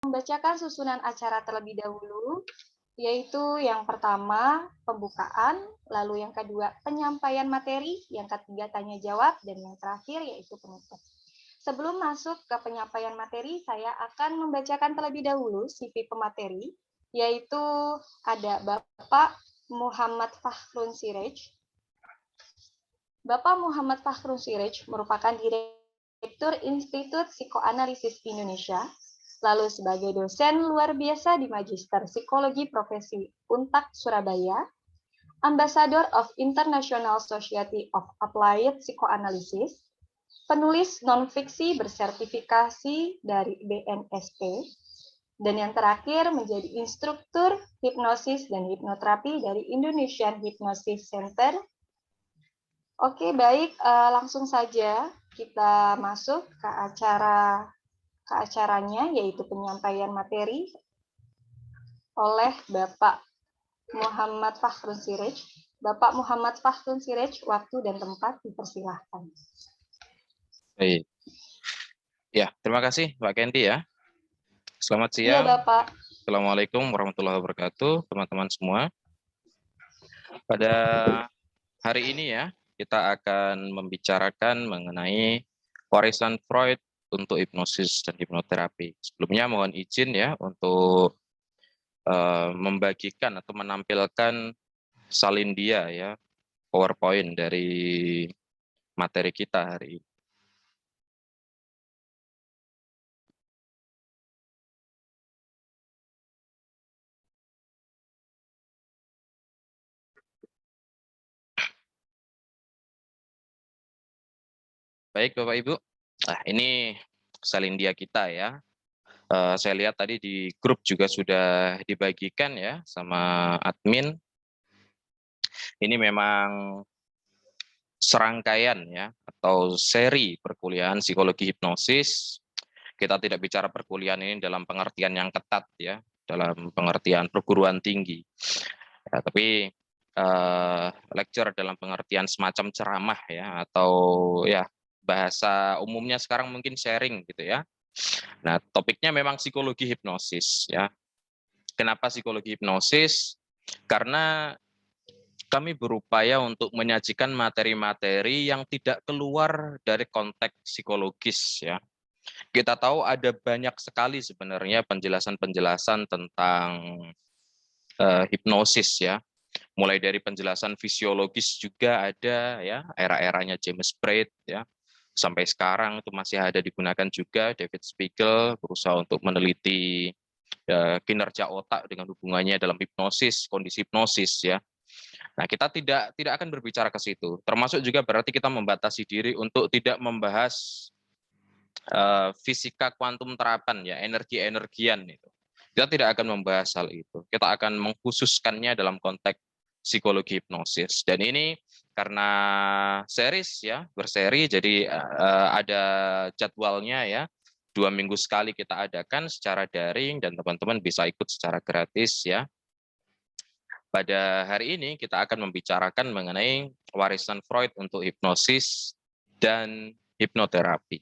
Membacakan susunan acara terlebih dahulu, yaitu yang pertama pembukaan, lalu yang kedua penyampaian materi, yang ketiga tanya jawab, dan yang terakhir yaitu penutup. Sebelum masuk ke penyampaian materi, saya akan membacakan terlebih dahulu CV pemateri, yaitu ada Bapak Muhammad Fakhrun Siraj. Bapak Muhammad Fakhrun Siraj merupakan Direktur Institut Psikoanalisis Indonesia, lalu sebagai dosen luar biasa di Magister Psikologi Profesi Untak Surabaya, Ambassador of International Society of Applied Psychoanalysis, penulis non-fiksi bersertifikasi dari BNSP, dan yang terakhir menjadi instruktur hipnosis dan hipnoterapi dari Indonesian Hypnosis Center. Oke, baik, langsung saja kita masuk ke acaranya, yaitu penyampaian materi oleh Bapak Muhammad Fakhrun Siraj. Bapak Muhammad Fakhrun Siraj, waktu dan tempat dipersilahkan. Baik. Ya, terima kasih Pak Kenti ya. Selamat Iya, siang. Bapak. Assalamualaikum warahmatullahi wabarakatuh, teman-teman semua. Pada hari ini ya, kita akan membicarakan mengenai warisan Freud untuk hipnosis dan hipnoterapi. Sebelumnya mohon izin ya untuk membagikan atau menampilkan salindia ya, PowerPoint dari materi kita hari ini. Baik Bapak Ibu, nah ini salindia kita ya. Saya lihat tadi di grup juga sudah dibagikan ya sama admin. Ini memang serangkaian ya atau seri perkuliahan psikologi hipnosis. Kita tidak bicara perkuliahan ini dalam pengertian yang ketat ya, dalam pengertian perguruan tinggi. Ya, tapi lecture dalam pengertian semacam ceramah ya, atau ya bahasa umumnya sekarang mungkin sharing gitu ya. Nah, topiknya memang psikologi hipnosis ya. Kenapa psikologi hipnosis? Karena kami berupaya untuk menyajikan materi-materi yang tidak keluar dari konteks psikologis ya. Kita tahu ada banyak sekali sebenarnya penjelasan-penjelasan tentang hipnosis ya. Mulai dari penjelasan fisiologis juga ada ya, era-eranya James Braid ya. Sampai sekarang itu masih ada digunakan juga. David Spiegel berusaha untuk meneliti kinerja otak dengan hubungannya dalam hipnosis, kondisi hipnosis ya. Nah, kita tidak akan berbicara ke situ. Termasuk juga berarti kita membatasi diri untuk tidak membahas fisika kuantum terapan ya, energi-energian itu. Kita tidak akan membahas hal itu. Kita akan mengkhususkannya dalam konteks psikologi hipnosis. Dan ini karena series ya, berseri, jadi ada jadwalnya ya. 2 minggu sekali kita adakan secara daring dan teman-teman bisa ikut secara gratis ya. Pada hari ini kita akan membicarakan mengenai warisan Freud untuk hipnosis dan hipnoterapi.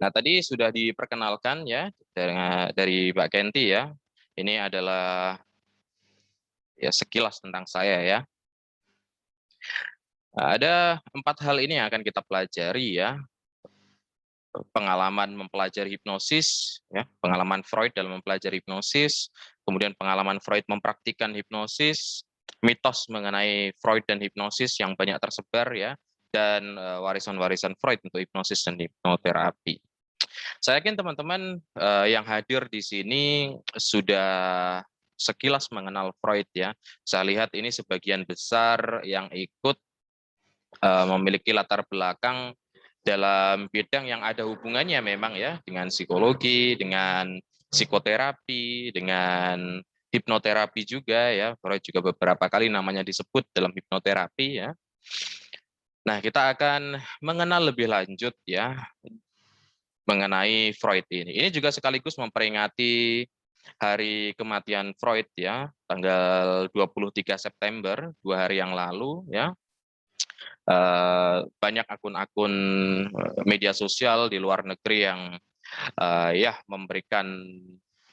Nah, tadi sudah diperkenalkan ya dari Mbak Kenti ya. Ini adalah ya sekilas tentang saya ya. Nah, ada 4 hal ini yang akan kita pelajari ya. Pengalaman mempelajari hipnosis, ya, pengalaman Freud dalam mempelajari hipnosis, kemudian pengalaman Freud mempraktikkan hipnosis, mitos mengenai Freud dan hipnosis yang banyak tersebar ya, dan warisan-warisan Freud untuk hipnosis dan hipnoterapi. Saya yakin teman-teman yang hadir di sini sudah sekilas mengenal Freud ya. Saya lihat ini sebagian besar yang ikut memiliki latar belakang dalam bidang yang ada hubungannya memang ya dengan psikologi, dengan psikoterapi, dengan hipnoterapi juga ya. Freud juga beberapa kali namanya disebut dalam hipnoterapi ya. Nah, kita akan mengenal lebih lanjut ya mengenai Freud ini. Ini juga sekaligus memperingati hari kematian Freud ya, tanggal 23 September, 2 hari yang lalu ya. Banyak akun-akun media sosial di luar negeri yang ya memberikan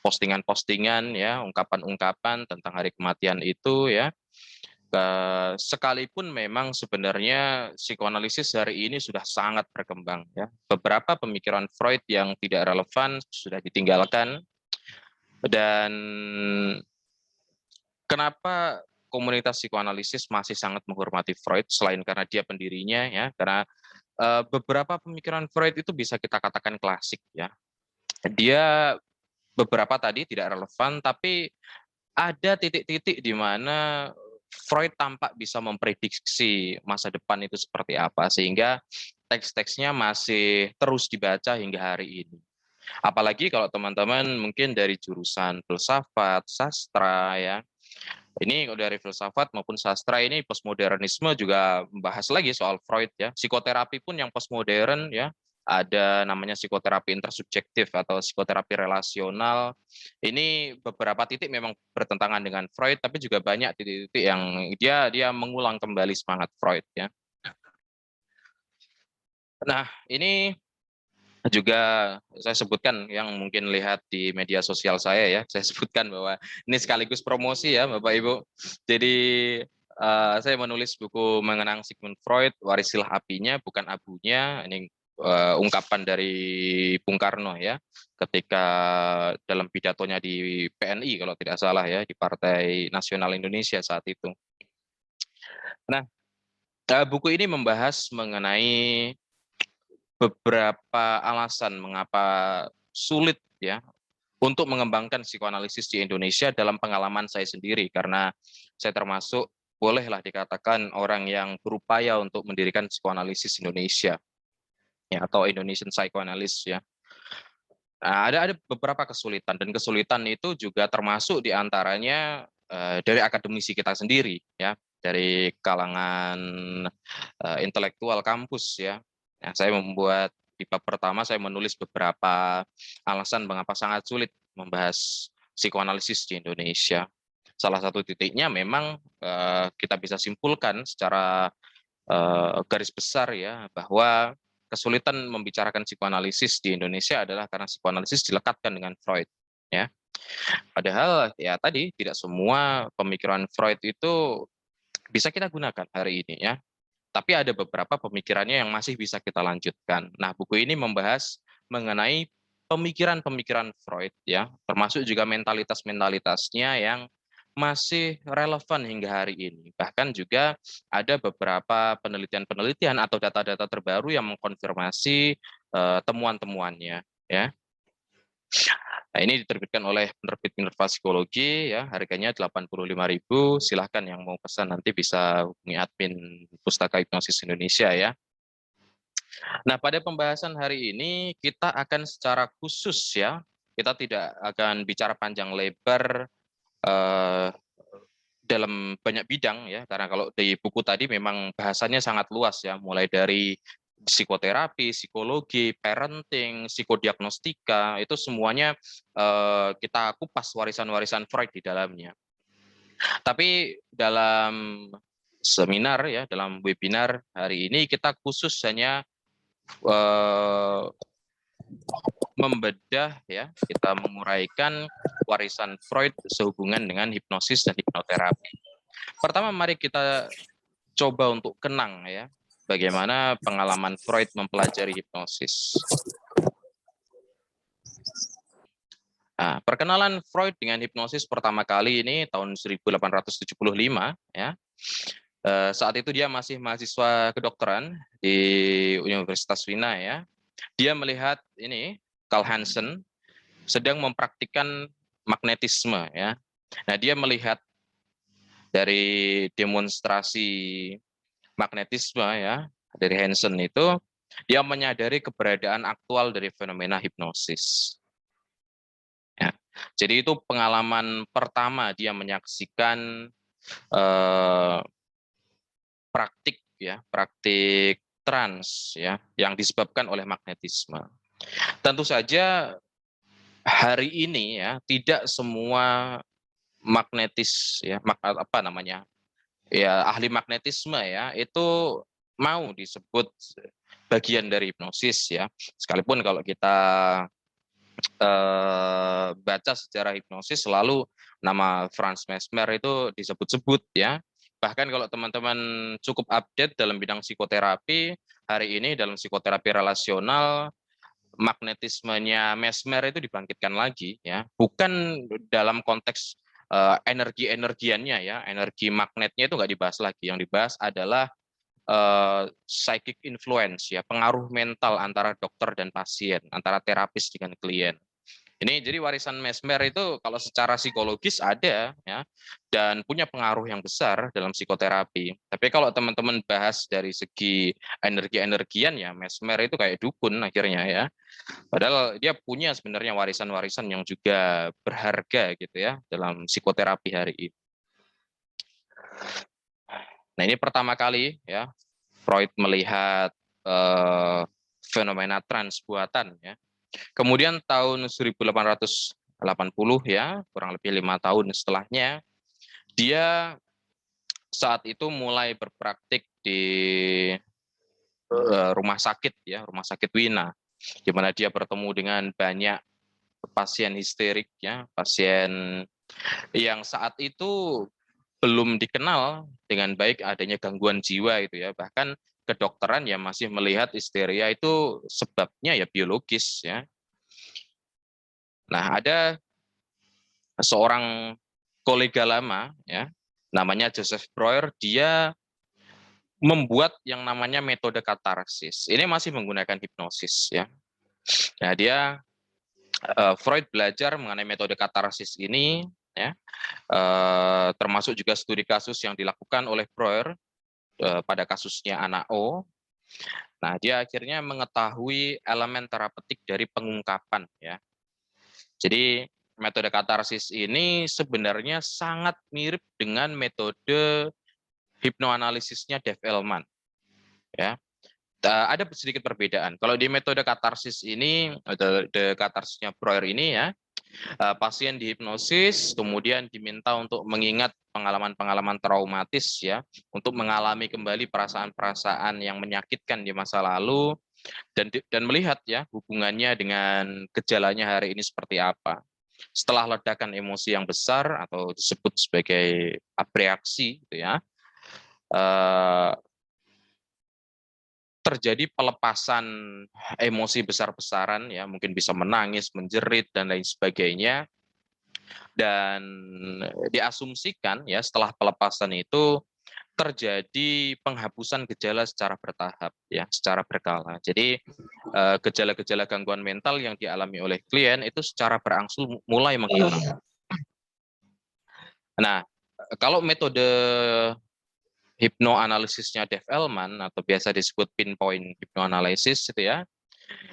postingan-postingan ya, ungkapan-ungkapan tentang hari kematian itu ya. Sekalipun memang sebenarnya psikoanalisis hari ini sudah sangat berkembang ya. Beberapa pemikiran Freud yang tidak relevan sudah ditinggalkan, dan kenapa komunitas psikoanalisis masih sangat menghormati Freud selain karena dia pendirinya ya, karena beberapa pemikiran Freud itu bisa kita katakan klasik ya. Dia beberapa tadi tidak relevan, tapi ada titik-titik di mana Freud tampak bisa memprediksi masa depan itu seperti apa, sehingga teks-teksnya masih terus dibaca hingga hari ini. Apalagi kalau teman-teman mungkin dari jurusan filsafat, sastra ya. Ini dari filsafat maupun sastra ini postmodernisme juga membahas lagi soal Freud ya. Psikoterapi pun yang postmodern ya, ada namanya psikoterapi intersubjektif atau psikoterapi relasional. Ini beberapa titik memang bertentangan dengan Freud, tapi juga banyak titik-titik yang dia mengulang kembali semangat Freud ya. Nah, ini juga saya sebutkan yang mungkin lihat di media sosial saya ya, saya sebutkan bahwa ini sekaligus promosi ya Bapak Ibu. Jadi saya menulis buku mengenang Sigmund Freud, Warisilah Apinya Bukan Abunya. Ini ungkapan dari Bung Karno ya, ketika dalam pidatonya di PNI kalau tidak salah ya, di Partai Nasional Indonesia saat itu. Nah, buku ini membahas mengenai beberapa alasan mengapa sulit ya untuk mengembangkan psikoanalisis di Indonesia dalam pengalaman saya sendiri, karena saya termasuk bolehlah dikatakan orang yang berupaya untuk mendirikan psikoanalisis Indonesia ya, atau Indonesian Psychoanalyst ya. Nah, ada beberapa kesulitan, dan kesulitan itu juga termasuk diantaranya dari akademisi kita sendiri ya, dari kalangan intelektual kampus ya. Nah, saya membuat di bab pertama saya menulis beberapa alasan mengapa sangat sulit membahas psikoanalisis di Indonesia. Salah satu titiknya memang kita bisa simpulkan secara garis besar ya, bahwa kesulitan membicarakan psikoanalisis di Indonesia adalah karena psikoanalisis dilekatkan dengan Freud ya. Padahal ya tadi tidak semua pemikiran Freud itu bisa kita gunakan hari ini ya. Tapi ada beberapa pemikirannya yang masih bisa kita lanjutkan. Nah, buku ini membahas mengenai pemikiran-pemikiran Freud ya, termasuk juga mentalitas-mentalitasnya yang masih relevan hingga hari ini. Bahkan juga ada beberapa penelitian-penelitian atau data-data terbaru yang mengkonfirmasi temuan-temuannya ya. Nah, ini diterbitkan oleh penerbit Minerva Psikologi ya, harganya 85.000. Silahkan yang mau pesan nanti bisa hubungi admin Pustaka Hipnosis Indonesia ya. Nah, pada pembahasan hari ini kita akan secara khusus ya, kita tidak akan bicara panjang lebar dalam banyak bidang ya, karena kalau di buku tadi memang bahasannya sangat luas ya, mulai dari psikoterapi, psikologi, parenting, psikodiagnostika, itu semuanya kita kupas warisan-warisan Freud di dalamnya. Tapi dalam seminar ya, dalam webinar hari ini kita khusus hanya membedah ya, kita menguraikan warisan Freud sehubungan dengan hipnosis dan hipnoterapi. Pertama, mari kita coba untuk kenang ya, bagaimana pengalaman Freud mempelajari hipnosis. Nah, perkenalan Freud dengan hipnosis pertama kali ini tahun 1875 ya. Saat itu dia masih mahasiswa kedokteran di Universitas Wina ya. Dia melihat ini Carl Hansen sedang mempraktikkan magnetisme ya. Nah, dia melihat dari demonstrasi magnetisme ya dari Hansen itu, dia menyadari keberadaan aktual dari fenomena hipnosis. Ya. Jadi itu pengalaman pertama dia menyaksikan praktik ya, praktik trans ya, yang disebabkan oleh magnetisme. Tentu saja hari ini ya tidak semua magnetis ya, apa namanya ya, ahli magnetisme ya itu mau disebut bagian dari hipnosis ya. Sekalipun kalau kita baca sejarah hipnosis selalu nama Franz Mesmer itu disebut-sebut ya. Bahkan kalau teman-teman cukup update dalam bidang psikoterapi, hari ini dalam psikoterapi relasional magnetismenya Mesmer itu dibangkitkan lagi ya. Bukan dalam konteks energi-energiannya ya, energi magnetnya itu nggak dibahas lagi. Yang dibahas adalah psychic influence ya, pengaruh mental antara dokter dan pasien, antara terapis dengan klien. Ini jadi warisan Mesmer itu kalau secara psikologis ada ya, dan punya pengaruh yang besar dalam psikoterapi. Tapi kalau teman-teman bahas dari segi energi-energian ya, Mesmer itu kayak dukun akhirnya ya. Padahal dia punya sebenarnya warisan-warisan yang juga berharga gitu ya dalam psikoterapi hari ini. Nah, ini pertama kali ya Freud melihat fenomena trans buatan ya. Kemudian tahun 1880 ya, kurang lebih 5 tahun setelahnya, dia saat itu mulai berpraktik di rumah sakit ya, rumah sakit Wina, di mana dia bertemu dengan banyak pasien histerik ya, pasien yang saat itu belum dikenal dengan baik adanya gangguan jiwa itu ya, bahkan kedokteran yang masih melihat histeria itu sebabnya ya biologis ya. Nah, ada seorang kolega lama ya, namanya Joseph Breuer, dia membuat yang namanya metode katarsis. Ini masih menggunakan hipnosis ya. Nah, dia Freud belajar mengenai metode katarsis ini ya, termasuk juga studi kasus yang dilakukan oleh Breuer pada kasusnya anak O. Nah, dia akhirnya mengetahui elemen terapeutik dari pengungkapan ya. Jadi metode katarsis ini sebenarnya sangat mirip dengan metode hipnoanalisisnya Dave Elman. Ya, ada sedikit perbedaan. Kalau di metode katarsis ini, metode katarsisnya Breuer ini ya, pasien dihipnosis, kemudian diminta untuk mengingat pengalaman-pengalaman traumatis ya, untuk mengalami kembali perasaan-perasaan yang menyakitkan di masa lalu dan melihat ya hubungannya dengan gejalanya hari ini seperti apa. Setelah ledakan emosi yang besar atau disebut sebagai abreaksi gitu ya, terjadi pelepasan emosi besar-besaran ya, mungkin bisa menangis, menjerit dan lain sebagainya. Dan diasumsikan ya setelah pelepasan itu terjadi penghapusan gejala secara bertahap ya, secara berkala. Jadi gejala-gejala gangguan mental yang dialami oleh klien itu secara berangsur mulai menghilang. Nah, kalau metode hipnoanalisisnya Dave Elman atau biasa disebut pinpoint hypnoanalysis itu ya,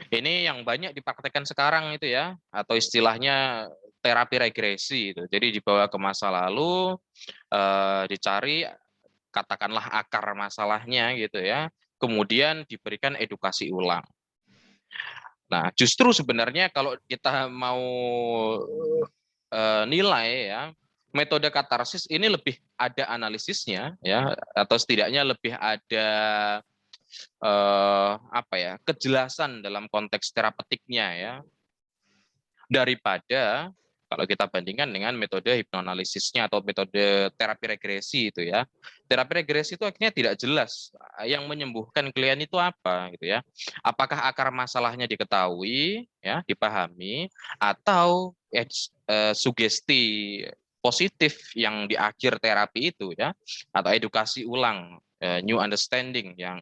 ini yang banyak dipraktekkan sekarang itu ya, atau istilahnya terapi regresi itu. Jadi dibawa ke masa lalu, dicari katakanlah akar masalahnya gitu ya, kemudian diberikan edukasi ulang. Nah, justru sebenarnya kalau kita mau nilai ya, metode katarsis ini lebih ada analisisnya ya, atau setidaknya lebih ada apa ya, kejelasan dalam konteks terapeutiknya ya, daripada kalau kita bandingkan dengan metode hipnoanalisisnya atau metode terapi regresi itu ya. Terapi regresi itu akhirnya tidak jelas yang menyembuhkan klien itu apa gitu ya. Apakah akar masalahnya diketahui ya, dipahami, atau sugesti positif yang di akhir terapi itu ya, atau edukasi ulang, new understanding yang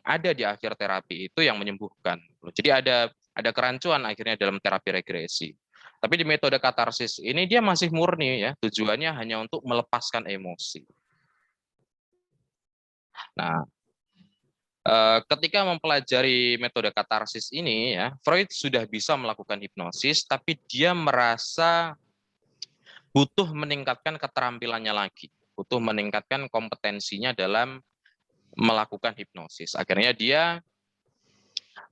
ada di akhir terapi itu yang menyembuhkan. Jadi ada kerancuan akhirnya dalam terapi regresi. Tapi di metode katarsis ini dia masih murni ya, tujuannya hanya untuk melepaskan emosi. Nah, ketika mempelajari metode katarsis ini ya, Freud sudah bisa melakukan hipnosis, tapi dia merasa butuh meningkatkan keterampilannya lagi, butuh meningkatkan kompetensinya dalam melakukan hipnosis. Akhirnya dia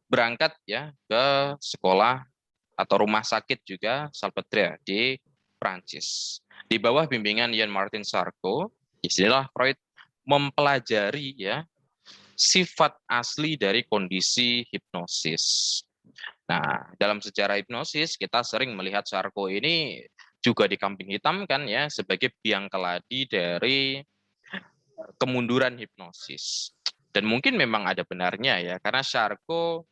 berangkat ya ke sekolah atau rumah sakit juga Salpêtrière di Prancis. Di bawah bimbingan Jean-Martin Charcot, disinilah Freud mempelajari ya sifat asli dari kondisi hipnosis. Nah, dalam sejarah hipnosis kita sering melihat Charcot ini juga dikambing hitamkan ya sebagai biang keladi dari kemunduran hipnosis. Dan mungkin memang ada benarnya ya, karena Charcot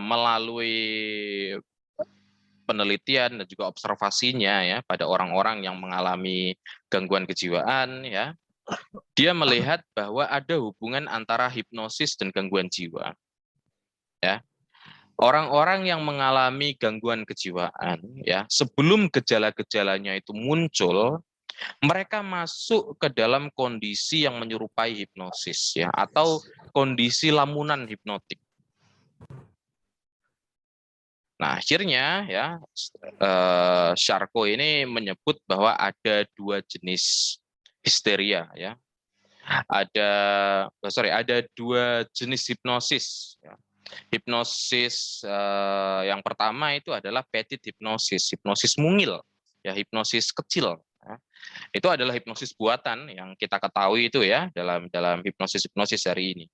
melalui penelitian dan juga observasinya ya pada orang-orang yang mengalami gangguan kejiwaan ya, dia melihat bahwa ada hubungan antara hipnosis dan gangguan jiwa. Ya, orang-orang yang mengalami gangguan kejiwaan ya, sebelum gejala-gejalanya itu muncul, mereka masuk ke dalam kondisi yang menyerupai hipnosis ya, atau kondisi lamunan hipnotik. Nah, akhirnya ya Charcot ini menyebut bahwa ada dua jenis histeria ya. Ada dua jenis hipnosis ya. Hipnosis yang pertama itu adalah petit hipnosis, hipnosis mungil, ya hipnosis kecil. Ya. Itu adalah hipnosis buatan yang kita ketahui itu ya dalam hipnosis hari ini.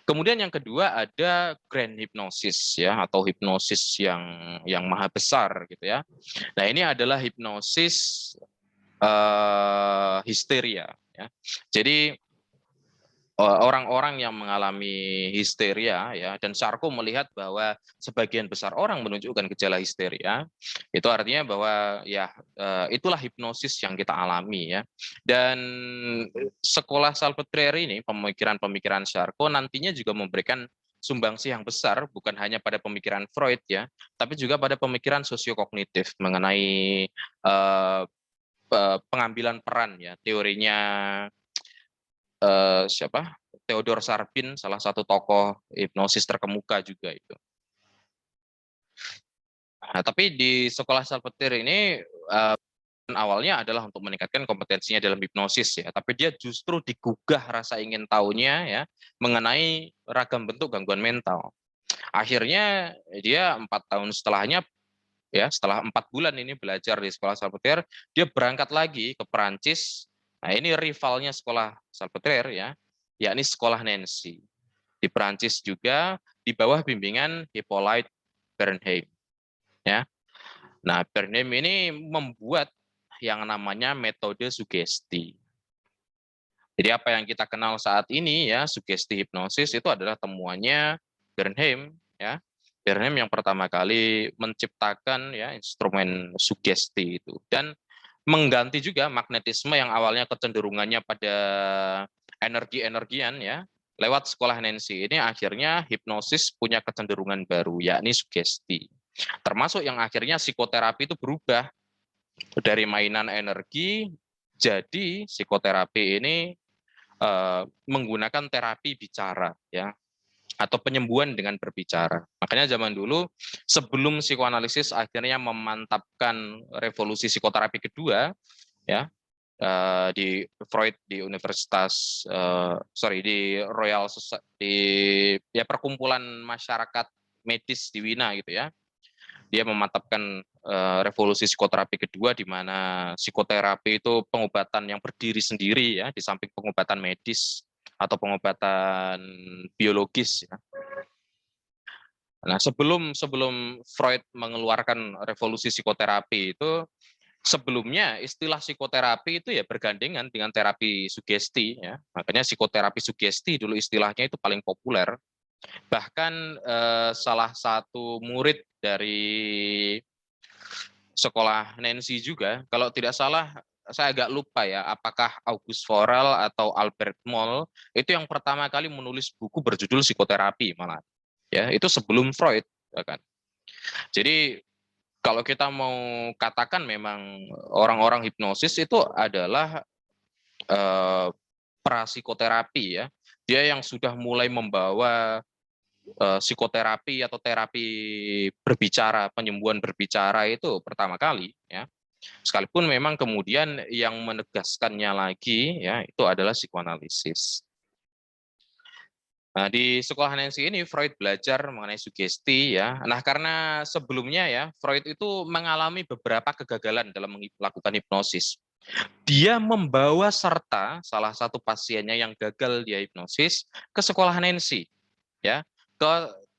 Kemudian yang kedua ada grand hipnosis ya, atau hipnosis yang maha besar gitu ya. Nah, ini adalah hipnosis histeria ya. Jadi orang-orang yang mengalami histeria ya, dan Charcot melihat bahwa sebagian besar orang menunjukkan gejala histeria, itu artinya bahwa ya itulah hipnosis yang kita alami ya. Dan sekolah Salpetriere ini, pemikiran-pemikiran Charcot nantinya juga memberikan sumbangsi yang besar bukan hanya pada pemikiran Freud ya, tapi juga pada pemikiran sosiokognitif mengenai pengambilan peran ya, teorinya Theodor Sarbin, salah satu tokoh hipnosis terkemuka juga itu. Nah, tapi di sekolah Salpetriere ini awalnya adalah untuk meningkatkan kompetensinya dalam hipnosis ya, tapi dia justru digugah rasa ingin tahunya ya mengenai ragam bentuk gangguan mental. Akhirnya dia 4 tahun setelahnya ya, setelah 4 bulan ini belajar di sekolah Salpetriere, dia berangkat lagi ke Perancis. Nah, ini rivalnya sekolah Salpetriere ya, yakni sekolah Nancy. Di Perancis juga di bawah bimbingan Hippolyte Bernheim. Ya. Nah, Bernheim ini membuat yang namanya metode sugesti. Jadi apa yang kita kenal saat ini ya, sugesti hipnosis itu adalah temuannya Bernheim ya. Bernheim yang pertama kali menciptakan ya instrumen sugesti itu, dan mengganti juga magnetisme yang awalnya kecenderungannya pada energi-energian ya. Lewat sekolah Nancy ini akhirnya hipnosis punya kecenderungan baru, yakni sugesti. Termasuk yang akhirnya psikoterapi itu berubah dari mainan energi jadi psikoterapi ini menggunakan terapi bicara ya, atau penyembuhan dengan berbicara. Makanya zaman dulu sebelum psikoanalisis akhirnya memantapkan revolusi psikoterapi kedua ya, di Freud di Universitas di Royal di ya perkumpulan masyarakat medis di Wina gitu ya. Dia memantapkan revolusi psikoterapi kedua, di mana psikoterapi itu pengobatan yang berdiri sendiri ya, di samping pengobatan medis atau pengobatan biologis ya. Nah, sebelum Freud mengeluarkan revolusi psikoterapi itu, sebelumnya istilah psikoterapi itu ya bergandengan dengan terapi sugesti ya. Makanya psikoterapi sugesti dulu istilahnya itu paling populer. Bahkan salah satu murid dari sekolah Nancy juga, kalau tidak salah saya agak lupa ya, apakah August Forel atau Albert Moll, itu yang pertama kali menulis buku berjudul psikoterapi malah. Ya, itu sebelum Freud ya kan. Jadi kalau kita mau katakan memang orang-orang hipnosis itu adalah prapsikoterapi ya. Dia yang sudah mulai membawa psikoterapi atau terapi berbicara, penyembuhan berbicara itu pertama kali ya. Sekalipun memang kemudian yang menegaskannya lagi ya itu adalah psikoanalisis. Nah, di sekolah Nancy ini Freud belajar mengenai sugesti ya. Nah, karena sebelumnya ya Freud itu mengalami beberapa kegagalan dalam melakukan hipnosis. Dia membawa serta salah satu pasiennya yang gagal dia hipnosis ke sekolah Nancy ya, ke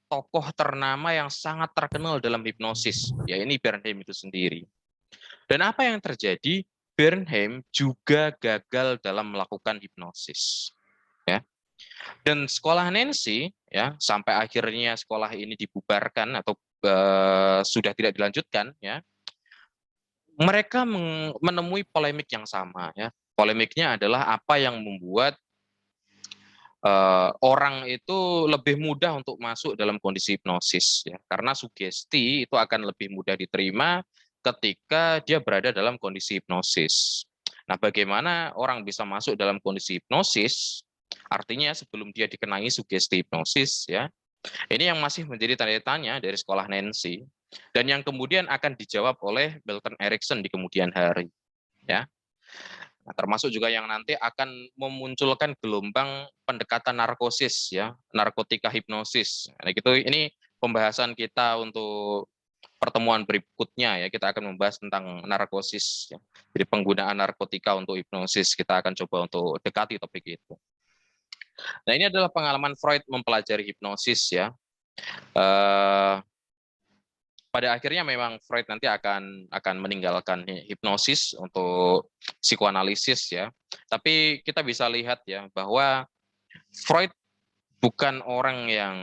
tokoh ternama yang sangat terkenal dalam hipnosis, ya ini Bernheim itu sendiri. Dan apa yang terjadi? Bernheim juga gagal dalam melakukan hipnosis, ya. Dan sekolah Nancy, ya, sampai akhirnya sekolah ini dibubarkan atau sudah tidak dilanjutkan, ya. Mereka menemui polemik yang sama, ya. Polemiknya adalah apa yang membuat orang itu lebih mudah untuk masuk dalam kondisi hipnosis, ya. Karena sugesti itu akan lebih mudah diterima ketika dia berada dalam kondisi hipnosis. Nah, bagaimana orang bisa masuk dalam kondisi hipnosis? Artinya sebelum dia dikenai sugesti hipnosis, ya. Ini yang masih menjadi tanda tanya dari sekolah Nancy dan yang kemudian akan dijawab oleh Milton Erickson di kemudian hari, ya. Nah, termasuk juga yang nanti akan memunculkan gelombang pendekatan narkosis, ya, narkotika hipnosis. Nah, gitu, ini pembahasan kita untuk pertemuan berikutnya, ya. Kita akan membahas tentang narkosis, ya. Jadi penggunaan narkotika untuk hipnosis, kita akan coba untuk dekati topik itu. Nah, ini adalah pengalaman Freud mempelajari hipnosis, ya. Pada akhirnya memang Freud nanti akan meninggalkan hipnosis untuk psikoanalisis, ya. Tapi kita bisa lihat, ya, bahwa Freud bukan orang yang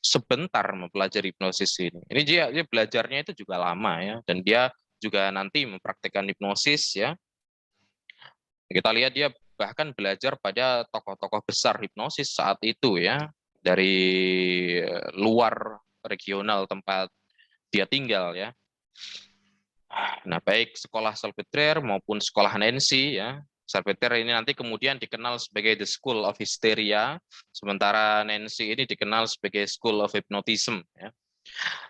sebentar mempelajari hipnosis ini. Ini dia belajarnya itu juga lama, ya, dan dia juga nanti mempraktikkan hipnosis, ya. Kita lihat dia bahkan belajar pada tokoh-tokoh besar hipnosis saat itu, ya, dari luar regional tempat dia tinggal, ya. Nah, baik sekolah Salpeter maupun sekolah Nancy, ya. Salpeter ini nanti kemudian dikenal sebagai the School of Hysteria, sementara Nancy ini dikenal sebagai School of Hypnotism, ya.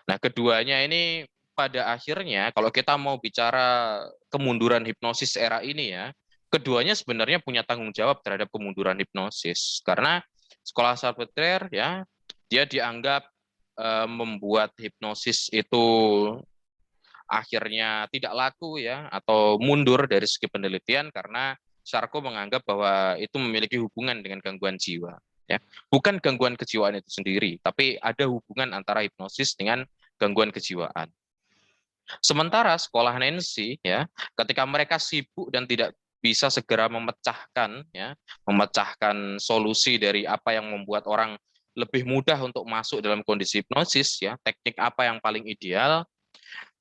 Nah, keduanya ini pada akhirnya kalau kita mau bicara kemunduran hipnosis era ini, ya, keduanya sebenarnya punya tanggung jawab terhadap kemunduran hipnosis karena sekolah Salpeter, ya, dia dianggap membuat hipnosis itu akhirnya tidak laku, ya, atau mundur dari segi penelitian karena Charcot menganggap bahwa itu memiliki hubungan dengan gangguan jiwa, ya. Bukan gangguan kejiwaan itu sendiri, tapi ada hubungan antara hipnosis dengan gangguan kejiwaan. Sementara sekolah Nancy, ya, ketika mereka sibuk dan tidak bisa segera memecahkan, ya, memecahkan solusi dari apa yang membuat orang lebih mudah untuk masuk dalam kondisi hipnosis, ya, teknik apa yang paling ideal.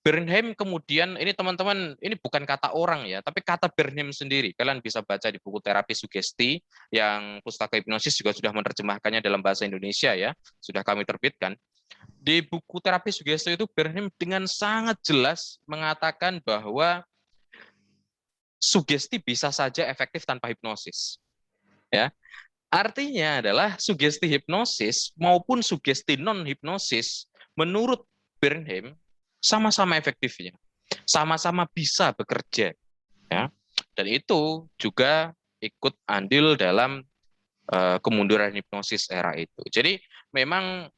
Bernheim kemudian, ini teman-teman, ini bukan kata orang, ya, tapi kata Bernheim sendiri. Kalian bisa baca di buku Terapi Sugesti, yang Pustaka Hipnosis juga sudah menerjemahkannya dalam bahasa Indonesia, ya, sudah kami terbitkan. Di buku Terapi Sugesti itu Bernheim dengan sangat jelas mengatakan bahwa sugesti bisa saja efektif tanpa hipnosis, ya. Artinya adalah sugesti hipnosis maupun sugesti non hipnosis menurut Bernheim sama-sama efektifnya, sama-sama bisa bekerja, ya. Dan itu juga ikut andil dalam kemunduran hipnosis era itu. Jadi memang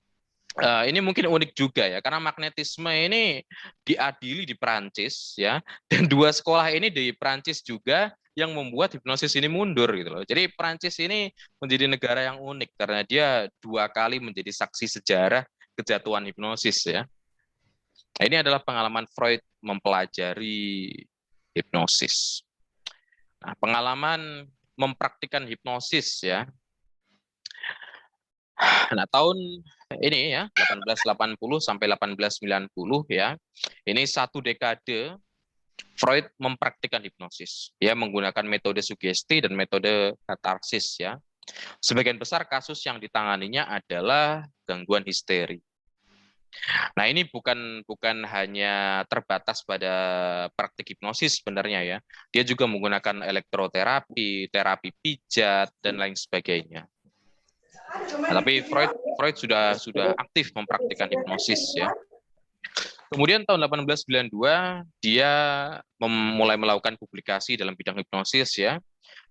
ini mungkin unik juga, ya, karena magnetisme ini diadili di Perancis, ya, dan dua sekolah ini di Perancis juga yang membuat hipnosis ini mundur gitu loh. Jadi Perancis ini menjadi negara yang unik karena dia dua kali menjadi saksi sejarah kejatuhan hipnosis, ya. Nah, ini adalah pengalaman Freud mempelajari hipnosis. Nah, pengalaman mempraktikkan hipnosis, ya. Nah, tahun ini, ya, 1880 sampai 1890, ya. Ini satu dekade Freud mempraktikkan hipnosis. Dia menggunakan metode sugesti dan metode katarsis, ya. Sebagian besar kasus yang ditanganinya adalah gangguan histeri. Nah, ini bukan hanya terbatas pada praktik hipnosis sebenarnya, ya. Dia juga menggunakan elektroterapi, terapi pijat dan lain sebagainya. Nah, tapi Freud sudah aktif mempraktikkan hipnosis, ya. Kemudian tahun 1892 dia mulai melakukan publikasi dalam bidang hipnosis, ya.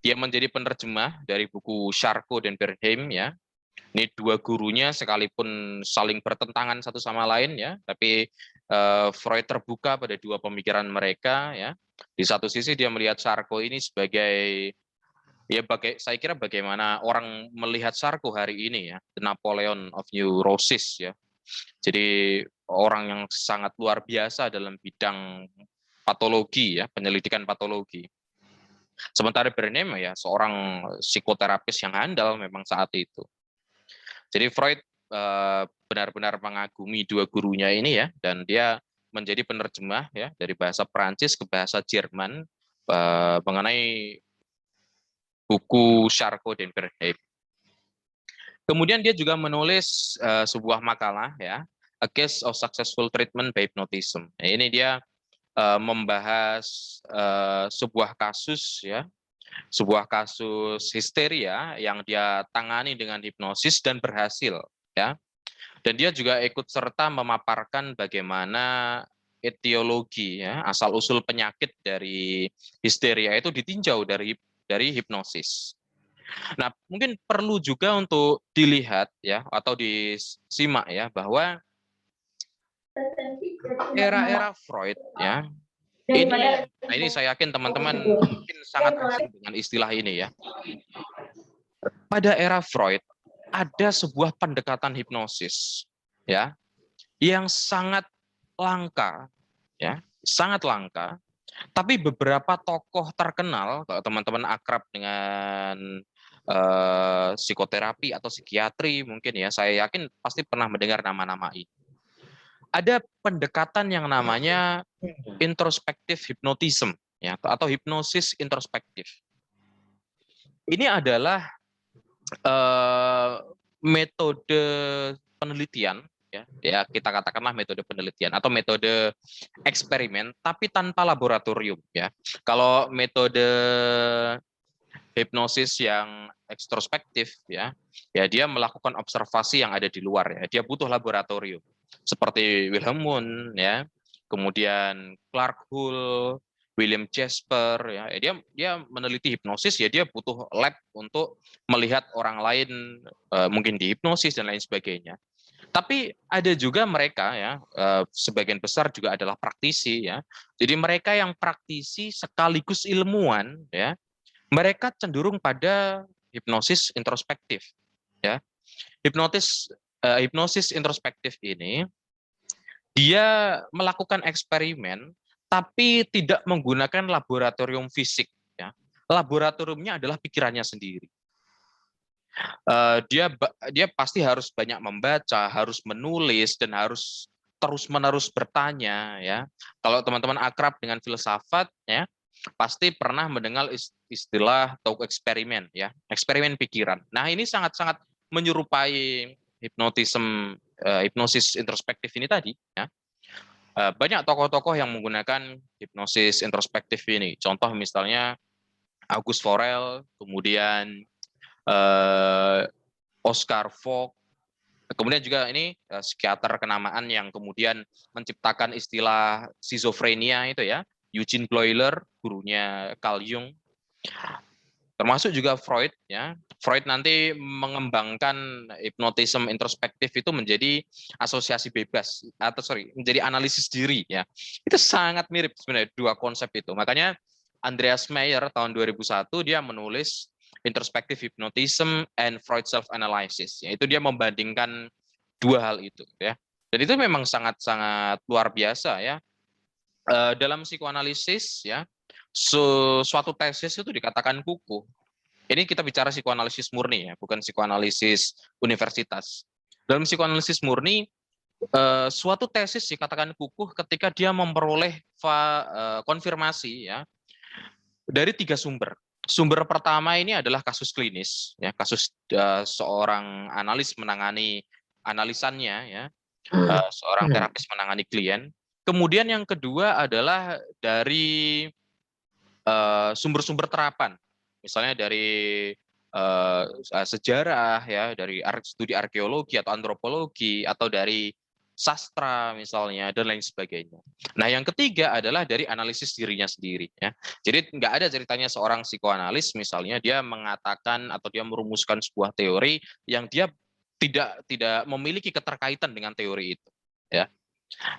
Dia menjadi penerjemah dari buku Charcot dan Bernheim, ya. Ini dua gurunya sekalipun saling bertentangan satu sama lain, ya, tapi Freud terbuka pada dua pemikiran mereka, ya. Di satu sisi dia melihat Charcot ini sebagai, ya, saya kira bagaimana orang melihat Charcot hari ini, ya, The Napoleon of Neurosis, ya. Jadi orang yang sangat luar biasa dalam bidang patologi ya, penyelidikan patologi. Sementara Bernheim ya seorang psikoterapis yang handal memang saat itu. Jadi Freud benar-benar mengagumi dua gurunya ini ya, dan dia menjadi penerjemah ya dari bahasa Perancis ke bahasa Jerman mengenai buku Charcot dan Bernheim. Kemudian dia juga menulis sebuah makalah ya, A Case of Successful Treatment by Hypnotism. Nah, ini dia membahas sebuah kasus ya, sebuah kasus histeria yang dia tangani dengan hipnosis dan berhasil ya. Dan dia juga ikut serta memaparkan bagaimana etiologi ya, asal usul penyakit dari histeria itu ditinjau dari hipnosis. Nah, mungkin perlu juga untuk dilihat ya atau disimak ya bahwa era-era Freud ya ini saya yakin teman-teman mungkin sangat asing dengan istilah ini ya. Pada era Freud ada sebuah pendekatan hipnosis ya yang sangat langka ya, sangat langka. Tapi beberapa tokoh terkenal, kalau teman-teman akrab dengan psikoterapi atau psikiatri mungkin ya, saya yakin pasti pernah mendengar nama-nama ini. Ada pendekatan yang namanya introspektif hypnotism ya, atau hipnosis introspektif. Ini adalah metode penelitian ya kita katakanlah metode penelitian atau metode eksperimen tapi tanpa laboratorium ya. Kalau metode hipnosis yang ekstraspektif ya dia melakukan observasi yang ada di luar ya, dia butuh laboratorium seperti Wilhelm Wundt ya, kemudian Clark Hull, William Jasper ya, dia meneliti hipnosis ya, dia butuh lab untuk melihat orang lain mungkin dihipnosis dan lain sebagainya. Tapi ada juga mereka ya, sebagian besar juga adalah praktisi ya. Jadi mereka yang praktisi sekaligus ilmuwan ya, mereka cenderung pada hipnosis introspektif ya. Hipnosis introspektif ini dia melakukan eksperimen tapi tidak menggunakan laboratorium fisik ya. Laboratoriumnya adalah pikirannya sendiri. Dia pasti harus banyak membaca, harus menulis dan harus terus-menerus bertanya ya. Kalau teman-teman akrab dengan filsafat ya, pasti pernah mendengar istilah talk eksperimen ya, eksperimen pikiran. Nah, ini sangat-sangat menyerupai hipnosis introspektif ini tadi ya. Banyak tokoh-tokoh yang menggunakan hipnosis introspektif ini. Contoh misalnya August Forel, kemudian Oscar Vogt, kemudian juga ini psikiater kenamaan yang kemudian menciptakan istilah skizofrenia itu ya, Eugene Bleuler, gurunya Carl Jung, termasuk juga Freud ya. Freud nanti mengembangkan hipnotisme introspektif itu menjadi asosiasi bebas menjadi analisis diri ya. Itu sangat mirip sebenarnya dua konsep itu. Makanya Andreas Meyer tahun 2001 dia menulis Introspective Hypnotism and Freud Self-Analysis. Yaitu dia membandingkan dua hal itu ya. Dan itu memang sangat-sangat luar biasa ya. Dalam psikoanalisis ya, suatu tesis itu dikatakan kukuh. Ini kita bicara psikoanalisis murni ya, bukan psikoanalisis universitas. Dalam psikoanalisis murni, suatu tesis dikatakan kukuh ketika dia memperoleh konfirmasi ya dari 3 sumber. Sumber pertama ini adalah kasus klinis, ya, kasus seorang analis menangani analisannya, ya, seorang terapis menangani klien. Kemudian yang kedua adalah dari sumber-sumber terapan, misalnya dari sejarah, ya, dari studi arkeologi atau antropologi, atau dari sastra misalnya dan lain sebagainya. Nah, yang ketiga adalah dari analisis dirinya sendiri ya. Jadi nggak ada ceritanya seorang psikoanalis misalnya dia mengatakan atau dia merumuskan sebuah teori yang dia tidak memiliki keterkaitan dengan teori itu ya.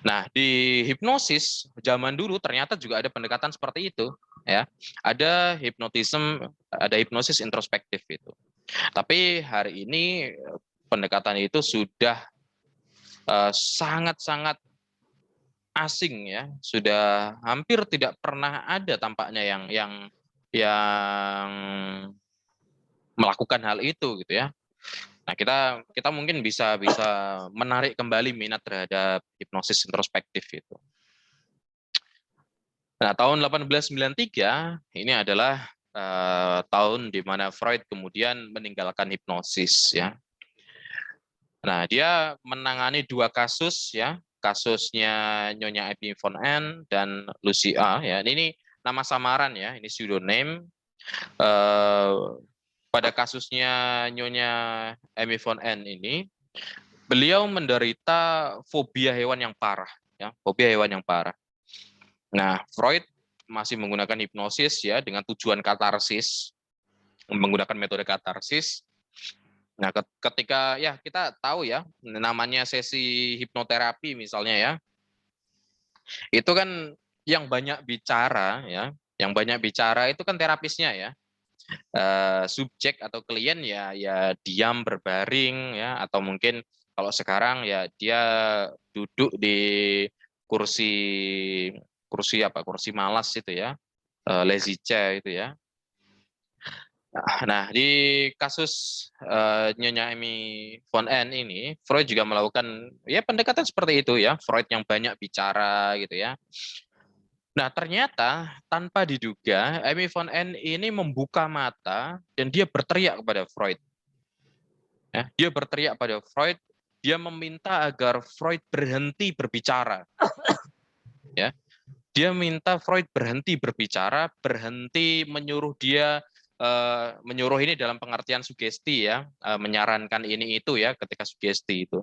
Nah, di hipnosis zaman dulu ternyata juga ada pendekatan seperti itu ya. Ada hipnosis introspektif itu. Tapi hari ini pendekatan itu sudah sangat-sangat asing ya, sudah hampir tidak pernah ada tampaknya yang melakukan hal itu gitu ya. Nah, kita mungkin bisa menarik kembali minat terhadap hipnosis introspektif itu. Nah, tahun 1893 ini adalah tahun di mana Freud kemudian meninggalkan hipnosis ya. Nah, dia menangani 2 kasus ya, kasusnya Nyonya Amy von N dan Lucia ya. Ini nama samaran ya, ini pseudonym. Eh, pada kasusnya Nyonya Amy von N ini, beliau menderita fobia hewan yang parah ya, fobia hewan yang parah. Nah, Freud masih menggunakan hipnosis ya dengan tujuan katarsis, menggunakan metode katarsis. Nah, ketika ya kita tahu ya namanya sesi hipnoterapi misalnya ya, itu kan yang banyak bicara ya, yang banyak bicara itu kan terapisnya ya. Subjek atau klien ya diam berbaring ya, atau mungkin kalau sekarang ya dia duduk di kursi kursi malas itu ya, lazy chair itu ya. Nah, di kasus Nyonya Amy von N ini, Freud juga melakukan ya pendekatan seperti itu ya, Freud yang banyak bicara gitu ya. Nah, ternyata tanpa diduga, Amy von N ini membuka mata dan dia berteriak kepada Freud. Ya, dia berteriak pada Freud, dia meminta agar Freud berhenti berbicara. Ya, dia minta Freud berhenti berbicara, berhenti menyuruh dia menyuruh ini dalam pengertian sugesti ya, menyarankan ini itu ya ketika sugesti itu.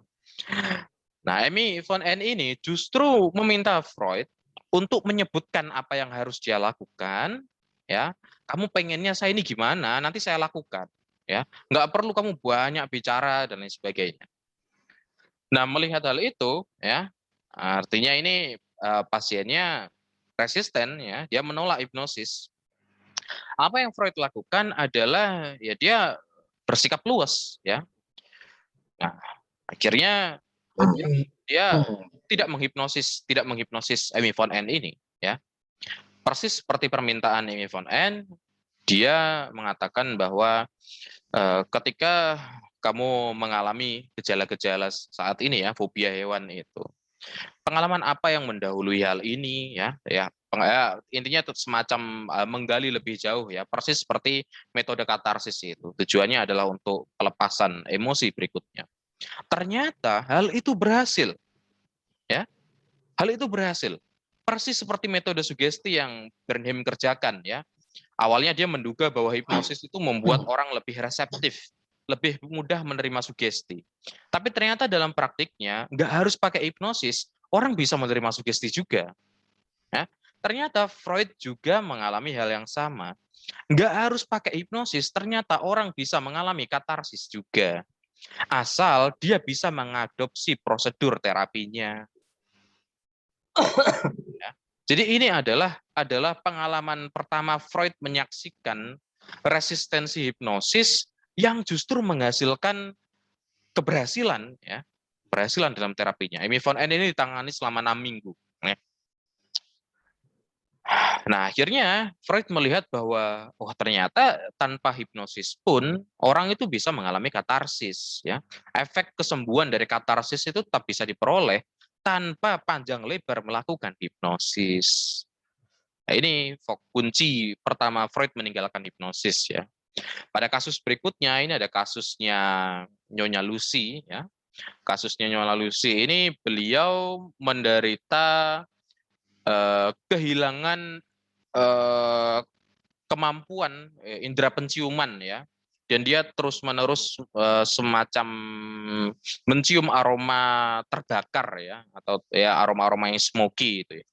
Nah, Amy von N ini justru meminta Freud untuk menyebutkan apa yang harus dia lakukan, ya. Kamu pengennya saya ini gimana? Nanti saya lakukan, ya. Nggak perlu kamu banyak bicara dan lain sebagainya. Nah, melihat hal itu, ya, artinya ini pasiennya resisten, ya, dia menolak hipnosis. Apa yang Freud lakukan adalah, ya, dia bersikap luas, ya. Nah, akhirnya dia tidak menghipnosis Amy von N ini ya. Persis seperti permintaan Amy von N, dia mengatakan bahwa ketika kamu mengalami gejala-gejala saat ini ya, fobia hewan itu, pengalaman apa yang mendahului hal ini ya, intinya semacam menggali lebih jauh ya, persis seperti metode katarsis itu. Tujuannya adalah untuk pelepasan emosi berikutnya. Ternyata hal itu berhasil ya. Hal itu berhasil. Persis seperti metode sugesti yang Bernheim kerjakan ya. Awalnya dia menduga bahwa hipnosis itu membuat orang lebih reseptif, lebih mudah menerima sugesti. Tapi ternyata dalam praktiknya nggak harus pakai hipnosis, orang bisa menerima sugesti juga. Ya. Ternyata Freud juga mengalami hal yang sama. Nggak harus pakai hipnosis, ternyata orang bisa mengalami katarsis juga. Asal dia bisa mengadopsi prosedur terapinya. Ya. Jadi ini adalah pengalaman pertama Freud menyaksikan resistensi hipnosis yang justru menghasilkan keberhasilan ya, keberhasilan dalam terapinya. Amy von N ini ditangani selama 6 minggu. Ya. Nah, akhirnya Freud melihat bahwa ternyata tanpa hipnosis pun orang itu bisa mengalami katarsis ya. Efek kesembuhan dari katarsis itu tetap bisa diperoleh tanpa panjang lebar melakukan hipnosis. Nah, ini kunci pertama Freud meninggalkan hipnosis ya. Pada kasus berikutnya ini ada kasusnya Nyonya Lucy ya. Kasusnya Nyonya Lucy ini beliau menderita kehilangan kemampuan indera penciuman ya. Dan dia terus-menerus semacam mencium aroma terbakar ya, atau ya aroma-aroma yang smoky itu ya.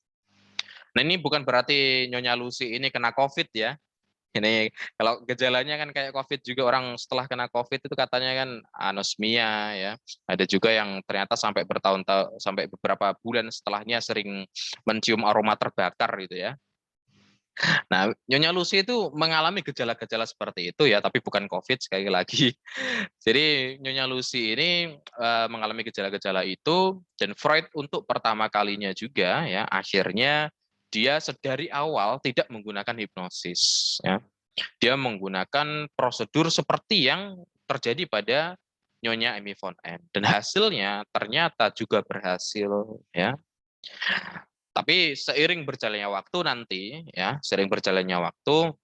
Nah, ini bukan berarti Nyonya Lucy ini kena COVID ya. Ini kalau gejalanya kan kayak COVID juga, orang setelah kena COVID itu katanya kan anosmia ya. Ada juga yang ternyata sampai bertahun-tahun, sampai beberapa bulan setelahnya sering mencium aroma terbakar gitu ya. Nah, Nyonya Lucy itu mengalami gejala-gejala seperti itu ya, tapi bukan COVID sekali lagi. Jadi Nyonya Lucy ini mengalami gejala-gejala itu, dan Freud untuk pertama kalinya juga ya, akhirnya dia sedari awal tidak menggunakan hipnosis. Ya. Dia menggunakan prosedur seperti yang terjadi pada Nyonya Amy von M. Dan hasilnya ternyata juga berhasil ya. Tapi seiring berjalannya waktu nanti ya, seiring berjalannya waktu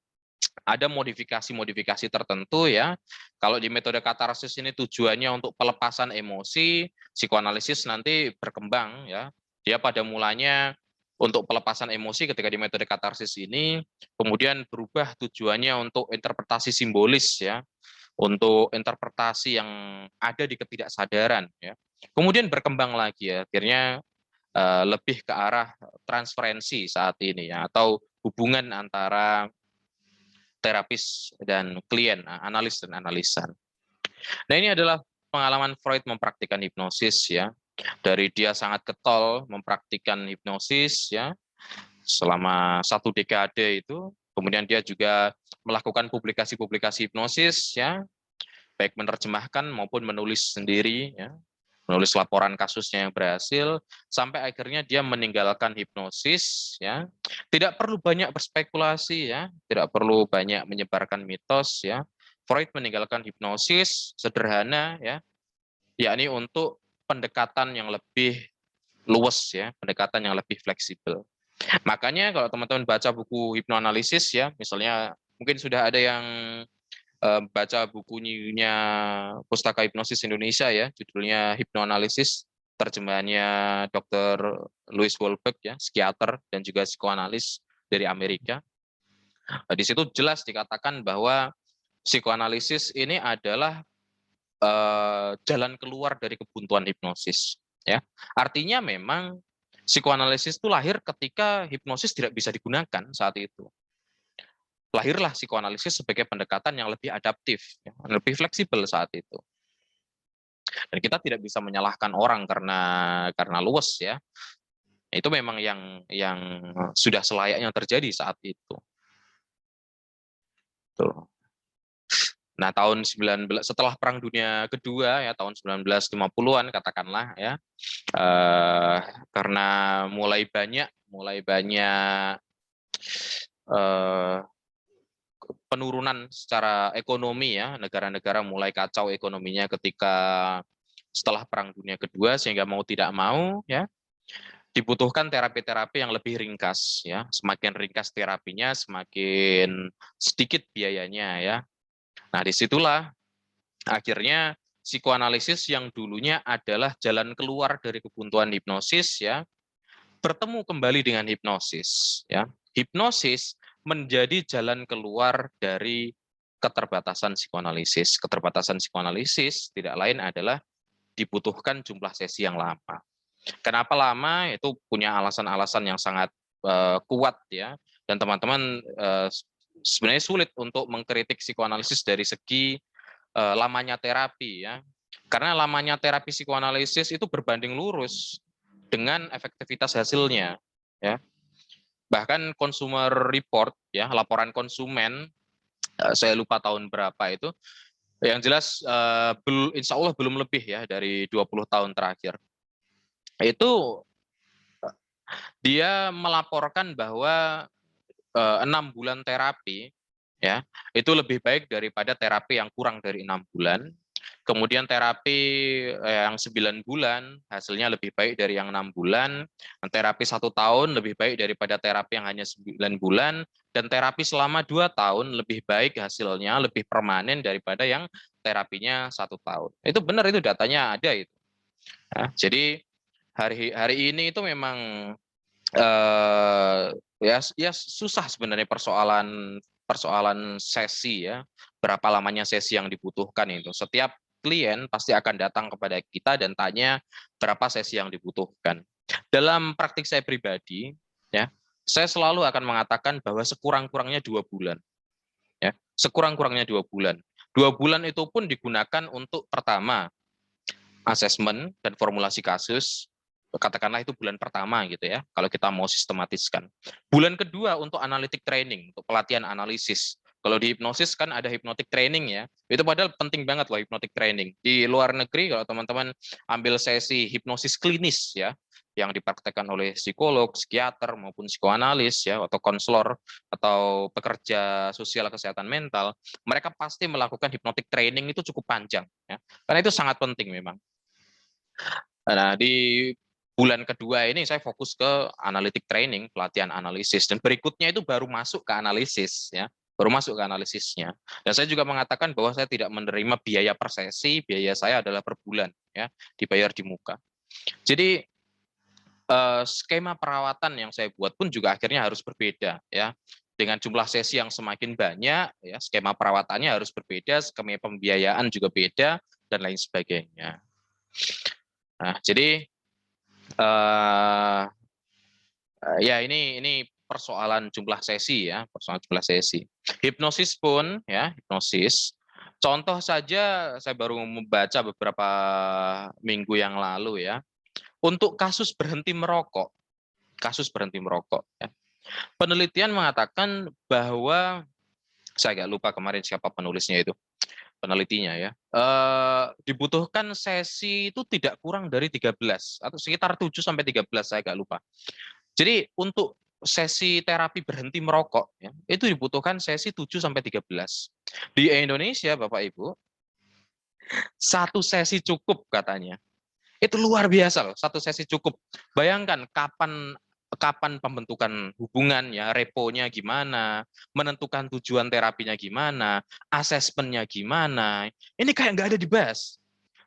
ada modifikasi-modifikasi tertentu ya. Kalau di metode katarsis ini tujuannya untuk pelepasan emosi, psikoanalisis nanti berkembang ya. Dia pada mulanya untuk pelepasan emosi ketika di metode katarsis ini, kemudian berubah tujuannya untuk interpretasi simbolis ya, untuk interpretasi yang ada di ketidaksadaran ya. Kemudian berkembang lagi ya, akhirnya lebih ke arah transferensi saat ini ya, atau hubungan antara terapis dan klien, analis dan analisan. Nah, ini adalah pengalaman Freud mempraktikkan hipnosis ya. Dari dia sangat getol mempraktikkan hipnosis ya selama 1 dekade itu. Kemudian dia juga melakukan publikasi-publikasi hipnosis ya, baik menerjemahkan maupun menulis sendiri ya, menulis laporan kasusnya yang berhasil, sampai akhirnya dia meninggalkan hipnosis ya. Tidak perlu banyak berspekulasi ya, tidak perlu banyak menyebarkan mitos ya. Freud meninggalkan hipnosis sederhana ya, yakni untuk pendekatan yang lebih luas ya, pendekatan yang lebih fleksibel. Makanya kalau teman-teman baca buku hipnoanalisis ya, misalnya mungkin sudah ada yang baca bukunya Pustaka Hipnosis Indonesia ya, judulnya Hipnoanalisis, terjemahannya Dr. Louis Wolbeck ya, psikiater dan juga psikoanalis dari Amerika. Di situ jelas dikatakan bahwa psikoanalisis ini adalah jalan keluar dari kebuntuan hipnosis ya. Artinya memang psikoanalisis itu lahir ketika hipnosis tidak bisa digunakan saat itu. Lahirlah psikoanalisis sebagai pendekatan yang lebih adaptif, ya, lebih fleksibel saat itu. Dan kita tidak bisa menyalahkan orang karena luas ya. Itu memang yang sudah selayaknya terjadi saat itu. Tuh. Nah, tahun 19 setelah Perang Dunia Kedua ya, tahun 1950-an katakanlah ya. Karena mulai banyak penurunan secara ekonomi ya, negara-negara mulai kacau ekonominya ketika setelah Perang Dunia Kedua, sehingga mau tidak mau ya dibutuhkan terapi-terapi yang lebih ringkas ya. Semakin ringkas terapinya, semakin sedikit biayanya ya. Nah, disitulah akhirnya psikoanalisis yang dulunya adalah jalan keluar dari kebuntuan hipnosis ya, bertemu kembali dengan hipnosis ya. Hipnosis menjadi jalan keluar dari keterbatasan psikoanalisis. Keterbatasan psikoanalisis tidak lain adalah dibutuhkan jumlah sesi yang lama. Kenapa lama? Itu punya alasan-alasan yang sangat kuat ya. Dan teman-teman sebenarnya sulit untuk mengkritik psikoanalisis dari segi lamanya terapi ya. Karena lamanya terapi psikoanalisis itu berbanding lurus dengan efektivitas hasilnya ya. Bahkan consumer report ya, laporan konsumen, saya lupa tahun berapa itu, yang jelas insya Allah belum lebih ya dari 20 tahun terakhir. Itu dia melaporkan bahwa 6 bulan terapi ya itu lebih baik daripada terapi yang kurang dari 6 bulan. Kemudian terapi yang 9 bulan hasilnya lebih baik dari yang 6 bulan. Terapi 1 tahun lebih baik daripada terapi yang hanya 9 bulan. Dan terapi selama 2 tahun lebih baik hasilnya, lebih permanen daripada yang terapinya 1 tahun. Itu benar, itu datanya ada itu. Nah, jadi hari ini itu memang ya susah sebenarnya persoalan sesi ya, berapa lamanya sesi yang dibutuhkan itu. Setiap klien pasti akan datang kepada kita dan tanya berapa sesi yang dibutuhkan. Dalam praktik saya pribadi ya, saya selalu akan mengatakan bahwa sekurang-kurangnya 2 bulan ya, sekurang-kurangnya 2 bulan. 2 bulan itu pun digunakan untuk pertama asesmen dan formulasi kasus, Katakanlah itu bulan pertama gitu ya, kalau kita mau sistematiskan. Bulan kedua untuk analytic training, untuk pelatihan analisis. Kalau di hipnosis kan ada hypnotic training ya, itu padahal penting banget loh hypnotic training. Di luar negeri kalau teman-teman ambil sesi hipnosis klinis ya, yang dipraktekkan oleh psikolog, psikiater maupun psikoanalis ya, atau konselor atau pekerja sosial kesehatan mental, mereka pasti melakukan hypnotic training itu cukup panjang ya, karena itu sangat penting memang. Nah, di bulan kedua ini saya fokus ke analytic training, pelatihan analisis, dan berikutnya itu baru masuk ke analisis ya, baru masuk ke analisisnya. Dan saya juga mengatakan bahwa saya tidak menerima biaya per sesi, biaya saya adalah per bulan ya, dibayar di muka. Jadi skema perawatan yang saya buat pun juga akhirnya harus berbeda ya. Dengan jumlah sesi yang semakin banyak, ya skema perawatannya harus berbeda, skema pembiayaan juga beda dan lain sebagainya. Nah, jadi ya ini persoalan jumlah sesi ya, persoalan jumlah sesi. Hipnosis pun ya, hipnosis. Contoh saja saya baru membaca beberapa minggu yang lalu ya. Untuk kasus berhenti merokok, ya. Penelitian mengatakan bahwa saya agak lupa kemarin siapa penulisnya itu, penelitinya ya. Dibutuhkan sesi itu tidak kurang dari 13 atau sekitar 7 sampai 13, saya agak lupa. Jadi untuk sesi terapi berhenti merokok ya, itu dibutuhkan sesi 7 sampai 13. Di Indonesia Bapak Ibu, satu sesi cukup katanya. Itu luar biasa loh, satu sesi cukup. Bayangkan kapan kapan pembentukan hubungan ya, reponya gimana, menentukan tujuan terapinya gimana, asesmennya gimana. Ini kayak nggak ada dibahas.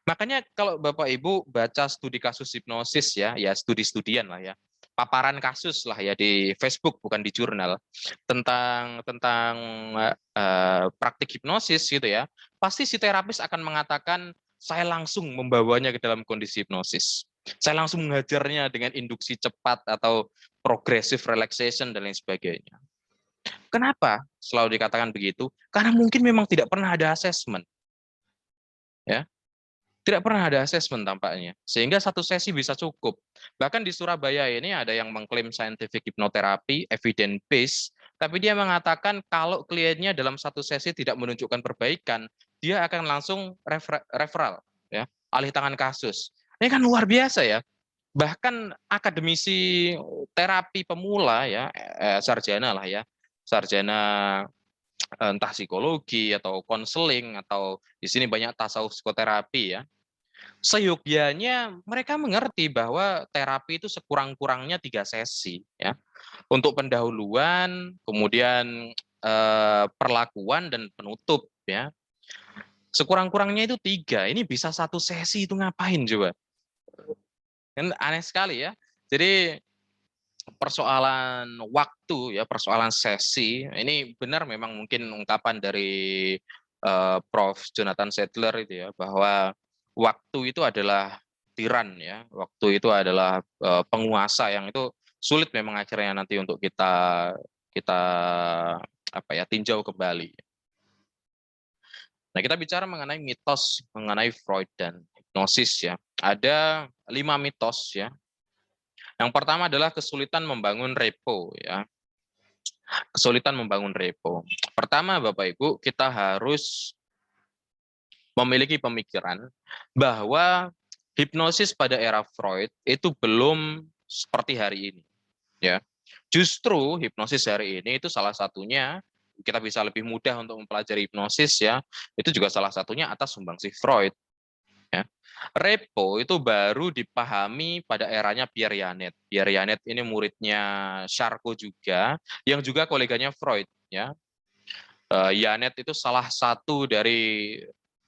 Makanya kalau Bapak Ibu baca studi kasus hipnosis ya, ya studi-studian lah ya, paparan kasus lah ya di Facebook bukan di jurnal tentang praktik hipnosis gitu ya, pasti si terapis akan mengatakan saya langsung membawanya ke dalam kondisi hipnosis. Saya langsung mengajarnya dengan induksi cepat atau progressive relaxation dan lain sebagainya. Kenapa selalu dikatakan begitu? Karena mungkin memang tidak pernah ada assessment. Ya, tidak pernah ada asesmen tampaknya, sehingga satu sesi bisa cukup. Bahkan di Surabaya ini ada yang mengklaim scientific hypnotherapy, evidence based, tapi dia mengatakan kalau kliennya dalam satu sesi tidak menunjukkan perbaikan, dia akan langsung referral, ya, alih tangan kasus. Ini kan luar biasa ya. Bahkan akademisi terapi pemula ya, sarjana lah ya, sarjana entah psikologi atau konseling atau di sini banyak tasawuf psikoterapi ya, seyogyanya mereka mengerti bahwa terapi itu sekurang-kurangnya 3 sesi ya, untuk pendahuluan, kemudian perlakuan dan penutup ya, sekurang-kurangnya itu 3. Ini bisa satu sesi itu ngapain coba, kan aneh sekali ya. Jadi persoalan waktu ya, persoalan sesi ini benar memang mungkin ungkapan dari Prof. Jonathan Sadler itu ya, bahwa waktu itu adalah tiran ya, waktu itu adalah penguasa yang itu sulit memang akhirnya nanti untuk kita kita apa ya, tinjau kembali. Nah, kita bicara mengenai mitos mengenai Freud dan hipnosis ya. Ada 5 mitos ya. Yang pertama adalah kesulitan membangun repo ya. Kesulitan membangun repo. Pertama Bapak Ibu, kita harus memiliki pemikiran bahwa hipnosis pada era Freud itu belum seperti hari ini ya. Justru hipnosis hari ini itu salah satunya kita bisa lebih mudah untuk mempelajari hipnosis ya. Itu juga salah satunya atas sumbangsih Freud ya. Repo itu baru dipahami pada eranya Pierre Janet. Pierre Janet ini muridnya Charcot juga, yang juga koleganya Freud ya. Janet itu salah satu dari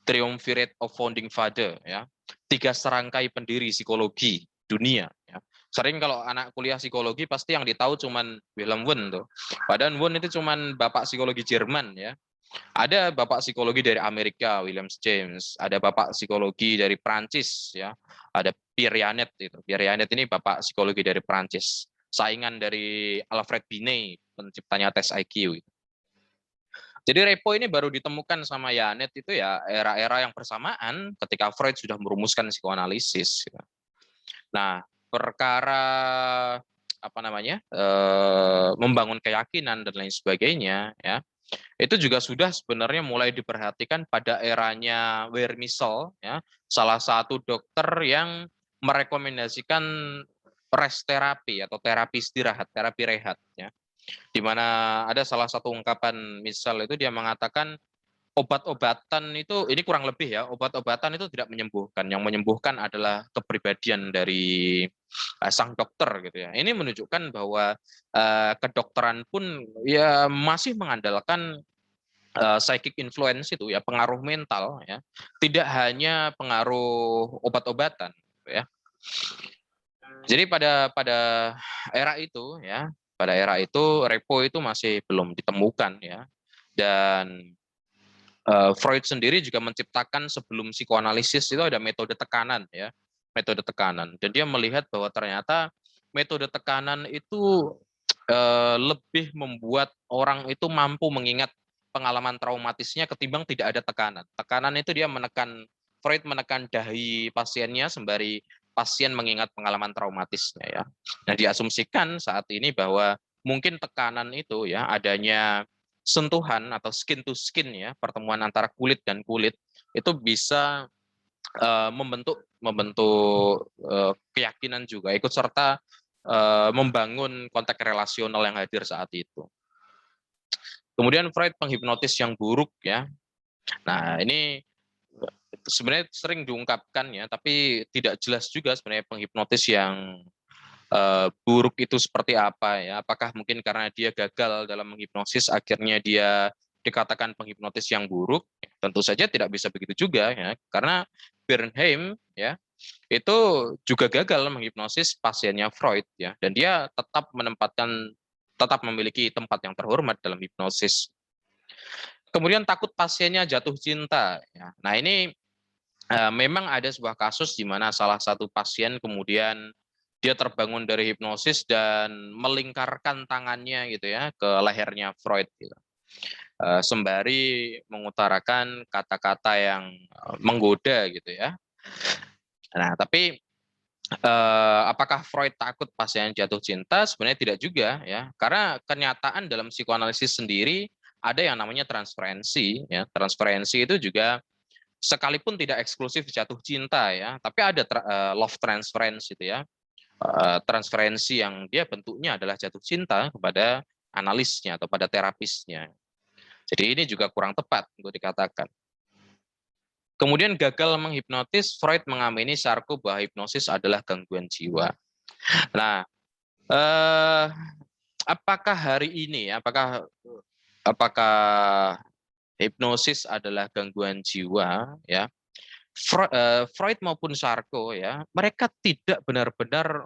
Triumvirate of Founding Father ya, 3 serangkai pendiri psikologi dunia ya. Sering kalau anak kuliah psikologi pasti yang ditahu cuman Wilhelm Wundt tuh. Padahal Wundt itu cuman bapak psikologi Jerman ya. Ada bapak psikologi dari Amerika, William James. Ada bapak psikologi dari Prancis, ya. Ada Pierre Janet itu. Pierre Janet ini bapak psikologi dari Prancis. Saingan dari Alfred Binet, penciptanya tes IQ. Jadi repo ini baru ditemukan sama Janet itu ya era-era yang bersamaan ketika Freud sudah merumuskan psikoanalisis. Nah, perkara apa namanya membangun keyakinan dan lain sebagainya, ya itu juga sudah sebenarnya mulai diperhatikan pada eranya Wermisel, ya salah satu dokter yang merekomendasikan rest terapi atau terapi istirahat, terapi rehat, ya di mana ada salah satu ungkapan misal itu dia mengatakan obat-obatan itu, ini kurang lebih ya, obat-obatan itu tidak menyembuhkan. Yang menyembuhkan adalah kepribadian dari sang dokter gitu ya. Ini menunjukkan bahwa kedokteran pun ya masih mengandalkan psychic influence itu ya, pengaruh mental ya. Tidak hanya pengaruh obat-obatan gitu ya. Jadi pada era itu ya, pada era itu repo itu masih belum ditemukan ya. Dan Freud sendiri juga menciptakan sebelum psikoanalisis itu ada metode tekanan ya, metode tekanan. Dan dia melihat bahwa ternyata metode tekanan itu lebih membuat orang itu mampu mengingat pengalaman traumatisnya ketimbang tidak ada tekanan. Tekanan itu dia menekan, Freud menekan dahi pasiennya sembari pasien mengingat pengalaman traumatisnya ya. Nah, diasumsikan saat ini bahwa mungkin tekanan itu ya adanya sentuhan atau skin to skin ya, pertemuan antara kulit dan kulit itu bisa membentuk keyakinan juga, ikut serta membangun konteks relasional yang hadir saat itu. Kemudian Freud penghipnotis yang buruk ya. Nah, ini sebenarnya sering diungkapkan ya, tapi tidak jelas juga sebenarnya penghipnotis yang buruk itu seperti apa ya. Apakah mungkin karena dia gagal dalam menghipnosis akhirnya dia dikatakan penghipnotis yang buruk? Tentu saja tidak bisa begitu juga ya. Karena Bernheim ya itu juga gagal menghipnosis pasiennya Freud ya, dan dia tetap memiliki tempat yang terhormat dalam hipnosis. Kemudian takut pasiennya jatuh cinta ya. Nah, ini memang ada sebuah kasus di mana salah satu pasien kemudian dia terbangun dari hipnosis dan melingkarkan tangannya gitu ya ke lehernya Freud gitu. Sembari mengutarakan kata-kata yang menggoda gitu ya. Nah, tapi apakah Freud takut pasien jatuh cinta? Sebenarnya tidak juga ya, karena kenyataan dalam psikoanalisis sendiri ada yang namanya transferensi ya. Transferensi itu juga sekalipun tidak eksklusif jatuh cinta ya, tapi ada love transference itu ya. Transferensi yang dia bentuknya adalah jatuh cinta kepada analisnya atau pada terapisnya. Jadi ini juga kurang tepat untuk dikatakan. Kemudian gagal menghipnotis, Freud mengamini Charcot bahwa hipnosis adalah gangguan jiwa. Nah, apakah hari ini, apakah hipnosis adalah gangguan jiwa? Ya, Freud maupun Charcot ya, mereka tidak benar-benar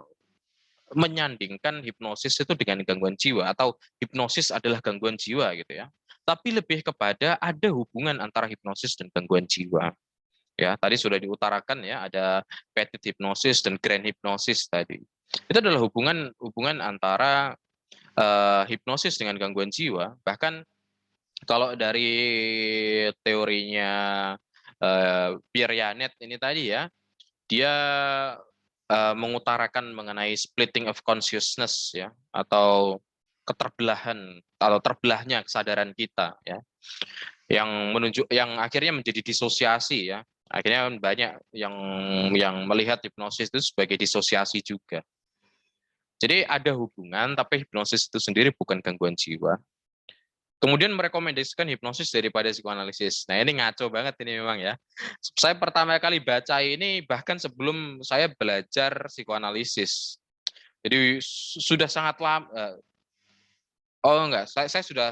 menyandingkan hipnosis itu dengan gangguan jiwa atau hipnosis adalah gangguan jiwa gitu ya. Tapi lebih kepada ada hubungan antara hipnosis dan gangguan jiwa. Ya, tadi sudah diutarakan ya, ada petit hipnosis dan grand hipnosis tadi. Itu adalah hubungan antara hipnosis dengan gangguan jiwa. Bahkan kalau dari teorinya Pierre Janet ini tadi ya, dia mengutarakan mengenai splitting of consciousness ya, atau keterbelahan atau terbelahnya kesadaran kita ya, yang akhirnya menjadi disosiasi ya. Akhirnya banyak yang melihat hipnosis itu sebagai disosiasi juga. Jadi ada hubungan, tapi hipnosis itu sendiri bukan gangguan jiwa. Kemudian merekomendasikan hipnosis daripada psikoanalisis. Nah, ini ngaco banget ini memang ya. Saya pertama kali baca ini bahkan sebelum saya belajar psikoanalisis. Jadi sudah sangat lama. Oh enggak, saya sudah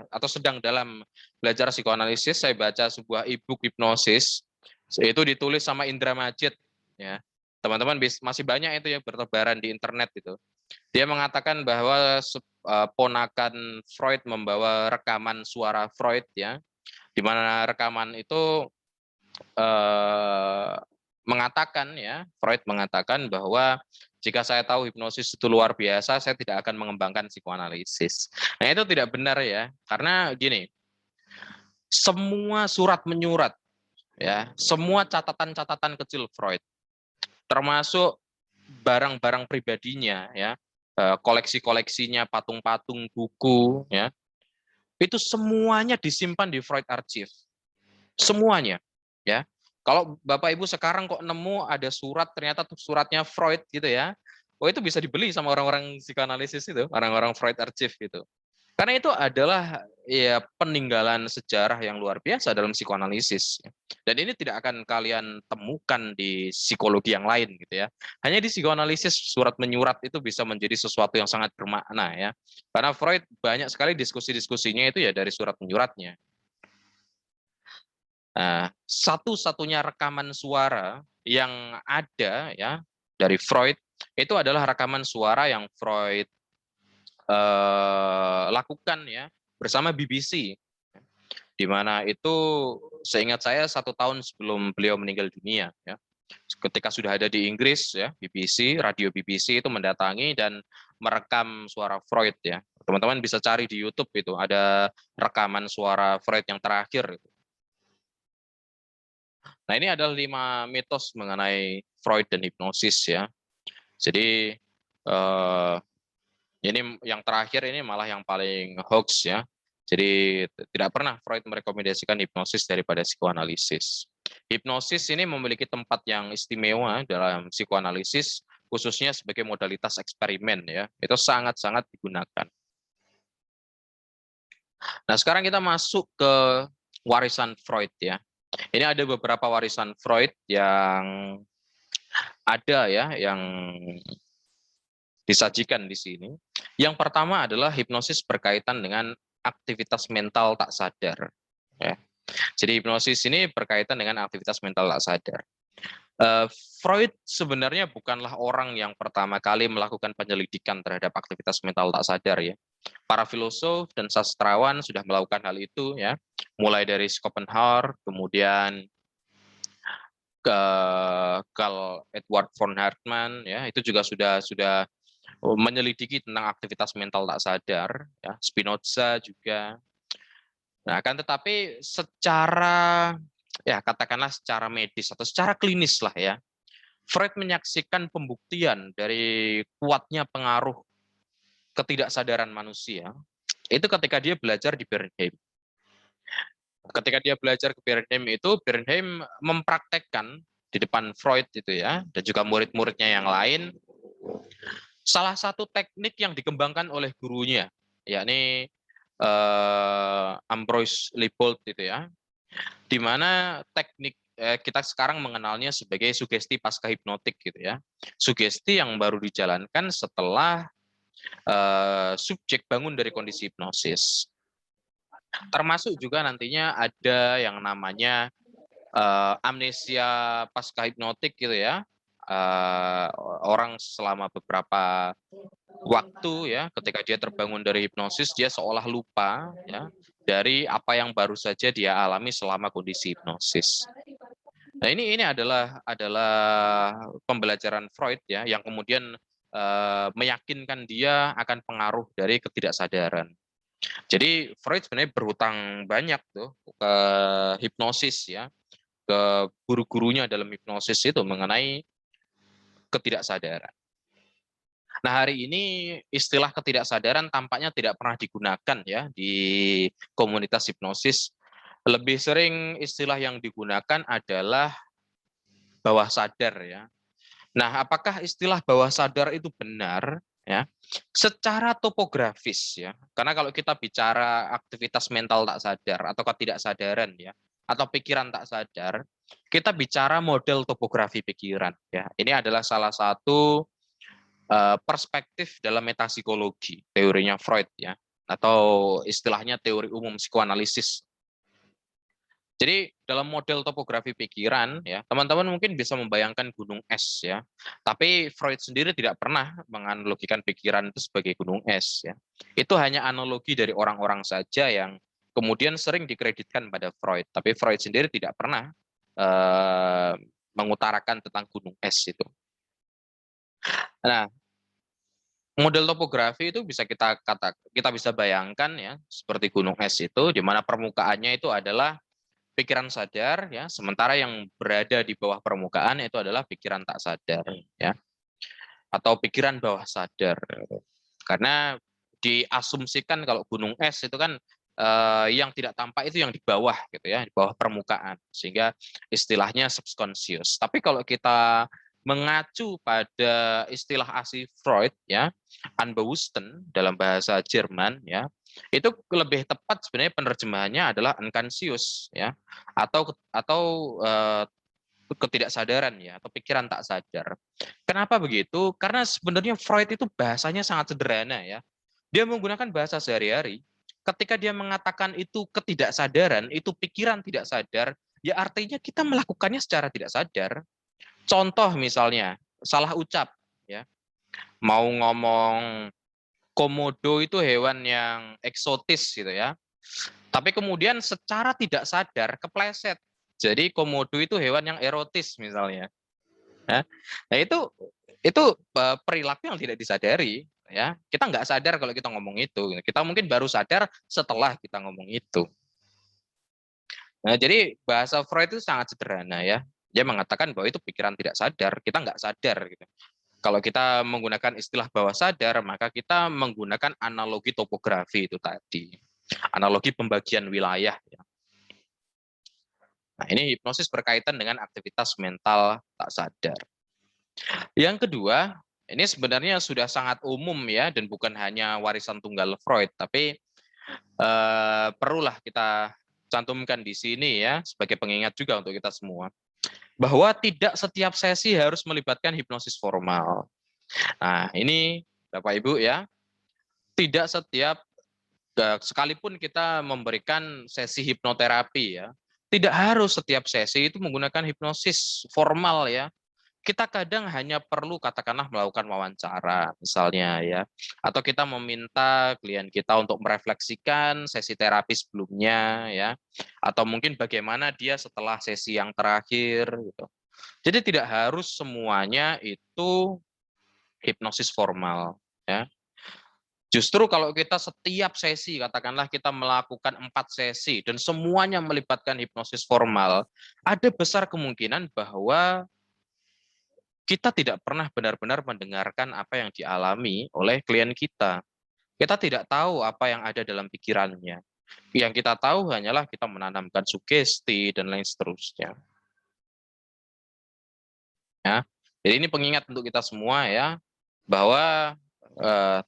atau sedang dalam belajar psikoanalisis. Saya baca sebuah e-book hipnosis, itu ditulis sama Indra Majid ya. Teman-teman masih banyak itu ya bertebaran di internet itu. Dia mengatakan bahwa ponakan Freud membawa rekaman suara Freud ya, di mana rekaman itu mengatakan ya, Freud mengatakan bahwa jika saya tahu hipnosis itu luar biasa, saya tidak akan mengembangkan psikoanalisis. Nah, itu tidak benar ya, karena gini, semua surat menyurat ya, semua catatan-catatan kecil Freud, termasuk barang-barang pribadinya, ya, koleksi-koleksinya, patung-patung, buku, ya, itu semuanya disimpan di Freud Archive, semuanya, ya. Kalau Bapak Ibu sekarang kok nemu ada surat, ternyata tuh suratnya Freud gitu ya, oh itu bisa dibeli sama orang-orang psikoanalisis itu, orang-orang Freud Archive gitu. Karena itu adalah ya peninggalan sejarah yang luar biasa dalam psikoanalisis. Dan ini tidak akan kalian temukan di psikologi yang lain gitu ya. Hanya di psikoanalisis surat menyurat itu bisa menjadi sesuatu yang sangat bermakna ya. Karena Freud banyak sekali diskusi-diskusinya itu ya dari surat menyuratnya. Nah, satu-satunya rekaman suara yang ada ya dari Freud itu adalah rekaman suara yang Freud lakukan ya bersama BBC, di mana itu seingat saya 1 tahun sebelum beliau meninggal dunia ya. Ketika sudah ada di Inggris ya, BBC, radio BBC itu mendatangi dan merekam suara Freud ya. Teman-teman bisa cari di YouTube itu ada rekaman suara Freud yang terakhir. Nah, ini adalah 5 mitos mengenai Freud dan hipnosis ya. Jadi ini yang terakhir ini malah yang paling hoax ya. Jadi tidak pernah Freud merekomendasikan hipnosis daripada psikoanalisis. Hipnosis ini memiliki tempat yang istimewa dalam psikoanalisis, khususnya sebagai modalitas eksperimen ya. Itu sangat-sangat digunakan. Nah, sekarang kita masuk ke warisan Freud ya. Ini ada beberapa warisan Freud yang ada ya, yang disajikan di sini. Yang pertama adalah hipnosis berkaitan dengan aktivitas mental tak sadar. Ya. Jadi hipnosis ini berkaitan dengan aktivitas mental tak sadar. Freud sebenarnya bukanlah orang yang pertama kali melakukan penyelidikan terhadap aktivitas mental tak sadar ya. Para filosof dan sastrawan sudah melakukan hal itu ya, mulai dari Schopenhauer, kemudian ke Carl Edward von Hartmann ya, itu juga sudah menyelidiki tentang aktivitas mental tak sadar ya, Spinoza juga. Nah, kan tetapi secara ya katakanlah secara medis atau secara klinis lah ya, Freud menyaksikan pembuktian dari kuatnya pengaruh ketidaksadaran manusia itu ketika dia belajar di Bernheim. Ketika dia belajar ke Bernheim itu, Bernheim mempraktekkan di depan Freud itu ya, dan juga murid-muridnya yang lain, salah satu teknik yang dikembangkan oleh gurunya, yakni Ambroise Leibold itu ya, di mana teknik kita sekarang mengenalnya sebagai sugesti pasca hipnotik gitu ya. Sugesti yang baru dijalankan setelah subjek bangun dari kondisi hipnosis. Termasuk juga nantinya ada yang namanya amnesia pasca hipnotik gitu ya. Orang selama beberapa waktu ya, ketika dia terbangun dari hipnosis, dia seolah lupa ya dari apa yang baru saja dia alami selama kondisi hipnosis. Nah, ini adalah pembelajaran Freud ya, yang kemudian meyakinkan dia akan pengaruh dari ketidaksadaran. Jadi Freud sebenarnya berhutang banyak tuh ke hipnosis ya, ke guru-gurunya dalam hipnosis itu mengenai ketidaksadaran. Nah, hari ini istilah ketidaksadaran tampaknya tidak pernah digunakan ya di komunitas hipnosis. Lebih sering istilah yang digunakan adalah bawah sadar ya. Nah, apakah istilah bawah sadar itu benar ya? Secara topografis ya. Karena kalau kita bicara aktivitas mental tak sadar atau ketidaksadaran ya, atau pikiran tak sadar, kita bicara model topografi pikiran ya. Ini adalah salah satu perspektif dalam metapsikologi, teorinya Freud ya, atau istilahnya teori umum psikoanalisis. Jadi dalam model topografi pikiran ya, teman-teman mungkin bisa membayangkan gunung es ya. Tapi Freud sendiri tidak pernah menganalogikan pikiran itu sebagai gunung es ya. Itu hanya analogi dari orang-orang saja yang kemudian sering dikreditkan pada Freud, tapi Freud sendiri tidak pernah mengutarakan tentang gunung es itu. Nah, model topografi itu bisa kita bisa bayangkan ya seperti gunung es itu, di mana permukaannya itu adalah pikiran sadar ya, sementara yang berada di bawah permukaan itu adalah pikiran tak sadar ya. atau pikiran bawah sadar. Karena diasumsikan kalau gunung es itu kan yang tidak tampak itu yang di bawah gitu ya, di bawah permukaan, sehingga istilahnya subconscious. Tapi kalau kita mengacu pada istilah asli Freud ya, Unbewussten dalam bahasa Jerman ya, itu lebih tepat sebenarnya penerjemahannya adalah unconscious ya, atau ketidaksadaran ya, atau pikiran tak sadar. Kenapa begitu? Karena sebenarnya Freud itu bahasanya sangat sederhana ya. Dia menggunakan bahasa sehari-hari. Ketika dia mengatakan itu ketidaksadaran, itu pikiran tidak sadar, ya artinya kita melakukannya secara tidak sadar. Contoh misalnya, salah ucap ya. Mau ngomong komodo itu hewan yang eksotis gitu ya. Tapi kemudian secara tidak sadar kepleset. Jadi komodo itu hewan yang erotis misalnya. Nah, itu perilaku yang tidak disadari ya. Kita nggak sadar kalau kita ngomong itu. Kita mungkin baru sadar setelah kita ngomong itu. Nah, jadi bahasa Freud itu sangat sederhana ya. Dia mengatakan bahwa itu pikiran tidak sadar, kita nggak sadar gitu. Kalau kita menggunakan istilah bawah sadar, maka kita menggunakan analogi topografi itu tadi. Analogi pembagian wilayah ya. Nah, ini hipnosis berkaitan dengan aktivitas mental tak sadar. Yang kedua, ini sebenarnya sudah sangat umum ya, dan bukan hanya warisan tunggal Freud, tapi perlulah kita cantumkan di sini ya, sebagai pengingat juga untuk kita semua, bahwa tidak setiap sesi harus melibatkan hipnosis formal. Nah, ini Bapak Ibu ya, tidak setiap, sekalipun kita memberikan sesi hipnoterapi ya, tidak harus setiap sesi itu menggunakan hipnosis formal ya. Kita kadang hanya perlu katakanlah melakukan wawancara misalnya ya, atau kita meminta klien kita untuk merefleksikan sesi terapi sebelumnya ya, atau mungkin bagaimana dia setelah sesi yang terakhir gitu. Jadi tidak harus semuanya itu hipnosis formal ya. Justru kalau kita setiap sesi, katakanlah kita melakukan 4 sesi dan semuanya melibatkan hipnosis formal, ada besar kemungkinan bahwa kita tidak pernah benar-benar mendengarkan apa yang dialami oleh klien kita. Kita tidak tahu apa yang ada dalam pikirannya. Yang kita tahu hanyalah kita menanamkan sugesti dan lain seterusnya. Ya. Jadi ini pengingat untuk kita semua ya, bahwa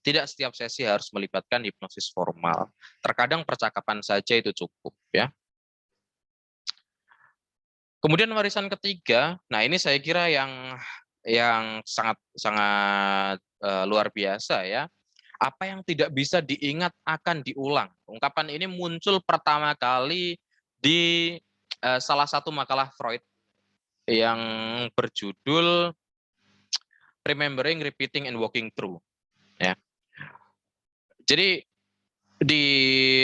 tidak setiap sesi harus melibatkan hipnosis formal. Terkadang percakapan saja itu cukup ya. Kemudian warisan ketiga, nah ini saya kira yang sangat sangat luar biasa ya. Apa yang tidak bisa diingat akan diulang. Ungkapan ini muncul pertama kali di salah satu makalah Freud yang berjudul Remembering, Repeating, and Walking Through. Ya. Jadi di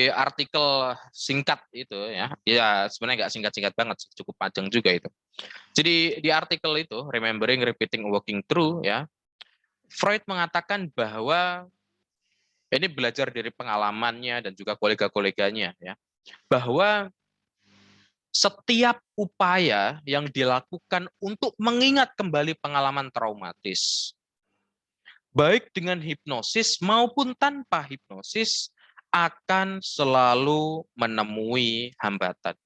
artikel singkat itu ya sebenarnya nggak singkat-singkat banget, cukup panjang juga itu. Jadi di artikel itu Remembering, Repeating, Walking Through ya, Freud mengatakan bahwa ini belajar dari pengalamannya dan juga kolega-koleganya ya, bahwa setiap upaya yang dilakukan untuk mengingat kembali pengalaman traumatis, baik dengan hipnosis maupun tanpa hipnosis, akan selalu menemui hambatan.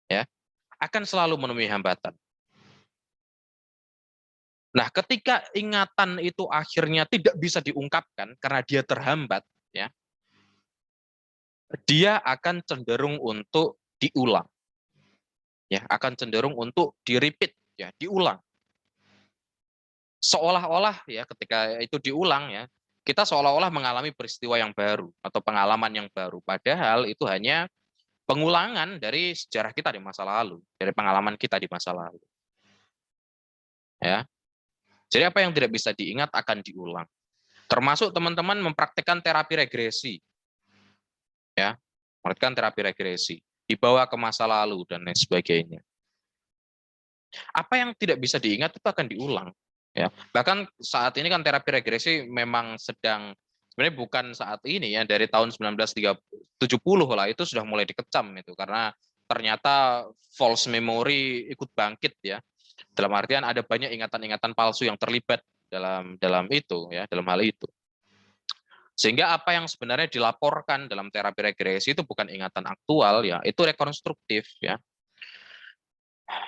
Ya, akan selalu menemui hambatan. Nah, ketika ingatan itu akhirnya tidak bisa diungkapkan karena dia terhambat, ya, dia akan cenderung untuk diulang. Ya, akan cenderung untuk di-repeat, ya, diulang. Seolah-olah ya ketika itu diulang ya, kita seolah-olah mengalami peristiwa yang baru atau pengalaman yang baru, padahal itu hanya pengulangan dari sejarah kita di masa lalu, dari pengalaman kita di masa lalu. Ya. Jadi apa yang tidak bisa diingat akan diulang. Termasuk teman-teman mempraktikkan terapi regresi. Ya, mempraktikkan terapi regresi, dibawa ke masa lalu dan lain sebagainya. Apa yang tidak bisa diingat itu akan diulang. Ya, bahkan saat ini kan terapi regresi memang sedang, sebenarnya bukan saat ini ya, dari tahun 1970 lah itu sudah mulai dikecam itu karena ternyata false memory ikut bangkit ya. Dalam artian ada banyak ingatan-ingatan palsu yang terlibat dalam itu ya, dalam hal itu. Sehingga apa yang sebenarnya dilaporkan dalam terapi regresi itu bukan ingatan aktual ya, itu rekonstruktif ya.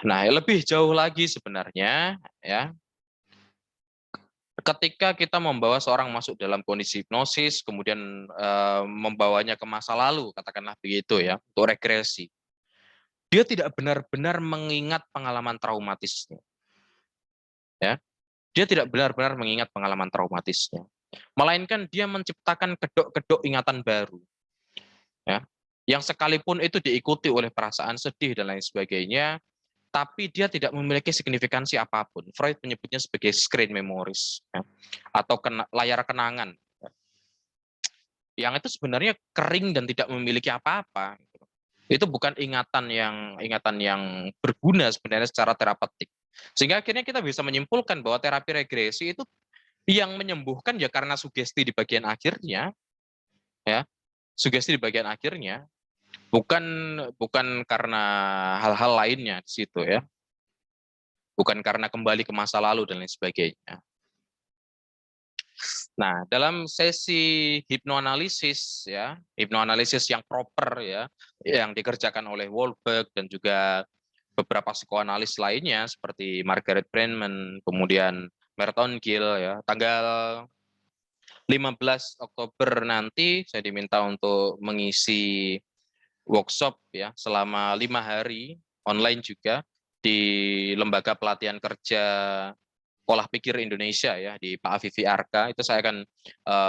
Nah, lebih jauh lagi sebenarnya ya, ketika kita membawa seorang masuk dalam kondisi hipnosis, kemudian membawanya ke masa lalu, katakanlah begitu ya, untuk regresi. Dia tidak benar-benar mengingat pengalaman traumatisnya. Ya, dia tidak benar-benar mengingat pengalaman traumatisnya. Melainkan dia menciptakan kedok-kedok ingatan baru. Ya, yang sekalipun itu diikuti oleh perasaan sedih dan lain sebagainya, tapi dia tidak memiliki signifikansi apapun. Freud menyebutnya sebagai screen memories, ya, atau layar kenangan. Yang itu sebenarnya kering dan tidak memiliki apa-apa. Itu bukan ingatan yang berguna sebenarnya secara terapeutik. Sehingga akhirnya kita bisa menyimpulkan bahwa terapi regresi itu yang menyembuhkan ya karena sugesti di bagian akhirnya, ya, sugesti di bagian akhirnya, bukan bukan karena hal-hal lainnya di situ ya, bukan karena kembali ke masa lalu dan lain sebagainya. Nah, dalam sesi hipnoanalisis ya, hipnoanalisis yang proper ya, yang dikerjakan oleh Wahlberg dan juga beberapa psikoanalis lainnya seperti Margaret Brennan, kemudian Merton Gill ya, tanggal 15 Oktober nanti saya diminta untuk mengisi workshop ya selama 5 hari online juga di Lembaga Pelatihan Kerja Pola Pikir Indonesia ya di Pak Afifi Arka. Itu saya akan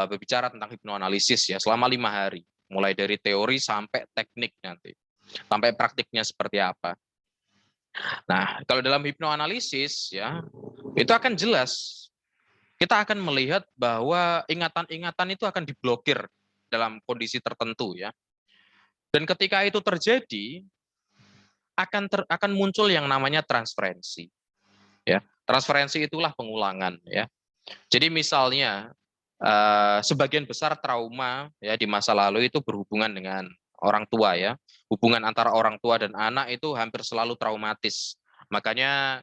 berbicara tentang hipnoanalisis ya selama 5 hari, mulai dari teori sampai teknik nanti, sampai praktiknya seperti apa. Nah, kalau dalam hipnoanalisis ya itu akan jelas, kita akan melihat bahwa ingatan-ingatan itu akan diblokir dalam kondisi tertentu ya. Dan ketika itu terjadi, akan muncul yang namanya transferensi. Ya, transferensi itulah pengulangan ya. Jadi misalnya sebagian besar trauma ya di masa lalu itu berhubungan dengan orang tua ya. Hubungan antara orang tua dan anak itu hampir selalu traumatis. Makanya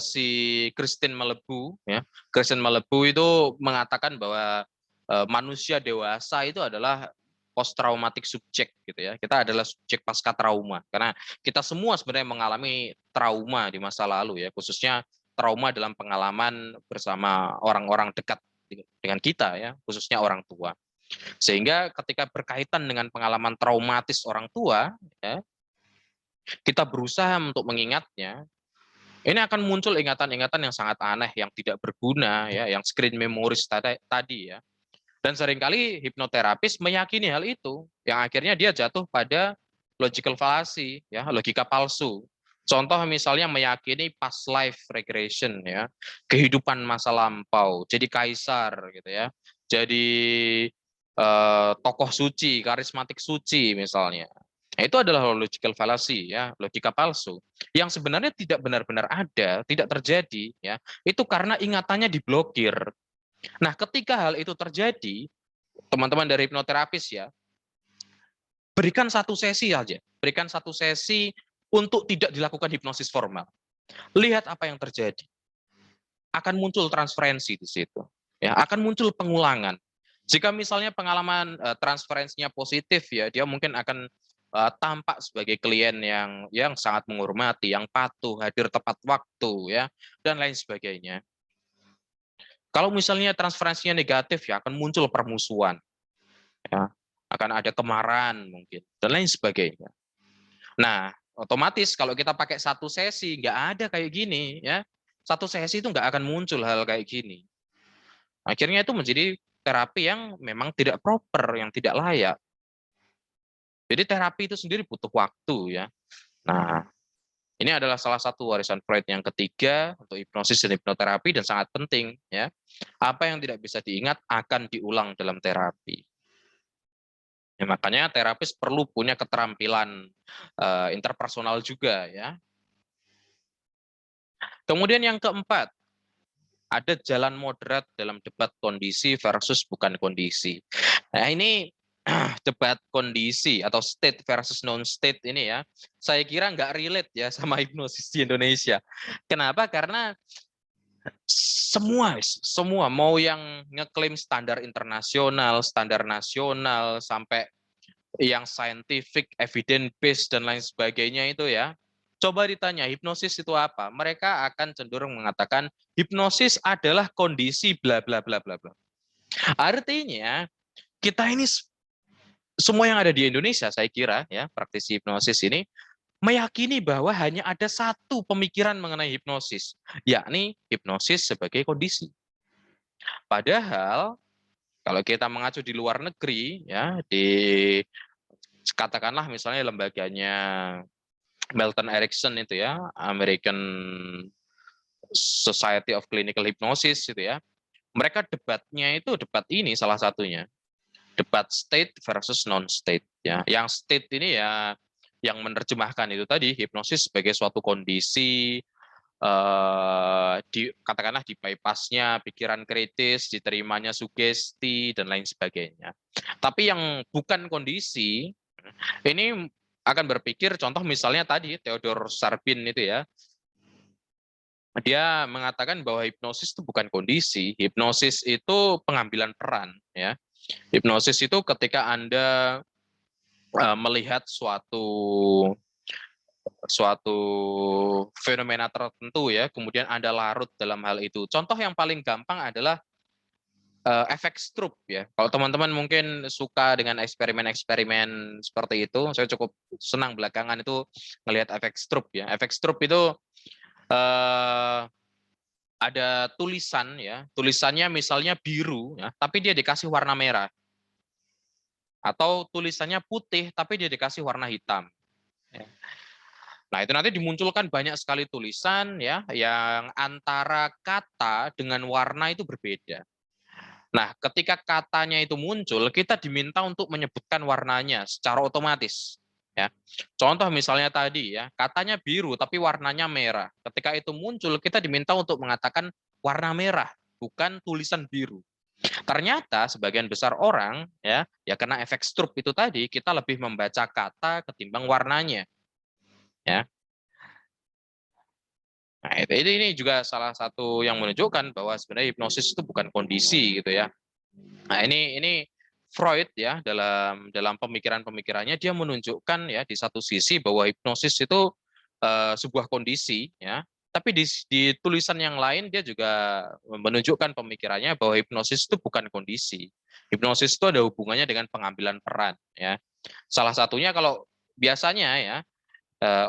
si Christine Malebu ya, Christine Malebu itu mengatakan bahwa manusia dewasa itu adalah post traumatic subject gitu ya. Kita adalah subjek pasca trauma karena kita semua sebenarnya mengalami trauma di masa lalu ya, khususnya trauma dalam pengalaman bersama orang-orang dekat dengan kita ya, khususnya orang tua. Sehingga ketika berkaitan dengan pengalaman traumatis orang tua ya, kita berusaha untuk mengingatnya, ini akan muncul ingatan-ingatan yang sangat aneh, yang tidak berguna, ya, yang screen memories tadi ya. Dan seringkali hipnoterapis meyakini hal itu, yang akhirnya dia jatuh pada logical fallacy, ya, logika palsu. Contoh misalnya meyakini past life regression, ya, kehidupan masa lampau, jadi kaisar, gitu ya, jadi tokoh suci, karismatik suci misalnya. Nah, itu adalah logical fallacy ya, logika palsu yang sebenarnya tidak benar-benar ada, tidak terjadi ya. Itu karena ingatannya diblokir. Nah, ketika hal itu terjadi, teman-teman dari hipnoterapis ya, berikan satu sesi aja, berikan satu sesi untuk tidak dilakukan hipnosis formal. Lihat apa yang terjadi. Akan muncul transferensi di situ. Ya, akan muncul pengulangan. Jika misalnya pengalaman transferensinya positif ya, dia mungkin akan tampak sebagai klien yang sangat menghormati, yang patuh, hadir tepat waktu ya, dan lain sebagainya. Kalau misalnya transferensinya negatif ya akan muncul permusuhan. Ya, akan ada kemarahan mungkin dan lain sebagainya. Nah, otomatis kalau kita pakai satu sesi nggak ada kayak gini ya. Satu sesi itu nggak akan muncul hal kayak gini. Akhirnya itu menjadi terapi yang memang tidak proper, yang tidak layak. Jadi terapi itu sendiri butuh waktu ya. Nah, ini adalah salah satu warisan Freud yang ketiga untuk hipnosis dan hipnoterapi dan sangat penting ya. Apa yang tidak bisa diingat akan diulang dalam terapi. Ya, makanya terapis perlu punya keterampilan interpersonal juga ya. Kemudian yang keempat, ada jalan moderat dalam debat kondisi versus bukan kondisi. Nah, ini debat kondisi atau state versus non-state ini ya, saya kira nggak relate ya sama hipnosis di Indonesia. Kenapa? Karena semua mau yang ngeklaim standar internasional, standar nasional, sampai yang scientific, evidence based dan lain sebagainya itu ya. Coba ditanya hipnosis itu apa? Mereka akan cenderung mengatakan hipnosis adalah kondisi bla bla bla bla bla. Artinya kita ini semua yang ada di Indonesia saya kira ya praktisi hipnosis ini meyakini bahwa hanya ada satu pemikiran mengenai hipnosis, yakni hipnosis sebagai kondisi. Padahal kalau kita mengacu di luar negeri ya di katakanlah misalnya lembaganya Milton Erickson itu ya, American Society of Clinical Hypnosis itu ya. Mereka debatnya itu debat ini salah satunya. Debat state versus non-state ya. Yang state ini ya yang menerjemahkan itu tadi hipnosis sebagai suatu kondisi katakanlah di bypassnya pikiran kritis, diterimanya sugesti dan lain sebagainya. Tapi yang bukan kondisi ini akan berpikir contoh misalnya tadi Theodore Sarbin itu ya. Dia mengatakan bahwa hipnosis itu bukan kondisi, hipnosis itu pengambilan peran ya. Hipnosis itu ketika Anda melihat suatu fenomena tertentu ya, kemudian Anda larut dalam hal itu. Contoh yang paling gampang adalah efek Stroop ya. Kalau teman-teman mungkin suka dengan eksperimen-eksperimen seperti itu, saya cukup senang belakangan itu melihat efek Stroop ya. Efek Stroop itu ada tulisan ya, tulisannya misalnya biru ya, tapi dia dikasih warna merah. Atau tulisannya putih tapi dia dikasih warna hitam. Ya. Nah, itu nanti dimunculkan banyak sekali tulisan ya yang antara kata dengan warna itu berbeda. Nah, ketika katanya itu muncul, kita diminta untuk menyebutkan warnanya secara otomatis. Ya, contoh misalnya tadi ya, katanya biru tapi warnanya merah. Ketika itu muncul, kita diminta untuk mengatakan warna merah, bukan tulisan biru. Ternyata sebagian besar orang ya kena efek Stroop itu tadi, kita lebih membaca kata ketimbang warnanya. Ya. Nah, ini juga salah satu yang menunjukkan bahwa sebenarnya hipnosis itu bukan kondisi gitu ya. Nah, ini Freud ya dalam pemikirannya dia menunjukkan ya di satu sisi bahwa hipnosis itu sebuah kondisi ya, tapi di tulisan yang lain dia juga menunjukkan pemikirannya bahwa hipnosis itu bukan kondisi. Hipnosis itu ada hubungannya dengan pengambilan peran ya. Salah satunya kalau biasanya ya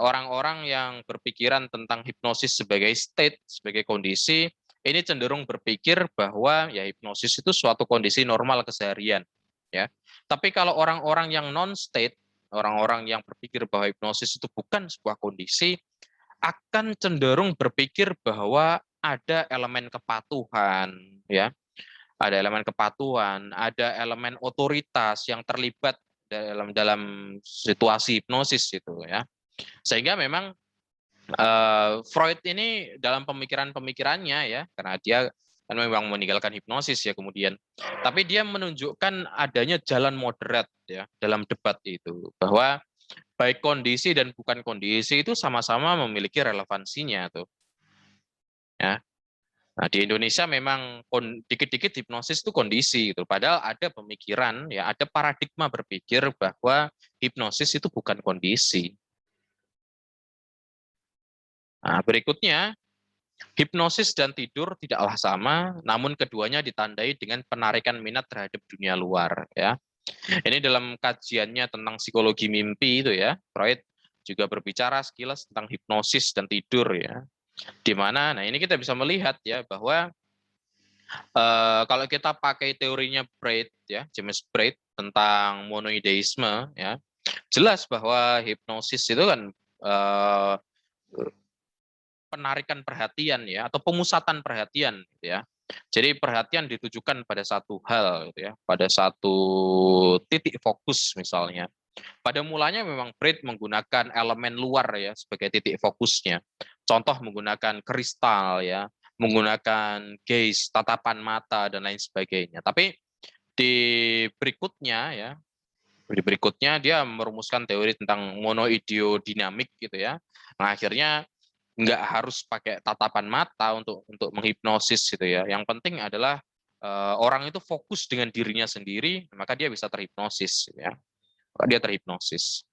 orang-orang yang berpikiran tentang hipnosis sebagai state, sebagai kondisi, ini cenderung berpikir bahwa ya hipnosis itu suatu kondisi normal keseharian. Ya. Tapi kalau orang-orang yang non-state, orang-orang yang berpikir bahwa hipnosis itu bukan sebuah kondisi, akan cenderung berpikir bahwa ada elemen kepatuhan, ya, ada elemen kepatuhan, ada elemen otoritas yang terlibat dalam situasi hipnosis itu, ya. Sehingga memang Freud ini dalam pemikirannya ya, karena dia kan memang meninggalkan hipnosis ya kemudian, tapi dia menunjukkan adanya jalan moderat ya dalam debat itu, bahwa baik kondisi dan bukan kondisi itu sama-sama memiliki relevansinya tuh. Ya. Nah, di Indonesia memang dikit-dikit hipnosis itu kondisi gitu. Padahal ada pemikiran ya, ada paradigma berpikir bahwa hipnosis itu bukan kondisi. Nah, berikutnya, hipnosis dan tidur tidaklah sama, namun keduanya ditandai dengan penarikan minat terhadap dunia luar. Ya, ini dalam kajiannya tentang psikologi mimpi itu ya, Freud juga berbicara sekilas tentang hipnosis dan tidur ya. Di mana, nah ini kita bisa melihat ya bahwa kalau kita pakai teorinya Braid ya, James Braid tentang monoideisme ya, jelas bahwa hipnosis itu kan penarikan perhatian ya atau pemusatan perhatian gitu ya. Jadi perhatian ditujukan pada satu hal gitu ya, pada satu titik fokus misalnya. Pada mulanya memang Braid menggunakan elemen luar ya sebagai titik fokusnya. Contoh menggunakan kristal ya, menggunakan gaze, tatapan mata dan lain sebagainya. Tapi di berikutnya ya, Di berikutnya dia merumuskan teori tentang monoideodinamik gitu ya. Nah, akhirnya nggak harus pakai tatapan mata untuk menghipnosis gitu ya. Yang penting adalah orang itu fokus dengan dirinya sendiri, maka dia bisa terhipnosis ya. Maka dia terhipnosis.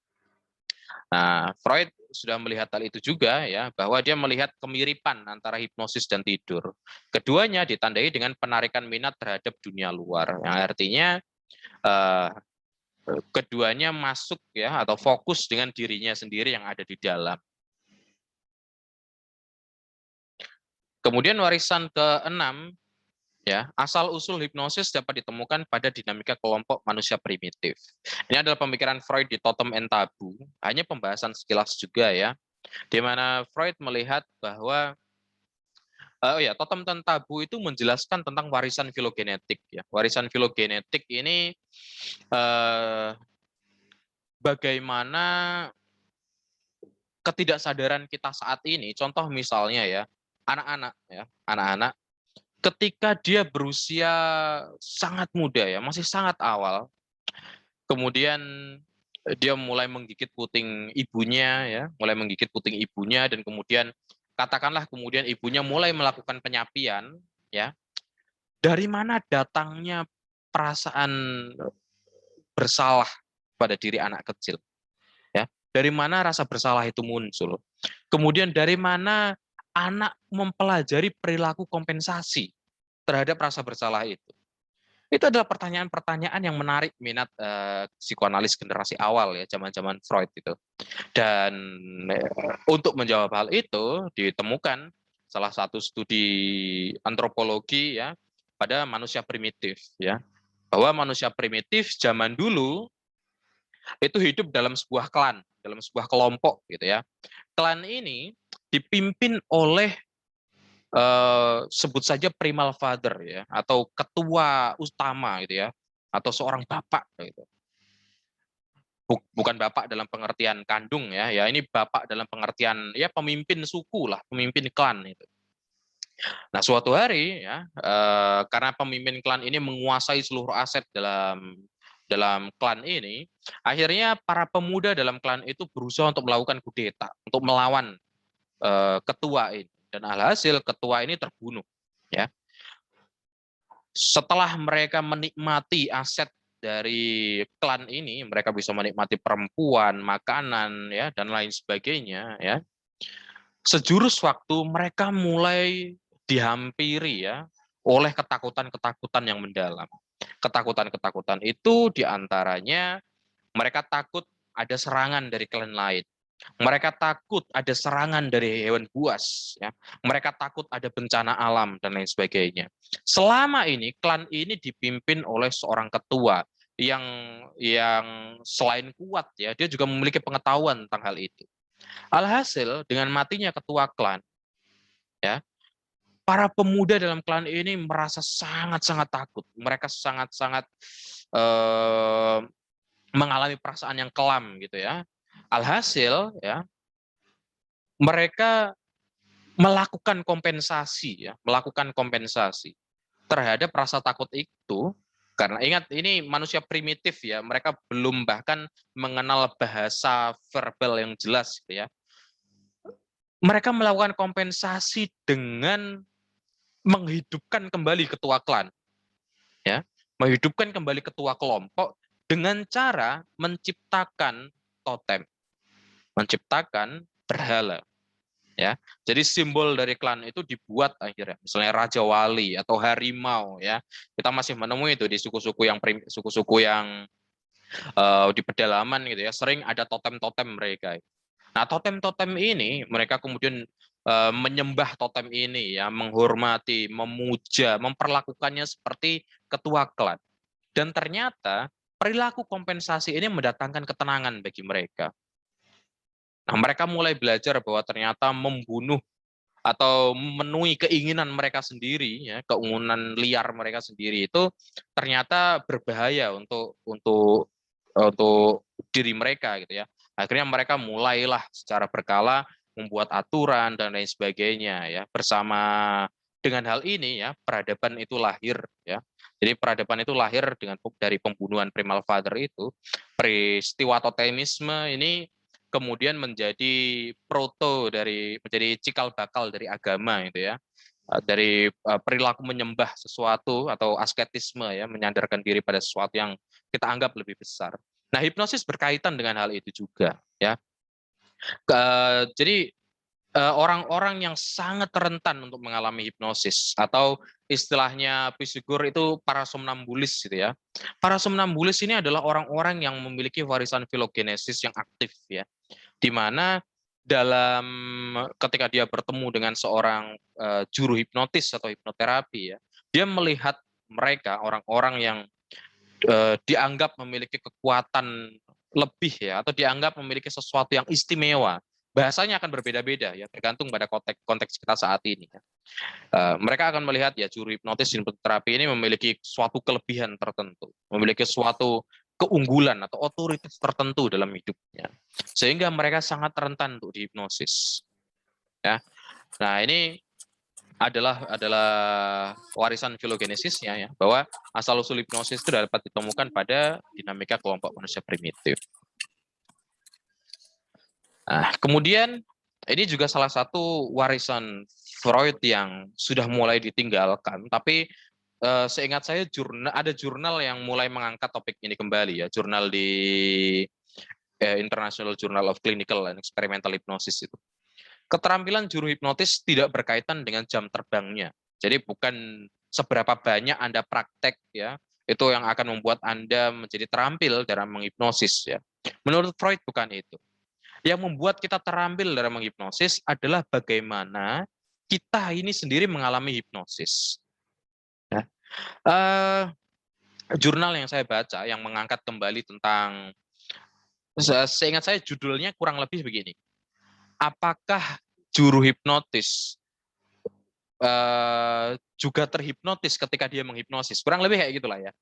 Nah, Freud sudah melihat hal itu juga ya, bahwa dia melihat kemiripan antara hipnosis dan tidur. Keduanya ditandai dengan penarikan minat terhadap dunia luar, yang artinya eh, keduanya masuk ya atau fokus dengan dirinya sendiri yang ada di dalam. Kemudian warisan keenam ya, asal-usul hipnosis dapat ditemukan pada dinamika kelompok manusia primitif. Ini adalah pemikiran Freud di Totem and Tabu, hanya pembahasan sekilas juga ya, di mana Freud melihat bahwa oh ya, Totem dan Tabu itu menjelaskan tentang warisan filogenetik ya. Warisan filogenetik ini bagaimana ketidaksadaran kita saat ini, contoh misalnya ya, anak-anak ketika dia berusia sangat muda ya, masih sangat awal, kemudian dia mulai menggigit puting ibunya ya, mulai menggigit puting ibunya dan kemudian katakanlah kemudian ibunya mulai melakukan penyapian ya. Dari mana datangnya perasaan bersalah pada diri anak kecil ya? Dari mana rasa bersalah itu muncul? Kemudian dari mana anak mempelajari perilaku kompensasi terhadap rasa bersalah itu? Itu adalah pertanyaan-pertanyaan yang menarik minat psikoanalis generasi awal ya, zaman-zaman Freud itu. Dan untuk menjawab hal itu ditemukan salah satu studi antropologi ya pada manusia primitif ya. Bahwa manusia primitif zaman dulu itu hidup dalam sebuah klan, dalam sebuah kelompok gitu ya. Klan ini dipimpin oleh sebut saja primal father ya, atau ketua utama gitu ya, atau seorang bapak gitu. Bukan bapak dalam pengertian kandung ya, ya ini bapak dalam pengertian ya pemimpin suku lah, pemimpin klan itu. Nah suatu hari ya, karena pemimpin klan ini menguasai seluruh aset dalam klan ini, akhirnya para pemuda dalam klan itu berusaha untuk melakukan kudeta, untuk melawan ketua ini. Dan alhasil ketua ini terbunuh. Ya, setelah mereka menikmati aset dari klan ini, mereka bisa menikmati perempuan, makanan, ya dan lain sebagainya. Ya, sejurus waktu mereka mulai dihampiri ya oleh ketakutan-ketakutan yang mendalam. Ketakutan-ketakutan itu diantaranya mereka takut ada serangan dari klan lain. Mereka takut ada serangan dari hewan buas, ya. Mereka takut ada bencana alam dan lain sebagainya. Selama ini klan ini dipimpin oleh seorang ketua yang selain kuat ya, dia juga memiliki pengetahuan tentang hal itu. Alhasil dengan matinya ketua klan, ya, para pemuda dalam klan ini merasa sangat-sangat takut. Mereka sangat-sangat mengalami perasaan yang kelam gitu ya. Alhasil ya mereka melakukan kompensasi ya, melakukan kompensasi terhadap rasa takut itu karena ingat ini manusia primitif ya, mereka belum bahkan mengenal bahasa verbal yang jelas gitu ya. Mereka melakukan kompensasi dengan menghidupkan kembali ketua klan ya, menghidupkan kembali ketua kelompok dengan cara menciptakan totem, menciptakan berhala ya. Jadi simbol dari klan itu dibuat akhirnya, misalnya Raja Wali atau harimau ya. Kita masih menemui itu di suku-suku yang di pedalaman gitu ya, sering ada totem-totem mereka. Nah, totem-totem ini mereka kemudian menyembah totem ini ya, menghormati, memuja, memperlakukannya seperti ketua klan. Dan ternyata perilaku kompensasi ini mendatangkan ketenangan bagi mereka. Nah, mereka mulai belajar bahwa ternyata membunuh atau memenuhi keinginan mereka sendiri, ya, keinginan liar mereka sendiri itu ternyata berbahaya untuk diri mereka gitu ya. Akhirnya mereka mulailah secara berkala membuat aturan dan lain sebagainya ya. Bersama dengan hal ini ya peradaban itu lahir ya. Jadi peradaban itu lahir dari pembunuhan primal father itu. Peristiwa totemisme ini kemudian menjadi menjadi cikal bakal dari agama itu ya. Dari perilaku menyembah sesuatu atau asketisme ya, menyandarkan diri pada sesuatu yang kita anggap lebih besar. Nah, hipnosis berkaitan dengan hal itu juga ya. Jadi orang-orang yang sangat rentan untuk mengalami hipnosis atau istilahnya Pisagur itu para somnambulis gitu ya. Para somnambulis ini adalah orang-orang yang memiliki warisan filogenesis yang aktif ya, di mana dalam ketika dia bertemu dengan seorang juru hipnotis atau hipnoterapi ya, dia melihat mereka orang-orang yang dianggap memiliki kekuatan lebih ya, atau dianggap memiliki sesuatu yang istimewa. Bahasanya akan berbeda-beda ya, tergantung pada konteks kita saat ini. Mereka akan melihat ya juru hipnotis hipnoterapi ini memiliki suatu kelebihan tertentu, memiliki suatu keunggulan atau otoritas tertentu dalam hidupnya, sehingga mereka sangat rentan untuk dihipnosis. Ya, nah ini adalah warisan filogenesisnya ya, bahwa asal usul hipnosis itu dapat ditemukan pada dinamika kelompok manusia primitif. Nah, kemudian ini juga salah satu warisan Freud yang sudah mulai ditinggalkan, tapi seingat saya ada jurnal yang mulai mengangkat topik ini kembali ya, jurnal di International Journal of Clinical and Experimental Hypnosis itu. Keterampilan juru hipnotis tidak berkaitan dengan jam terbangnya. Jadi bukan seberapa banyak Anda praktek ya, itu yang akan membuat Anda menjadi terampil dalam menghipnosis ya. Menurut Freud bukan itu. Yang membuat kita terampil dalam menghipnosis adalah bagaimana kita ini sendiri mengalami hipnosis. Ya. Jurnal yang saya baca yang mengangkat kembali tentang, seingat saya judulnya kurang lebih begini. Apakah juru hipnotis juga terhipnotis ketika dia menghipnosis? Kurang lebih kayak gitulah ya.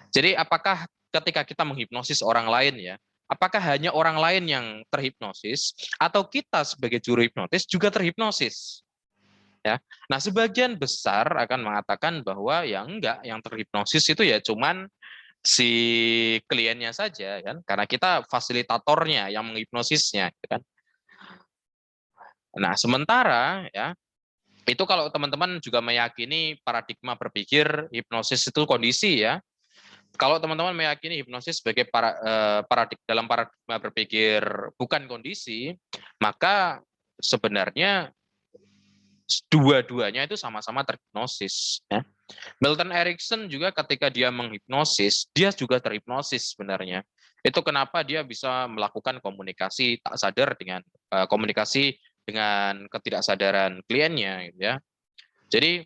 Jadi apakah ketika kita menghipnosis orang lain ya, apakah hanya orang lain yang terhipnosis atau kita sebagai juru hipnotis juga terhipnosis? Ya. Nah, sebagian besar akan mengatakan bahwa ya enggak, yang terhipnosis itu ya cuman si kliennya saja kan, karena kita fasilitatornya yang menghipnosisnya kan. Nah, sementara ya itu kalau teman-teman juga meyakini paradigma berpikir hipnosis itu kondisi ya. Kalau teman-teman meyakini hipnosis sebagai dalam paradigma berpikir bukan kondisi, maka sebenarnya dua-duanya itu sama-sama terhipnosis. Ya. Milton Erickson juga ketika dia menghipnosis, dia juga terhipnosis sebenarnya. Itu kenapa dia bisa melakukan komunikasi tak sadar dengan komunikasi dengan ketidaksadaran kliennya, gitu ya. Jadi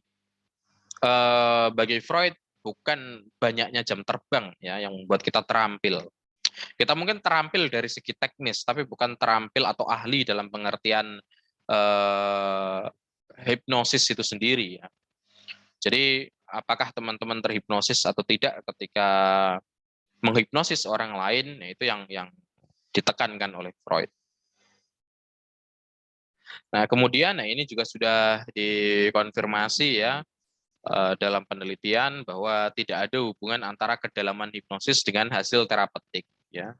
bagi Freud bukan banyaknya jam terbang ya yang membuat kita terampil. Kita mungkin terampil dari segi teknis, tapi bukan terampil atau ahli dalam pengertian hipnosis itu sendiri. Ya. Jadi apakah teman-teman terhipnosis atau tidak ketika menghipnosis orang lain, itu yang ditekankan oleh Freud. Nah kemudian, ini juga sudah dikonfirmasi ya dalam penelitian bahwa tidak ada hubungan antara kedalaman hipnosis dengan hasil terapeutik ya.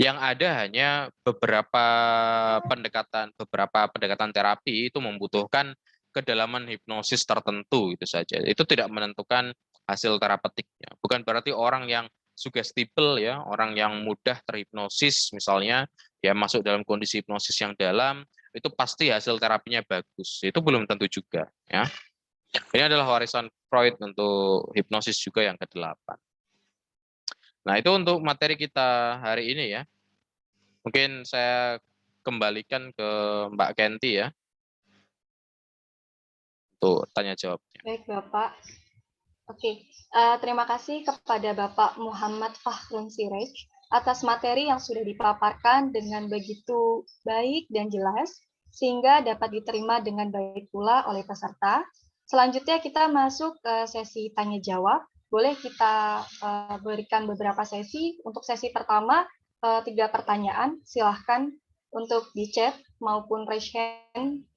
Yang ada hanya beberapa pendekatan terapi itu membutuhkan kedalaman hipnosis tertentu itu saja. Itu tidak menentukan hasil terapeutiknya. Bukan berarti orang yang sugestible ya, orang yang mudah terhipnosis misalnya ya masuk dalam kondisi hipnosis yang dalam itu pasti hasil terapinya bagus. Itu belum tentu juga ya. Ini adalah warisan Freud untuk hipnosis juga yang ke-8. Nah, itu untuk materi kita hari ini ya. Mungkin saya kembalikan ke Mbak Kenti ya, untuk tanya jawabnya. Baik, Bapak. Oke, terima kasih kepada Bapak Muhammad Fakhrun Siraj atas materi yang sudah dipaparkan dengan begitu baik dan jelas, sehingga dapat diterima dengan baik pula oleh peserta. Selanjutnya kita masuk ke sesi tanya-jawab. Boleh kita berikan beberapa sesi. Untuk sesi pertama, 3 pertanyaan. Silahkan untuk di chat maupun raise hand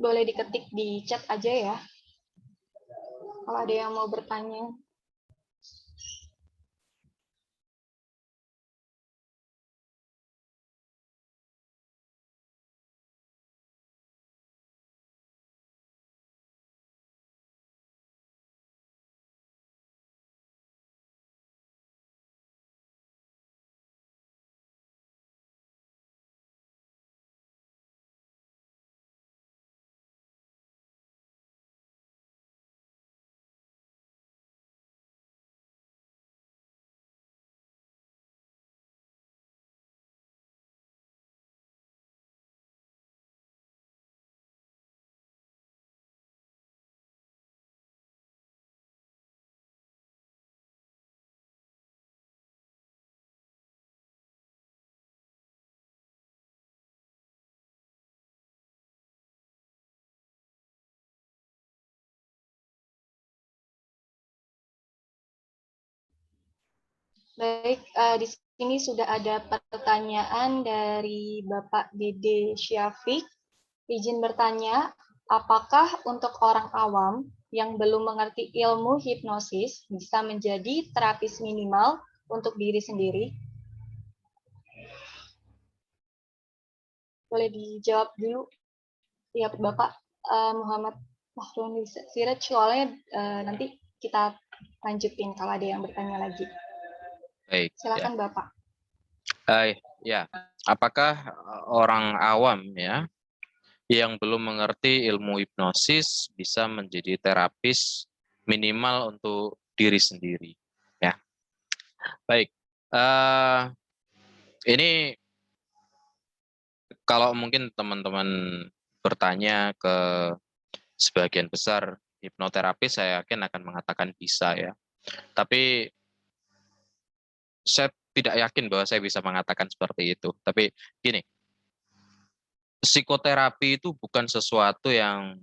Boleh diketik di chat aja ya, kalau ada yang mau bertanya. Baik, di sini sudah ada pertanyaan dari Bapak Dede Syafiq. Izin bertanya, apakah untuk orang awam yang belum mengerti ilmu hipnosis bisa menjadi terapis minimal untuk diri sendiri? Boleh dijawab dulu ya Bapak Muhammad Mahroni Siraj, soalnya nanti kita lanjutin kalau ada yang bertanya lagi. Baik, Silakan ya. Bapak. Ya, apakah orang awam ya yang belum mengerti ilmu hipnosis bisa menjadi terapis minimal untuk diri sendiri? Ya, baik. Ini kalau mungkin teman-teman bertanya ke sebagian besar hipnoterapis, saya yakin akan mengatakan bisa ya. Tapi saya tidak yakin bahwa saya bisa mengatakan seperti itu. Tapi gini, psikoterapi itu bukan sesuatu yang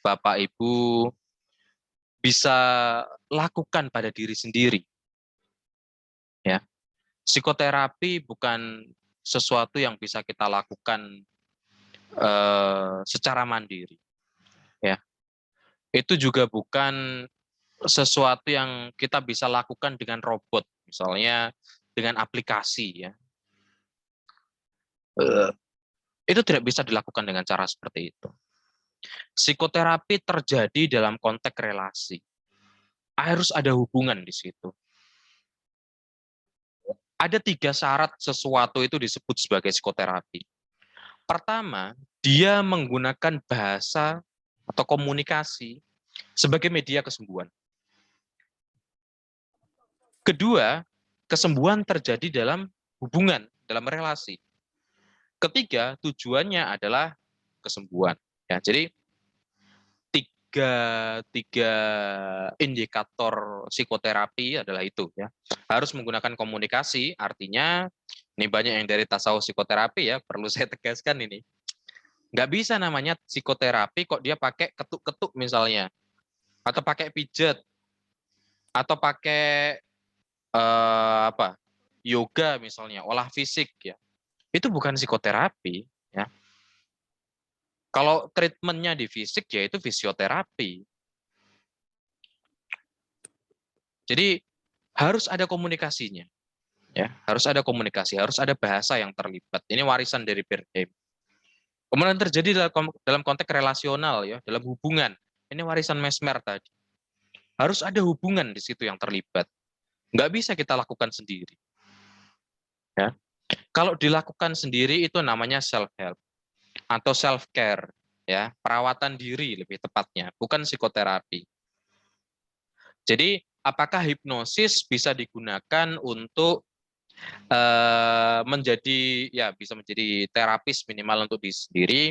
Bapak Ibu bisa lakukan pada diri sendiri. Ya, psikoterapi bukan sesuatu yang bisa kita lakukan secara mandiri. Ya, itu juga bukan sesuatu yang kita bisa lakukan dengan robot, misalnya dengan aplikasi. Ya, itu tidak bisa dilakukan dengan cara seperti itu. Psikoterapi terjadi dalam konteks relasi. Harus ada hubungan di situ. Ada 3 syarat sesuatu itu disebut sebagai psikoterapi. Pertama, dia menggunakan bahasa atau komunikasi sebagai media kesembuhan. Kedua, kesembuhan terjadi dalam hubungan, dalam relasi. Ketiga, tujuannya adalah kesembuhan. Ya, jadi tiga indikator psikoterapi adalah itu ya. Harus menggunakan komunikasi, artinya ini banyak yang dari tasawuf psikoterapi ya, perlu saya tegaskan ini. Nggak bisa namanya psikoterapi kok dia pakai ketuk-ketuk misalnya, atau pakai pijat, atau pakai apa yoga misalnya, olah fisik ya. Itu bukan psikoterapi ya. Kalau treatmentnya di fisik ya itu fisioterapi. Jadi harus ada komunikasinya. Ya, harus ada komunikasi, harus ada bahasa yang terlibat. Ini warisan dari Bernheim. Kemudian terjadi dalam konteks relasional ya, dalam hubungan. Ini warisan Mesmer tadi. Harus ada hubungan di situ yang terlibat. Nggak bisa kita lakukan sendiri. Ya. Kalau dilakukan sendiri itu namanya self help atau self care, ya, perawatan diri lebih tepatnya, bukan psikoterapi. Jadi, apakah hipnosis bisa digunakan untuk menjadi ya bisa menjadi terapis minimal untuk diri sendiri?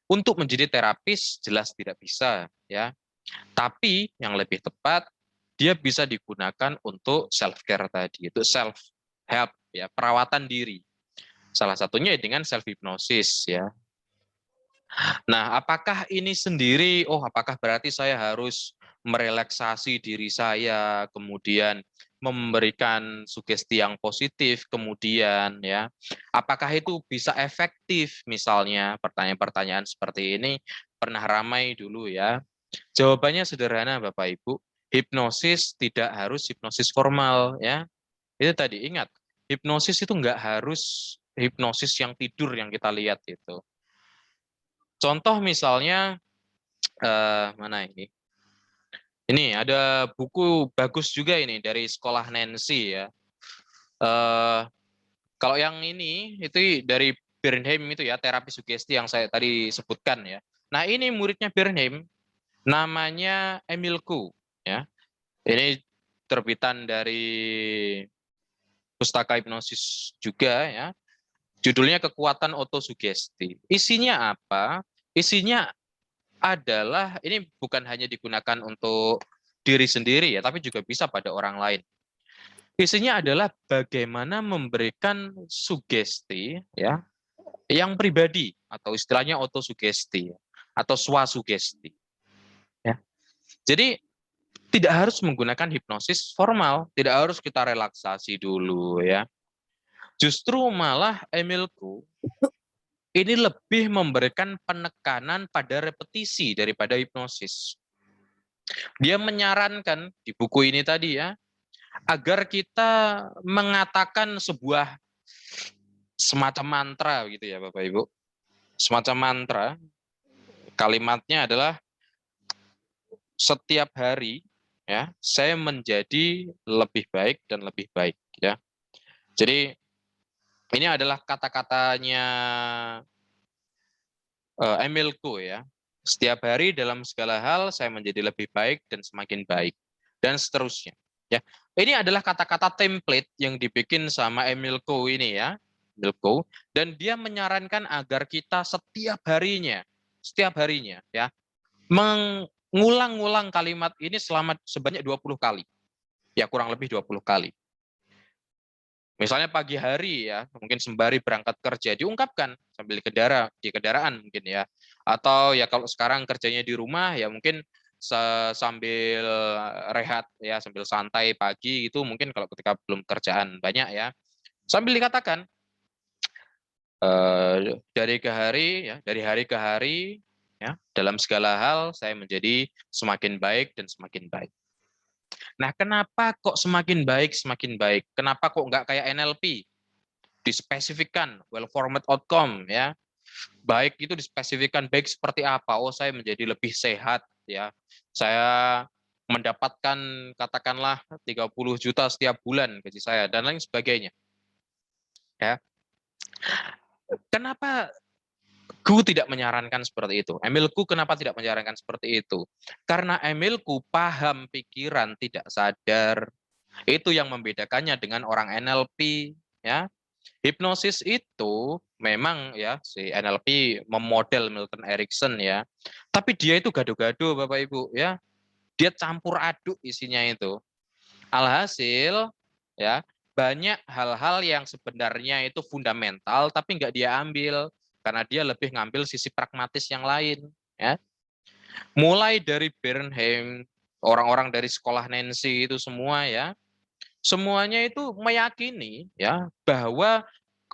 Untuk menjadi terapis jelas tidak bisa ya. Tapi yang lebih tepat dia bisa digunakan untuk self care tadi, itu self help ya, perawatan diri. Salah satunya dengan self hipnosis ya. Nah, apakah ini sendiri, apakah berarti saya harus merelaksasi diri saya, kemudian memberikan sugesti yang positif, kemudian ya, apakah itu bisa efektif misalnya, pertanyaan-pertanyaan seperti ini pernah ramai dulu ya. Jawabannya sederhana Bapak Ibu, hipnosis tidak harus hipnosis formal ya. Itu tadi ingat, hipnosis itu nggak harus hipnosis yang tidur yang kita lihat itu. Contoh misalnya mana ini? Ini ada buku bagus juga ini dari Sekolah Nancy ya. Eh, Kalau yang ini itu dari Bernheim itu ya, terapi sugesti yang saya tadi sebutkan ya. Nah, ini muridnya Bernheim namanya Emil Kuh ya. Ini terbitan dari Pustaka Hipnosis juga ya. Judulnya Kekuatan Otosugesti. Isinya apa? Isinya adalah ini bukan hanya digunakan untuk diri sendiri ya, tapi juga bisa pada orang lain. Isinya adalah bagaimana memberikan sugesti ya yang pribadi atau istilahnya otosugesti atau swasugesti ya. Jadi tidak harus menggunakan hipnosis formal, tidak harus kita relaksasi dulu ya. Justru malah Emil Kuh ini lebih memberikan penekanan pada repetisi daripada hipnosis. Dia menyarankan di buku ini tadi ya, agar kita mengatakan sebuah semacam mantra gitu ya Bapak Ibu. Semacam mantra, kalimatnya adalah setiap hari ya, saya menjadi lebih baik dan lebih baik ya. Jadi ini adalah kata-katanya Emil Kuh ya. Setiap hari dalam segala hal saya menjadi lebih baik dan semakin baik dan seterusnya. Ya, ini adalah kata-kata template yang dibikin sama Emil Kuh ini ya, Emil Kuh, dan dia menyarankan agar kita setiap harinya ya, mengulang-ulang kalimat ini selama sebanyak 20 kali. Ya, kurang lebih 20 kali. Misalnya pagi hari ya, mungkin sembari berangkat kerja diungkapkan sambil di kendaraan mungkin ya. Atau ya kalau sekarang kerjanya di rumah ya mungkin sambil rehat ya, sambil santai pagi itu mungkin kalau ketika belum kerjaan banyak ya. Sambil dikatakan dari hari ke hari ya, dalam segala hal saya menjadi semakin baik dan semakin baik. Nah, kenapa kok semakin baik, semakin baik? Kenapa kok nggak kayak NLP? Dispesifikkan well-formed outcome, ya. Baik itu dispesifikkan baik seperti apa? Oh, saya menjadi lebih sehat, ya. Saya mendapatkan katakanlah 30 juta setiap bulan gaji saya, dan lain sebagainya. Ya. Kenapa Kuh tidak menyarankan seperti itu? Emil Kuh kenapa tidak menyarankan seperti itu? Karena Emil Kuh paham pikiran tidak sadar. Itu yang membedakannya dengan orang NLP, ya. Hipnosis itu memang ya si NLP memodel Milton Erickson ya. Tapi dia itu gado-gado Bapak Ibu ya. Dia campur aduk isinya itu. Alhasil ya banyak hal-hal yang sebenarnya itu fundamental tapi nggak dia ambil karena dia lebih ngambil sisi pragmatis yang lain ya. Mulai dari Bernheim, orang-orang dari sekolah Nancy itu semua ya. Semuanya itu meyakini ya bahwa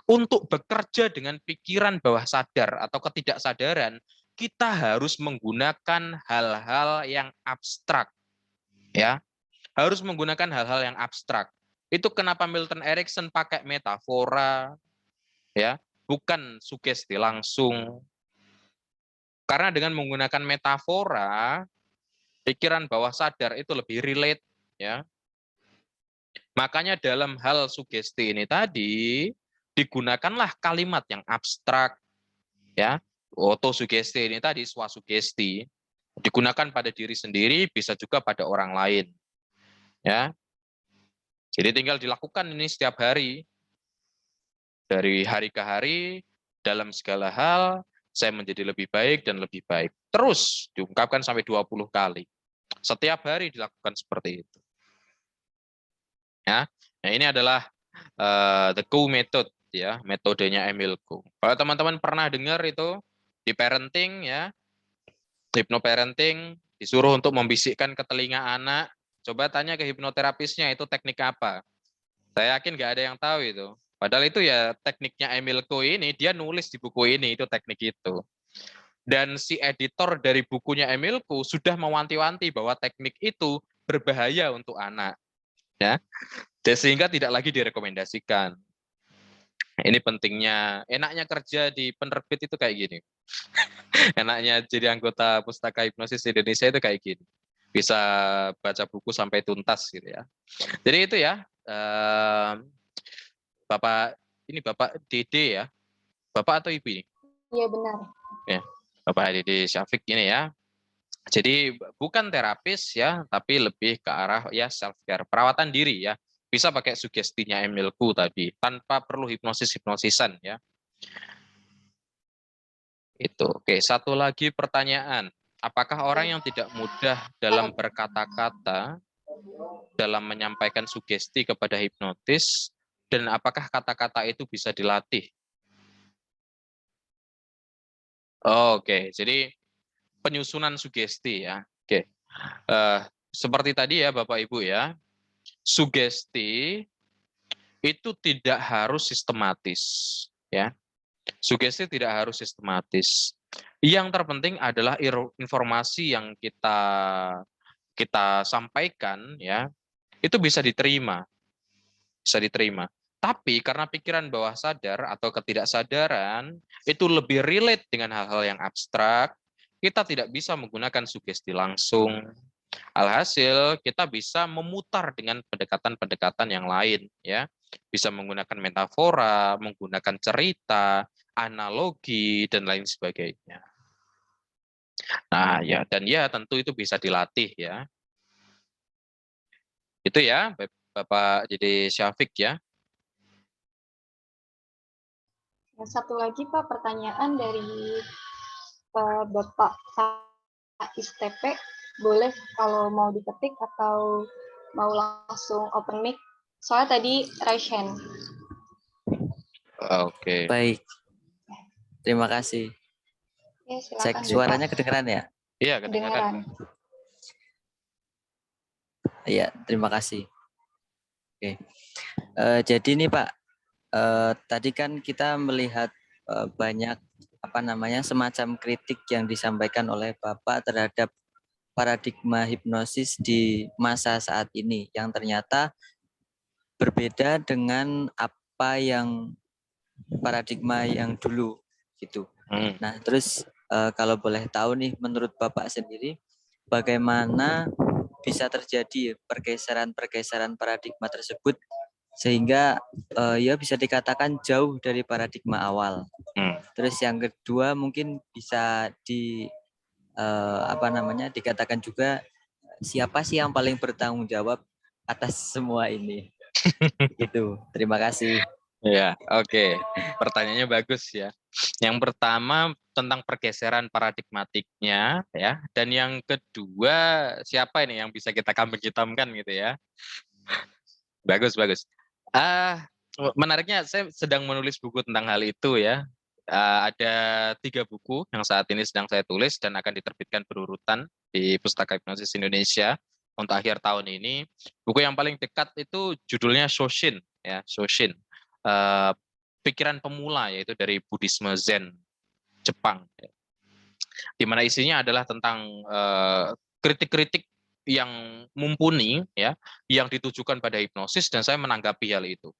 untuk bekerja dengan pikiran bawah sadar atau ketidaksadaran, kita harus menggunakan hal-hal yang abstrak. Ya, harus menggunakan hal-hal yang abstrak. Itu kenapa Milton Erickson pakai metafora, ya, bukan sugesti langsung. Karena dengan menggunakan metafora, pikiran bawah sadar itu lebih relate, ya. Makanya dalam hal sugesti ini tadi, digunakanlah kalimat yang abstrak, ya. Otosugesti ini tadi, swasugesti, digunakan pada diri sendiri, bisa juga pada orang lain. Ya. Jadi tinggal dilakukan ini setiap hari. Dari hari ke hari, dalam segala hal, saya menjadi lebih baik dan lebih baik. Terus diungkapkan sampai 20 kali. Setiap hari dilakukan seperti itu. Ya. Nah, ini adalah the Kuh method ya, metodenya Emil Kuh. Kalau teman-teman pernah dengar itu di parenting ya, hipnoparenting disuruh untuk membisikkan ke telinga anak, coba tanya ke hipnoterapisnya itu teknik apa. Saya yakin nggak ada yang tahu itu. Padahal itu ya tekniknya Emil Kuh ini, dia nulis di buku ini itu teknik itu. Dan si editor dari bukunya Emilku sudah mewanti-wanti bahwa teknik itu berbahaya untuk anak. Ya, dan sehingga tidak lagi direkomendasikan. Ini pentingnya, enaknya kerja di penerbit itu kayak gini. Enaknya jadi anggota Pustaka Hipnosis Indonesia itu kayak gini. Bisa baca buku sampai tuntas gitu ya. Jadi itu ya, Bapak, ini Bapak Dede ya. Bapak atau Ibu ini? Iya benar. Ya, Bapak Dede Syafiq ini ya. Jadi bukan terapis ya, tapi lebih ke arah ya self care, perawatan diri ya. Bisa pakai sugestinya Emilku tadi, tanpa perlu hipnosis-hipnosisan ya. Itu. Oke, satu lagi pertanyaan. Apakah orang yang tidak mudah dalam berkata-kata, dalam menyampaikan sugesti kepada hipnotis, dan apakah kata-kata itu bisa dilatih? Oke, jadi penyusunan sugesti ya. Oke. Seperti tadi ya Bapak Ibu ya, sugesti itu tidak harus sistematis ya. Sugesti tidak harus sistematis. Yang terpenting adalah informasi yang kita sampaikan ya, itu bisa diterima. Bisa diterima. Tapi karena pikiran bawah sadar atau ketidaksadaran itu lebih relate dengan hal-hal yang abstrak, kita tidak bisa menggunakan sugesti langsung. Alhasil kita bisa memutar dengan pendekatan-pendekatan yang lain ya. Bisa menggunakan metafora, menggunakan cerita, analogi dan lain sebagainya. Nah, ya dan ya tentu itu bisa dilatih ya. Itu ya Bapak jadi Syafiq ya. Satu lagi Pak, pertanyaan dari Bapak ISTP, boleh kalau mau diketik atau mau langsung open mic? Soalnya tadi raise hand. Oke. Baik. Terima kasih. Ya, silakan. Cek suaranya kedengeran ya? Iya, kedengaran. Iya, terima kasih. Oke. Jadi nih Pak, tadi kan kita melihat banyak semacam kritik yang disampaikan oleh Bapak terhadap paradigma hipnosis di masa saat ini yang ternyata berbeda dengan apa yang paradigma yang dulu gitu. Nah, terus kalau boleh tahu nih menurut Bapak sendiri bagaimana bisa terjadi pergeseran-pergeseran paradigma tersebut sehingga ya bisa dikatakan jauh dari paradigma awal. Terus yang kedua mungkin bisa dikatakan juga siapa sih yang paling bertanggung jawab atas semua ini? Itu. Terima kasih. Ya, oke. Pertanyaannya bagus ya. Yang pertama tentang pergeseran paradigmatiknya ya, dan yang kedua siapa ini yang bisa kita kambing hitamkan gitu ya. Bagus, bagus. Menariknya saya sedang menulis buku tentang hal itu ya. Ada 3 buku yang saat ini sedang saya tulis dan akan diterbitkan berurutan di Pustaka Hipnosis Indonesia untuk akhir tahun ini. Buku yang paling dekat itu judulnya Shoshin ya, Shoshin. Pikiran pemula, yaitu dari Buddhisme Zen Jepang, di mana isinya adalah tentang kritik-kritik yang mumpuni ya, yang ditujukan pada hipnosis, dan saya menanggapi hal itu.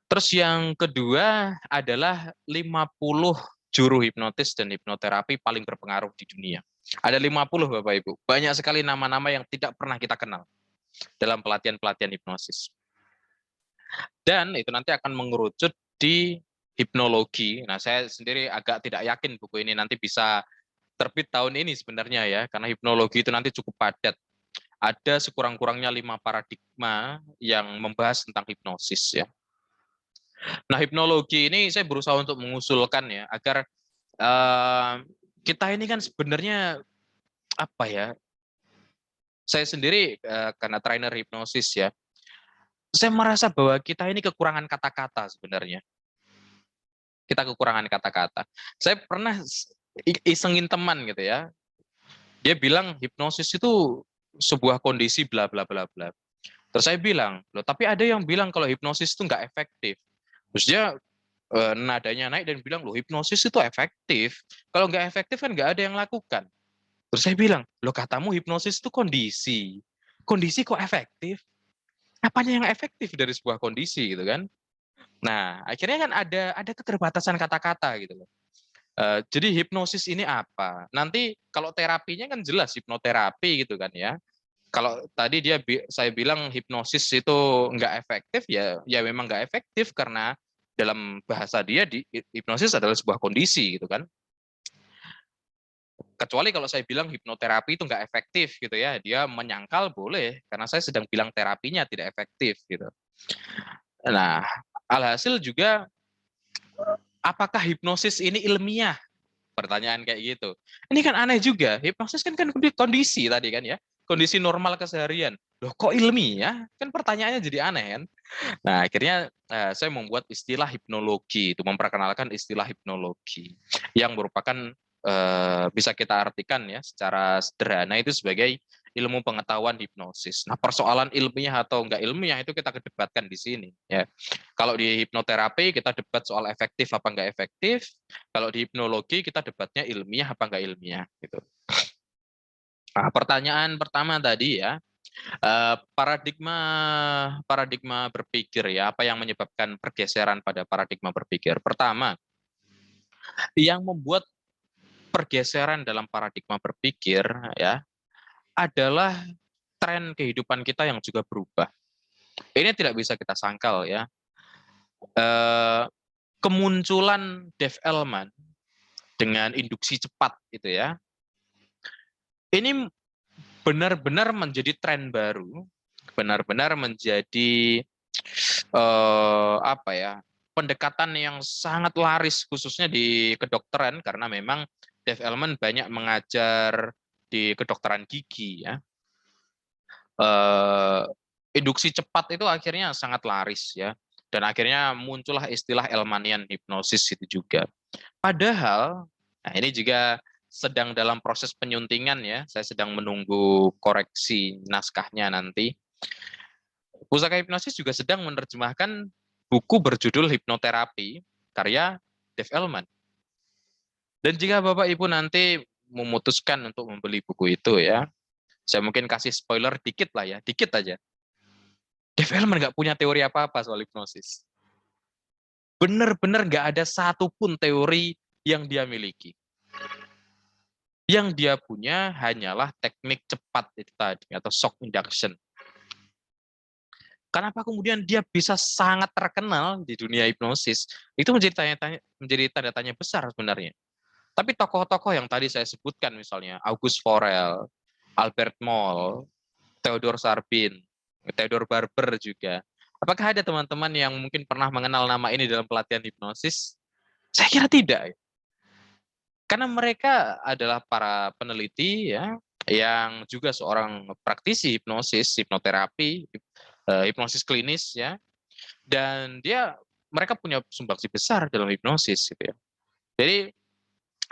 Terus yang kedua adalah 50 juru hipnotis dan hipnoterapi paling berpengaruh di dunia. Ada 50 Bapak Ibu, banyak sekali nama-nama yang tidak pernah kita kenal dalam pelatihan-pelatihan hipnosis. Dan itu nanti akan mengerucut di hipnologi. Nah, saya sendiri agak tidak yakin buku ini nanti bisa terbit tahun ini sebenarnya ya, karena hipnologi itu nanti cukup padat. Ada sekurang-kurangnya 5 paradigma yang membahas tentang hipnosis ya. Nah, hipnologi ini saya berusaha untuk mengusulkan ya, agar kita ini kan sebenarnya apa ya? Saya sendiri karena trainer hipnosis ya, saya merasa bahwa kita ini kekurangan kata-kata sebenarnya. Kita kekurangan kata-kata. Saya pernah isengin teman gitu ya. Dia bilang hipnosis itu sebuah kondisi bla bla bla bla. Terus saya bilang, loh tapi ada yang bilang kalau hipnosis itu nggak efektif. Terus dia nadanya naik dan bilang, loh hipnosis itu efektif. Kalau nggak efektif kan nggak ada yang lakukan. Terus saya bilang, loh katamu hipnosis itu kondisi. Kondisi kok efektif? Apanya yang efektif dari sebuah kondisi gitu kan? Nah, akhirnya kan ada keterbatasan kata-kata gitu loh. Jadi hipnosis ini apa? Nanti kalau terapinya kan jelas hipnoterapi gitu kan ya. Kalau tadi saya bilang hipnosis itu nggak efektif ya memang nggak efektif karena dalam bahasa dia hipnosis adalah sebuah kondisi gitu kan. Kecuali kalau saya bilang hipnoterapi itu nggak efektif gitu ya, dia menyangkal boleh karena saya sedang bilang terapinya tidak efektif gitu. Nah, alhasil juga apakah hipnosis ini ilmiah? Pertanyaan kayak gitu. Ini kan aneh juga. Hipnosis kan kondisi tadi kan ya. Kondisi normal keseharian. Loh kok ilmiah? Kan pertanyaannya jadi aneh kan. Nah akhirnya saya membuat istilah hipnologi. Itu memperkenalkan istilah hipnologi. Yang merupakan bisa kita artikan ya secara sederhana itu sebagai ilmu pengetahuan hipnosis. Nah persoalan ilmiah atau enggak ilmiah itu kita kedebatkan di sini ya. Kalau di hipnoterapi kita debat soal efektif apa enggak efektif. Kalau di hipnologi kita debatnya ilmiah apa enggak ilmiah gitu. Nah, pertanyaan pertama tadi ya, paradigma paradigma berpikir ya, apa yang menyebabkan pergeseran pada paradigma berpikir? Pertama, yang membuat pergeseran dalam paradigma berpikir ya adalah tren kehidupan kita yang juga berubah. Ini tidak bisa kita sangkal ya. Kemunculan Dave Elman dengan induksi cepat gitu ya. Ini benar-benar menjadi tren baru, benar-benar menjadi apa ya? Pendekatan yang sangat laris khususnya di kedokteran karena memang Dave Elman banyak mengajar di kedokteran gigi ya. Induksi cepat itu akhirnya sangat laris ya. Dan akhirnya muncullah istilah Elmanian hipnosis itu juga. Padahal, nah ini juga sedang dalam proses penyuntingan ya, saya sedang menunggu koreksi naskahnya nanti. Pusaka Hipnosis juga sedang menerjemahkan buku berjudul Hipnoterapi, karya Dave Elman. Dan jika Bapak Ibu nanti memutuskan untuk membeli buku itu ya, saya mungkin kasih spoiler dikit lah ya, dikit aja. Dave Elman nggak punya teori apa-apa soal hipnosis. Benar-benar nggak ada satupun teori yang dia miliki. Yang dia punya hanyalah teknik cepat itu tadi, atau shock induction. Kenapa kemudian dia bisa sangat terkenal di dunia hipnosis? Itu menjadi tanda tanya besar sebenarnya. Tapi tokoh-tokoh yang tadi saya sebutkan misalnya August Forel, Albert Moll, Theodore Sarbin, Theodore Barber juga. Apakah ada teman-teman yang mungkin pernah mengenal nama ini dalam pelatihan hipnosis? Saya kira tidak. Karena mereka adalah para peneliti ya, yang juga seorang praktisi hipnosis, hipnoterapi, hipnosis klinis ya. Dan mereka punya sumbangsi besar dalam hipnosis gitu ya. Jadi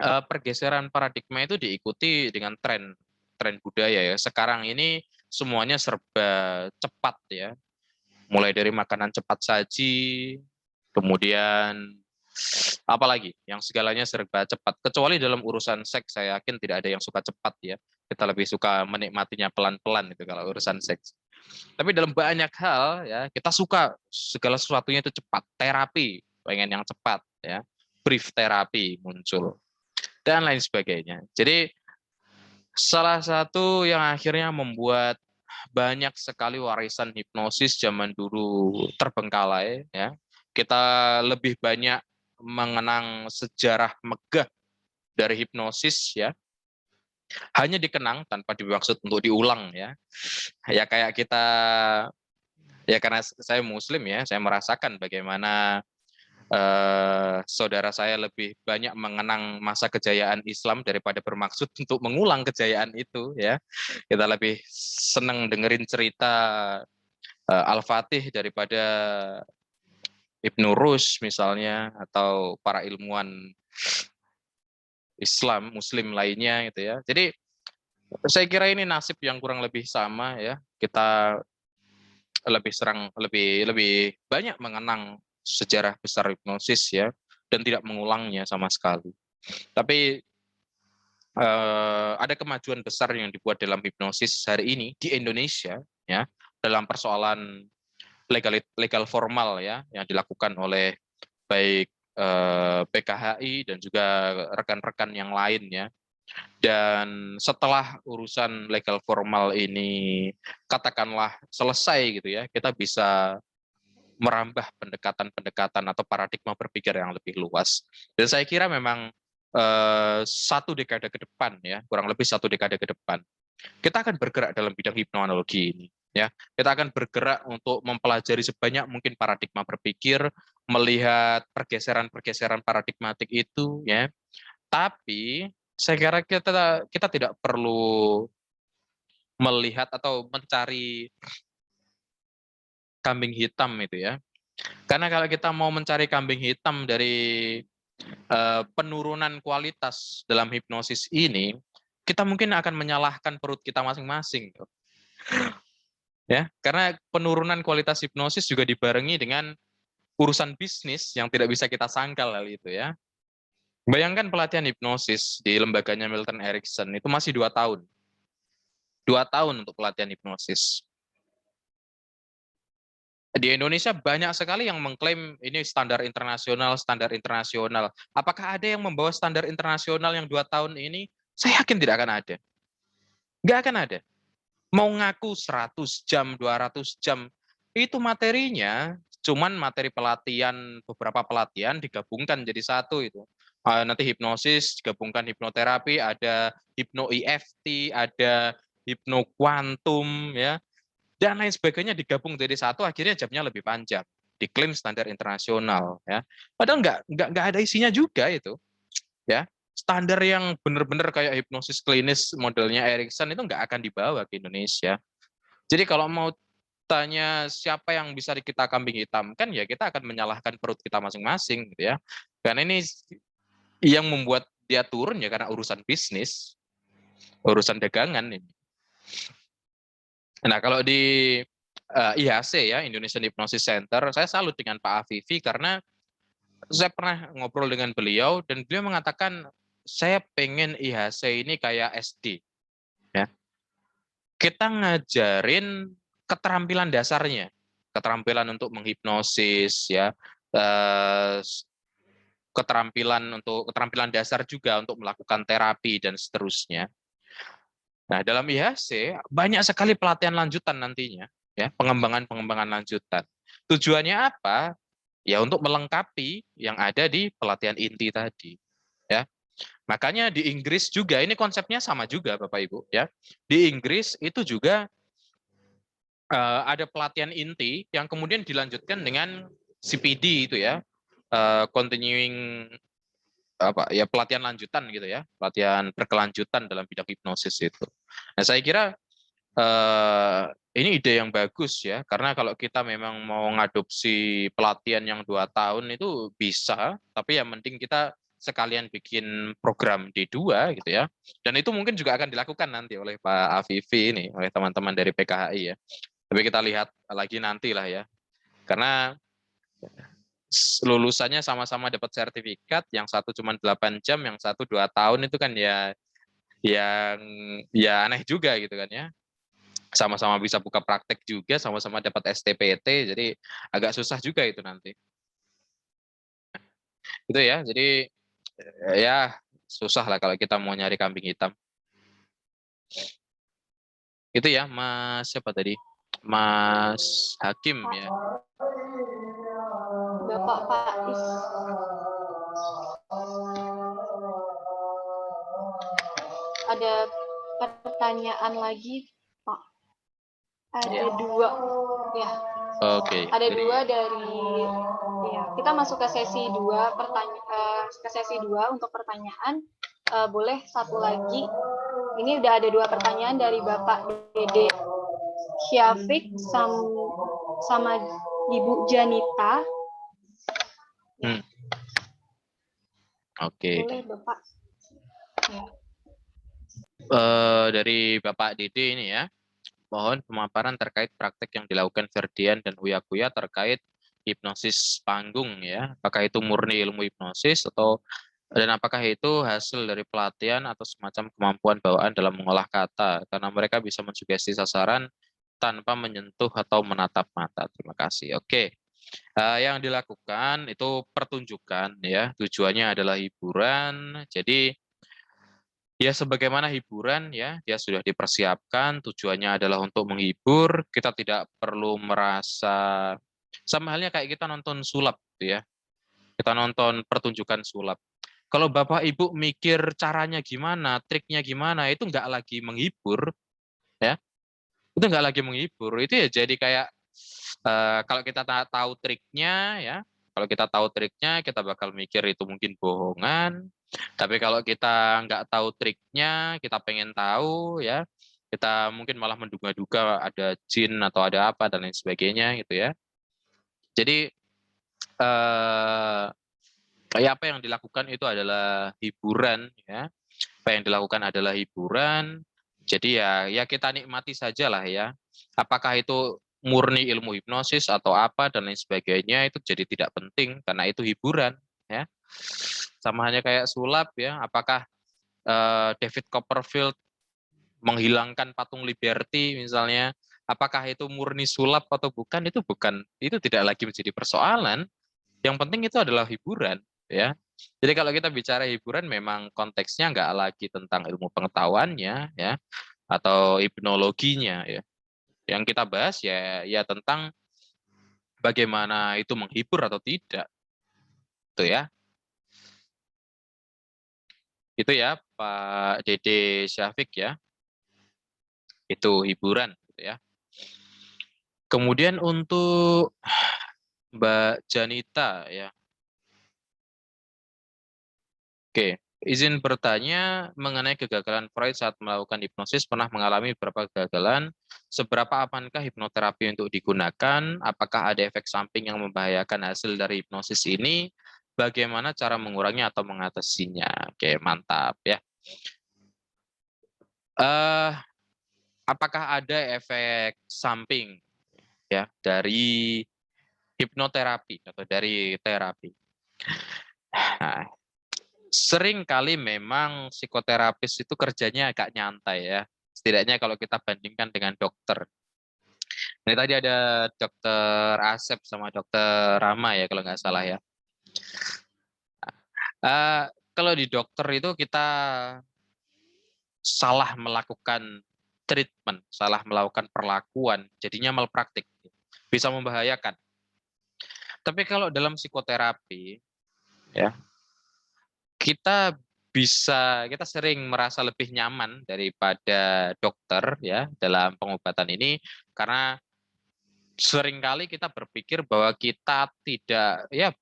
pergeseran paradigma itu diikuti dengan tren budaya ya. Sekarang ini semuanya serba cepat ya. Mulai dari makanan cepat saji, kemudian apalagi yang segalanya serba cepat. Kecuali dalam urusan seks saya yakin tidak ada yang suka cepat ya. Kita lebih suka menikmatinya pelan-pelan itu kalau urusan seks. Tapi dalam banyak hal ya kita suka segala sesuatunya itu cepat. Terapi pengen yang cepat ya. Brief terapi muncul dan lain sebagainya. Jadi salah satu yang akhirnya membuat banyak sekali warisan hipnosis zaman dulu terbengkalai ya. Kita lebih banyak mengenang sejarah megah dari hipnosis ya. Hanya dikenang tanpa dimaksud untuk diulang ya. Ya kayak kita ya karena saya muslim ya, saya merasakan bagaimana saudara saya lebih banyak mengenang masa kejayaan Islam daripada bermaksud untuk mengulang kejayaan itu ya. Kita lebih senang dengerin cerita Al-Fatih daripada Ibnu Rushd misalnya atau para ilmuwan Islam Muslim lainnya gitu ya. Jadi saya kira ini nasib yang kurang lebih sama ya. Kita lebih banyak mengenang sejarah besar hipnosis ya, dan tidak mengulangnya sama sekali. Tapi ada kemajuan besar yang dibuat dalam hipnosis hari ini di Indonesia ya, dalam persoalan legal formal ya yang dilakukan oleh baik PKHI dan juga rekan-rekan yang lain ya. Dan setelah urusan legal formal ini katakanlah selesai gitu ya, kita bisa merambah pendekatan-pendekatan atau paradigma berpikir yang lebih luas. Dan saya kira memang satu dekade ke depan ya, kurang lebih satu dekade ke depan, kita akan bergerak dalam bidang hipnoanalogi ini. Ya, kita akan bergerak untuk mempelajari sebanyak mungkin paradigma berpikir, melihat pergeseran-pergeseran paradigmatik itu, ya. Tapi saya kira kita tidak perlu melihat atau mencari kambing hitam itu ya. Karena kalau kita mau mencari kambing hitam dari penurunan kualitas dalam hipnosis ini, kita mungkin akan menyalahkan perut kita masing-masing. Ya, karena penurunan kualitas hipnosis juga dibarengi dengan urusan bisnis yang tidak bisa kita sangkal hal itu ya. Bayangkan pelatihan hipnosis di lembaganya Milton Erickson itu masih 2 tahun. 2 tahun untuk pelatihan hipnosis. Di Indonesia banyak sekali yang mengklaim ini standar internasional, standar internasional. Apakah ada yang membawa standar internasional yang 2 tahun ini? Saya yakin tidak akan ada. Nggak akan ada. Mau ngaku 100 jam, 200 jam, itu materinya cuman materi pelatihan, beberapa pelatihan digabungkan jadi satu itu. Nanti hipnosis digabungkan hipnoterapi, ada hipno EFT, ada hipno kuantum ya, dan lain sebagainya digabung jadi satu, akhirnya jamnya lebih panjang. Diklaim standar internasional ya. Padahal nggak ada isinya juga itu. Ya. Standar yang benar-benar kayak hipnosis klinis modelnya Erickson itu nggak akan dibawa ke Indonesia. Jadi kalau mau tanya siapa yang bisa kita kambing hitamkan, ya kita akan menyalahkan perut kita masing-masing gitu ya. Karena ini yang membuat dia turun ya karena urusan bisnis, urusan dagangan ini. Nah, kalau di IHC ya, Indonesian Hypnosis Center, saya salut dengan Pak Afifi karena saya pernah ngobrol dengan beliau dan beliau mengatakan saya pengen IHC ini kayak SD. Ya. Kita ngajarin keterampilan dasarnya, keterampilan untuk menghipnosis ya, keterampilan dasar juga untuk melakukan terapi dan seterusnya. Nah, dalam IHC banyak sekali pelatihan lanjutan nantinya, ya, pengembangan lanjutan. Tujuannya apa? Ya untuk melengkapi yang ada di pelatihan inti tadi, ya. Makanya di Inggris juga ini konsepnya sama juga Bapak Ibu, ya. Di Inggris itu juga ada pelatihan inti yang kemudian dilanjutkan dengan CPD itu ya, continuing pelatihan lanjutan gitu ya, pelatihan berkelanjutan dalam bidang hipnosis itu. Nah, saya kira ini ide yang bagus ya, karena kalau kita memang mau ngadopsi pelatihan yang 2 tahun itu bisa, tapi yang penting kita sekalian bikin program D2 gitu ya. Dan itu mungkin juga akan dilakukan nanti oleh Pak Afifi ini, oleh teman-teman dari PKHI ya. Tapi kita lihat lagi nanti lah ya. Karena lulusannya sama-sama dapat sertifikat, yang satu cuma 8 jam, yang satu 2 tahun itu kan ya yang ya aneh juga gitu kan ya. Sama-sama bisa buka praktek juga, sama-sama dapat STPT, jadi agak susah juga itu nanti. Itu ya, jadi ya susah lah kalau kita mau nyari kambing hitam. Itu ya, Mas siapa tadi? Mas Hakim ya. Bapak Faiz. Ada pertanyaan lagi, Pak? Ada 2, ya. Oke. Ada 2 dari, ya. Kita masuk ke sesi 2 untuk pertanyaan. Boleh satu lagi. Ini udah ada 2 pertanyaan dari Bapak Dede Syafiq sama Ibu Janita. Oke. Boleh Bapak. Ya. Dari Bapak Dede ini ya, mohon pemaparan terkait praktek yang dilakukan Ferdian dan Uya Kuya terkait hipnosis panggung ya. Apakah itu murni ilmu hipnosis dan apakah itu hasil dari pelatihan atau semacam kemampuan bawaan dalam mengolah kata, karena mereka bisa mensugesti sasaran tanpa menyentuh atau menatap mata. Terima kasih. Oke. Yang dilakukan itu pertunjukan ya, tujuannya adalah hiburan. Jadi ya sebagaimana hiburan ya, dia sudah dipersiapkan, tujuannya adalah untuk menghibur, kita tidak perlu merasa sama halnya kayak kita nonton sulap gitu ya. Kita nonton pertunjukan sulap. Kalau Bapak Ibu mikir caranya gimana, triknya gimana, itu nggak lagi menghibur ya. Itu nggak lagi menghibur, itu ya jadi kayak kalau kita tahu triknya ya, kalau kita tahu triknya kita bakal mikir itu mungkin bohongan. Tapi kalau kita nggak tahu triknya, kita pengen tahu ya, kita mungkin malah menduga-duga ada jin atau ada apa dan lain sebagainya gitu ya. Jadi ya apa yang dilakukan itu adalah hiburan ya. Apa yang dilakukan adalah hiburan. Jadi ya kita nikmati saja lah ya. Apakah itu murni ilmu hipnosis atau apa dan lain sebagainya itu jadi tidak penting karena itu hiburan ya. Sama halnya kayak sulap ya. Apakah David Copperfield menghilangkan patung Liberty misalnya, apakah itu murni sulap atau bukan? Itu tidak lagi menjadi persoalan. Yang penting itu adalah hiburan ya. Jadi kalau kita bicara hiburan memang konteksnya nggak lagi tentang ilmu pengetahuannya ya atau hipnologinya ya. Yang kita bahas ya tentang bagaimana itu menghibur atau tidak. Itu ya. Itu ya Pak Dede Syafiq ya. Itu hiburan gitu ya. Kemudian untuk Mbak Janita ya. Oke, izin bertanya mengenai kegagalan Freud saat melakukan hipnosis, pernah mengalami beberapa kegagalan. Seberapa amankah hipnoterapi untuk digunakan? Apakah ada efek samping yang membahayakan hasil dari hipnosis ini? Bagaimana cara mengurangi atau mengatasinya? Oke, mantap ya. Apakah ada efek samping ya dari hipnoterapi atau dari terapi? Nah, sering kali memang psikoterapis itu kerjanya agak nyantai ya. Setidaknya kalau kita bandingkan dengan dokter. Ini tadi ada dokter Asep sama dokter Rama ya kalau nggak salah ya. Kalau di dokter itu kita salah melakukan treatment, salah melakukan perlakuan, jadinya malpraktik. Bisa membahayakan. Tapi kalau dalam psikoterapi, ya kita sering merasa lebih nyaman daripada dokter ya dalam pengobatan ini karena seringkali kita berpikir bahwa kita tidak ya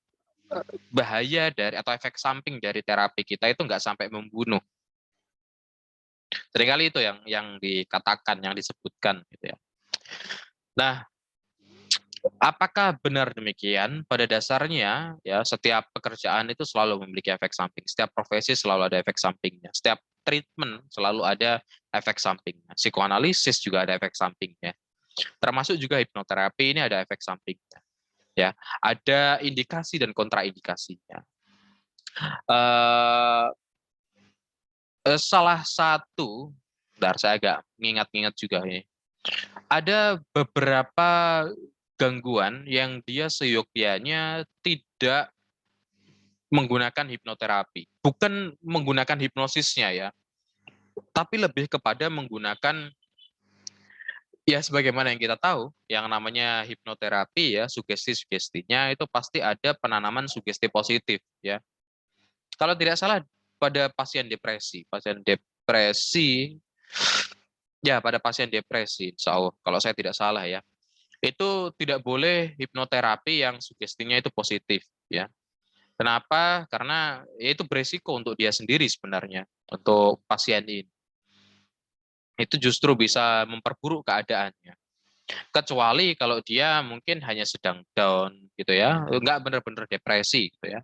bahaya dari atau efek samping dari terapi kita itu nggak sampai membunuh. Seringkali itu yang dikatakan, yang disebutkan gitu ya. Nah, apakah benar demikian? Pada dasarnya, ya setiap pekerjaan itu selalu memiliki efek samping. Setiap profesi selalu ada efek sampingnya. Setiap treatment selalu ada efek sampingnya. Psikoanalisis juga ada efek sampingnya. Termasuk juga hipnoterapi ini ada efek sampingnya. Ya, ada indikasi dan kontraindikasinya. Salah satu, bentar saya agak mengingat-ingat juga ya. Ada beberapa gangguan yang dia seyogyanya tidak menggunakan hipnoterapi. Bukan menggunakan hipnosisnya ya, tapi lebih kepada menggunakan ya sebagaimana yang kita tahu, yang namanya hipnoterapi ya, sugesti-sugestinya itu pasti ada penanaman sugesti positif ya. Kalau tidak salah pada pasien depresi ya pada pasien depresi, insya Allah, kalau saya tidak salah ya, itu tidak boleh hipnoterapi yang sugestinya itu positif ya. Kenapa? Karena ya itu beresiko untuk dia sendiri sebenarnya, untuk pasien ini. Itu justru bisa memperburuk keadaannya. Kecuali kalau dia mungkin hanya sedang down gitu ya, nggak benar-benar depresi gitu ya.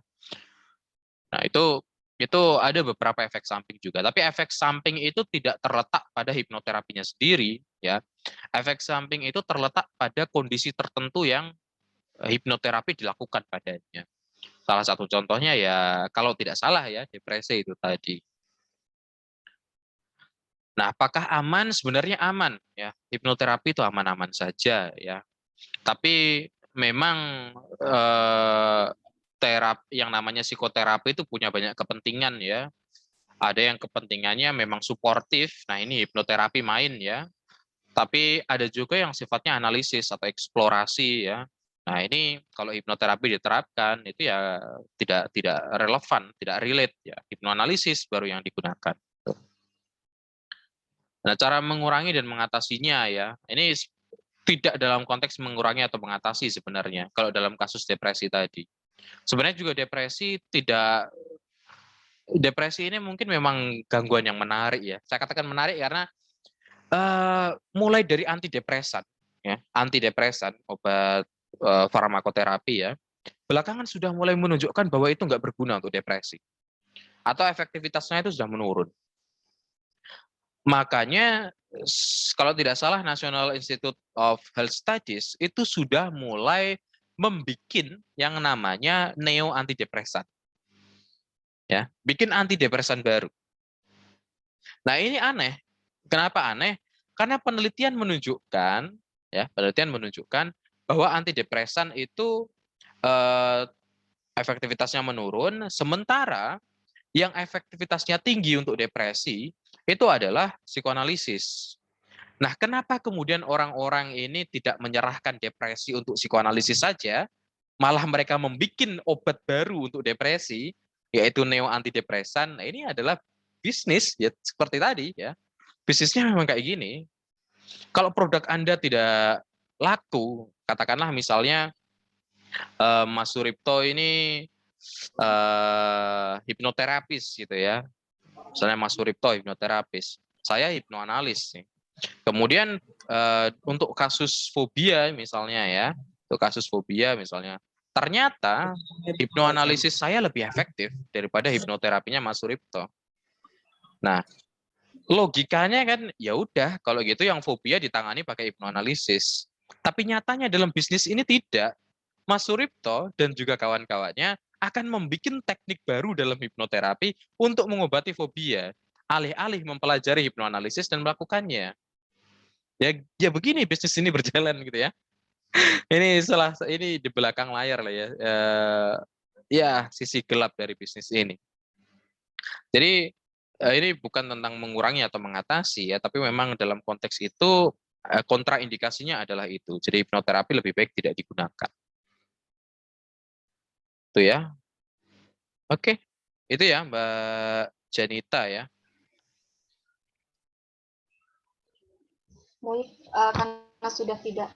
Nah, itu ada beberapa efek samping juga, tapi efek samping itu tidak terletak pada hipnoterapinya sendiri ya. Efek samping itu terletak pada kondisi tertentu yang hipnoterapi dilakukan padanya. Salah satu contohnya ya kalau tidak salah ya depresi itu tadi. Nah, apakah aman? Sebenarnya aman ya. Hipnoterapi itu aman-aman saja ya. Tapi memang yang namanya psikoterapi itu punya banyak kepentingan ya. Ada yang kepentingannya memang suportif. Nah, ini hipnoterapi main ya. Tapi ada juga yang sifatnya analisis atau eksplorasi ya. Nah, ini kalau hipnoterapi diterapkan itu ya tidak relevan, tidak relate ya. Hipnoanalisis baru yang digunakan. Nah, cara mengurangi dan mengatasinya ya. Ini tidak dalam konteks mengurangi atau mengatasi sebenarnya kalau dalam kasus depresi tadi. Sebenarnya juga depresi ini mungkin memang gangguan yang menarik ya. Saya katakan menarik karena mulai dari antidepresan ya, antidepresan obat farmakoterapi ya. Belakangan sudah mulai menunjukkan bahwa itu nggak berguna untuk depresi atau efektivitasnya itu sudah menurun. Makanya kalau tidak salah National Institute of Health Studies itu sudah mulai membuat yang namanya neo antidepresan. Ya, bikin antidepresan baru. Nah, ini aneh. Kenapa aneh? Karena penelitian menunjukkan bahwa antidepresan itu efektivitasnya menurun, sementara yang efektivitasnya tinggi untuk depresi itu adalah psikoanalisis. Nah, kenapa kemudian orang-orang ini tidak menyerahkan depresi untuk psikoanalisis saja, malah mereka membuat obat baru untuk depresi, yaitu neo antidepresan. Nah, ini adalah bisnis ya seperti tadi ya. Bisnisnya memang kayak gini. Kalau produk Anda tidak laku, katakanlah misalnya Mas Suripto ini hipnoterapis gitu ya. Misalnya Mas Suripto hipnoterapis, saya hipnoanalis nih. Kemudian untuk kasus fobia misalnya ya, untuk kasus fobia misalnya, ternyata hipnoanalisis saya lebih efektif daripada hipnoterapinya Mas Suripto. Nah, logikanya kan ya udah kalau gitu yang fobia ditangani pakai hipnoanalisis. Tapi nyatanya dalam bisnis ini tidak. Mas Suripto dan juga kawan-kawannya akan membuat teknik baru dalam hipnoterapi untuk mengobati fobia, alih-alih mempelajari hipnoanalisis dan melakukannya. Ya begini bisnis ini berjalan gitu ya. Ini di belakang layar lah ya. Ya sisi gelap dari bisnis ini. Jadi ini bukan tentang mengurangi atau mengatasi ya, tapi memang dalam konteks itu kontraindikasinya adalah itu. Jadi hipnoterapi lebih baik tidak digunakan. Itu ya. Oke. Itu ya Mbak Janita ya. Baik, karena sudah tidak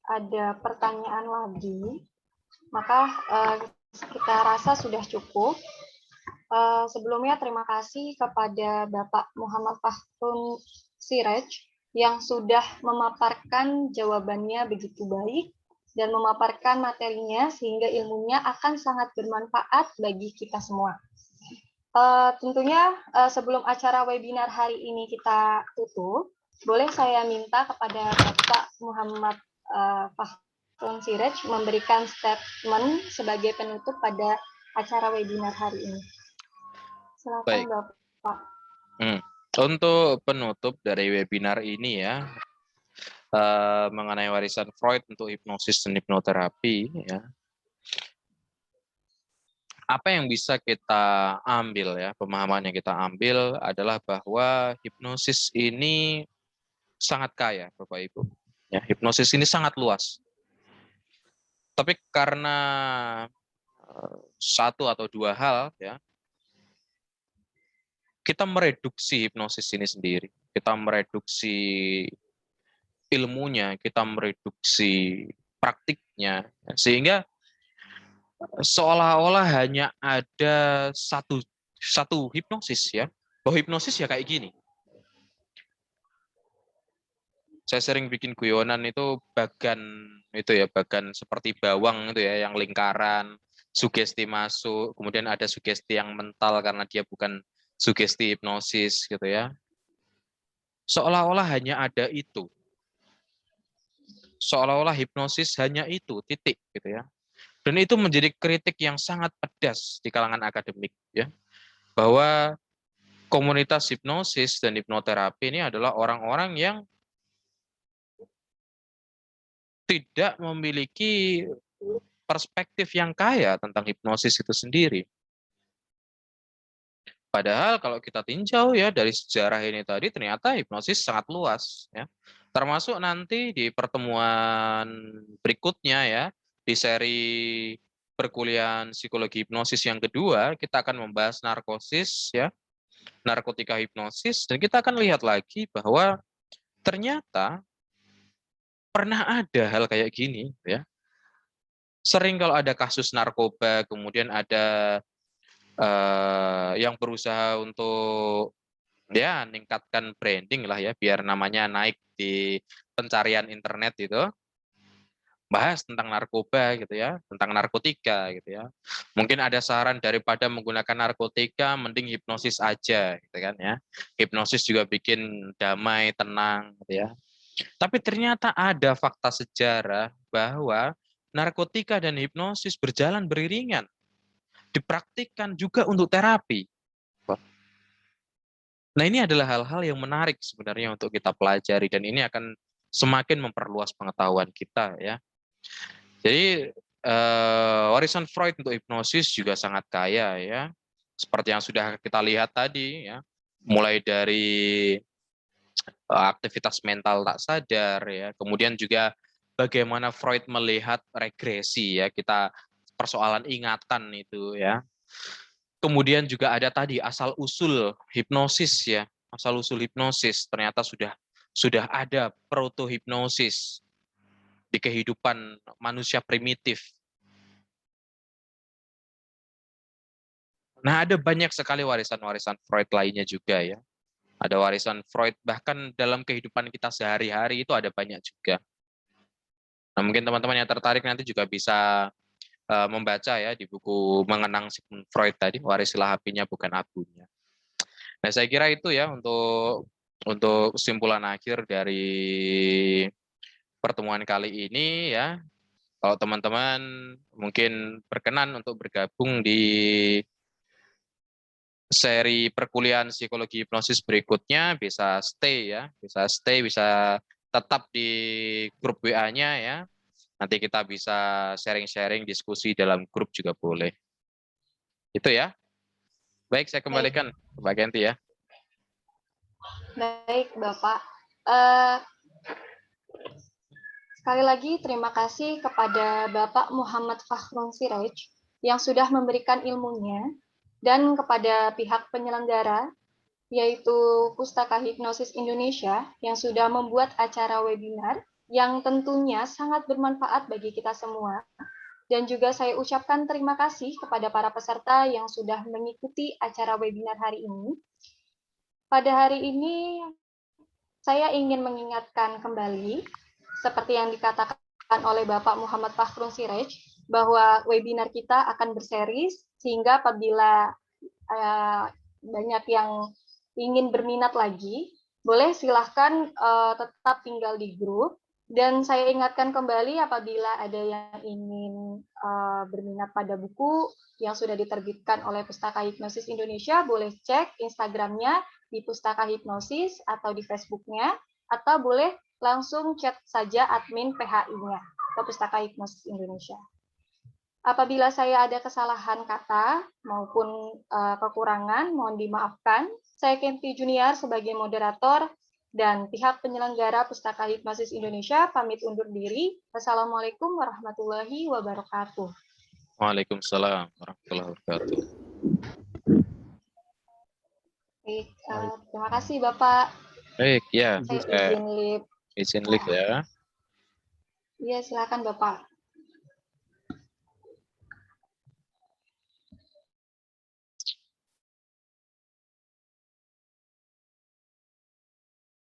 ada pertanyaan lagi, maka kita rasa sudah cukup. Sebelumnya terima kasih kepada Bapak Muhammad Fahrun Siraj yang sudah memaparkan jawabannya begitu baik dan memaparkan materinya sehingga ilmunya akan sangat bermanfaat bagi kita semua. Tentunya sebelum acara webinar hari ini kita tutup, boleh saya minta kepada Bapak Muhammad Fahrun Siraj memberikan statement sebagai penutup pada acara webinar hari ini. Silakan Baik. Bapak. Untuk penutup dari webinar ini ya, mengenai warisan Freud untuk hipnosis dan hipnoterapi ya. Apa yang bisa kita ambil ya, pemahaman yang kita ambil adalah bahwa hipnosis ini sangat kaya, Bapak Ibu. Ya, hipnosis ini sangat luas. Tapi karena satu atau dua hal ya, kita mereduksi hipnosis ini sendiri. Kita mereduksi ilmunya, kita mereduksi praktiknya, sehingga seolah-olah hanya ada satu hipnosis ya. Bahwa hipnosis ya kayak gini. Saya sering bikin guyonan itu bagan seperti bawang itu ya, yang lingkaran, sugesti masuk, kemudian ada sugesti yang mental karena dia bukan sugesti hipnosis gitu ya. Seolah-olah hanya ada itu. seolah-olah hipnosis hanya itu, titik gitu ya. Dan itu menjadi kritik yang sangat pedas di kalangan akademik ya, bahwa komunitas hipnosis dan hipnoterapi ini adalah orang-orang yang tidak memiliki perspektif yang kaya tentang hipnosis itu sendiri. Padahal kalau kita tinjau ya dari sejarah ini tadi, ternyata hipnosis sangat luas ya. Termasuk nanti di pertemuan berikutnya ya, di seri perkuliahan psikologi hipnosis yang kedua, kita akan membahas narkosis ya, narkotika hipnosis, dan kita akan lihat lagi bahwa ternyata pernah ada hal kayak gini ya. Sering kalau ada kasus narkoba, kemudian ada yang berusaha untuk ya meningkatkan branding lah ya, biar namanya naik di pencarian internet itu, bahas tentang narkoba gitu ya, tentang narkotika gitu ya. Mungkin ada saran daripada menggunakan narkotika, mending hipnosis aja gitu kan ya. Hipnosis juga bikin damai, tenang gitu ya. Tapi ternyata ada fakta sejarah bahwa narkotika dan hipnosis berjalan beriringan, dipraktikkan juga untuk terapi. Nah, ini adalah hal-hal yang menarik sebenarnya untuk kita pelajari, dan ini akan semakin memperluas pengetahuan kita ya. Jadi warisan Freud untuk hipnosis juga sangat kaya ya. Seperti yang sudah kita lihat tadi ya, mulai dari aktivitas mental tak sadar ya, kemudian juga bagaimana Freud melihat regresi ya, kita persoalan ingatan itu ya. Kemudian juga ada tadi asal-usul hipnosis ya, asal-usul hipnosis ternyata sudah ada proto-hipnosis di kehidupan manusia primitif. Nah, ada banyak sekali warisan-warisan Freud lainnya juga ya. Ada warisan Freud bahkan dalam kehidupan kita sehari-hari itu ada banyak juga. Nah, mungkin teman-teman yang tertarik nanti juga bisa membaca ya di buku Mengenang Sigmund Freud tadi, Warisilah Apinya Bukan Abunya. Nah, saya kira itu ya untuk kesimpulan akhir dari pertemuan kali ini ya. Kalau teman-teman mungkin berkenan untuk bergabung di seri perkuliahan psikologi hipnosis berikutnya, bisa stay ya, bisa tetap di grup WA-nya ya. Nanti kita bisa sharing-sharing diskusi dalam grup juga boleh. Itu ya. Baik, saya kembalikan ke Mbak Genti ya. Baik, Bapak. Sekali lagi terima kasih kepada Bapak Muhammad Fakhrun Siraj yang sudah memberikan ilmunya, dan kepada pihak penyelenggara, yaitu Pustaka Hipnosis Indonesia yang sudah membuat acara webinar yang tentunya sangat bermanfaat bagi kita semua. Dan juga saya ucapkan terima kasih kepada para peserta yang sudah mengikuti acara webinar hari ini. Pada hari ini, saya ingin mengingatkan kembali, seperti yang dikatakan oleh Bapak Muhammad Fakhrun Siraj, bahwa webinar kita akan berseries, sehingga apabila banyak yang ingin berminat lagi, boleh silahkan tetap tinggal di grup. Dan saya ingatkan kembali, apabila ada yang ingin berminat pada buku yang sudah diterbitkan oleh Pustaka Hipnosis Indonesia, boleh cek Instagramnya di Pustaka Hipnosis atau di Facebooknya, atau boleh langsung chat saja admin PHI-nya atau Pustaka Hipnosis Indonesia. Apabila saya ada kesalahan kata maupun kekurangan, mohon dimaafkan. Saya Kenti Junior sebagai moderator dan pihak penyelenggara Pustaka Hipnosis Indonesia pamit undur diri. Wassalamualaikum warahmatullahi wabarakatuh. Waalaikumsalam warahmatullahi wabarakatuh. Baik, terima kasih Bapak. Baik, ya. Saya izin live. Izin live ya. Iya, silakan Bapak.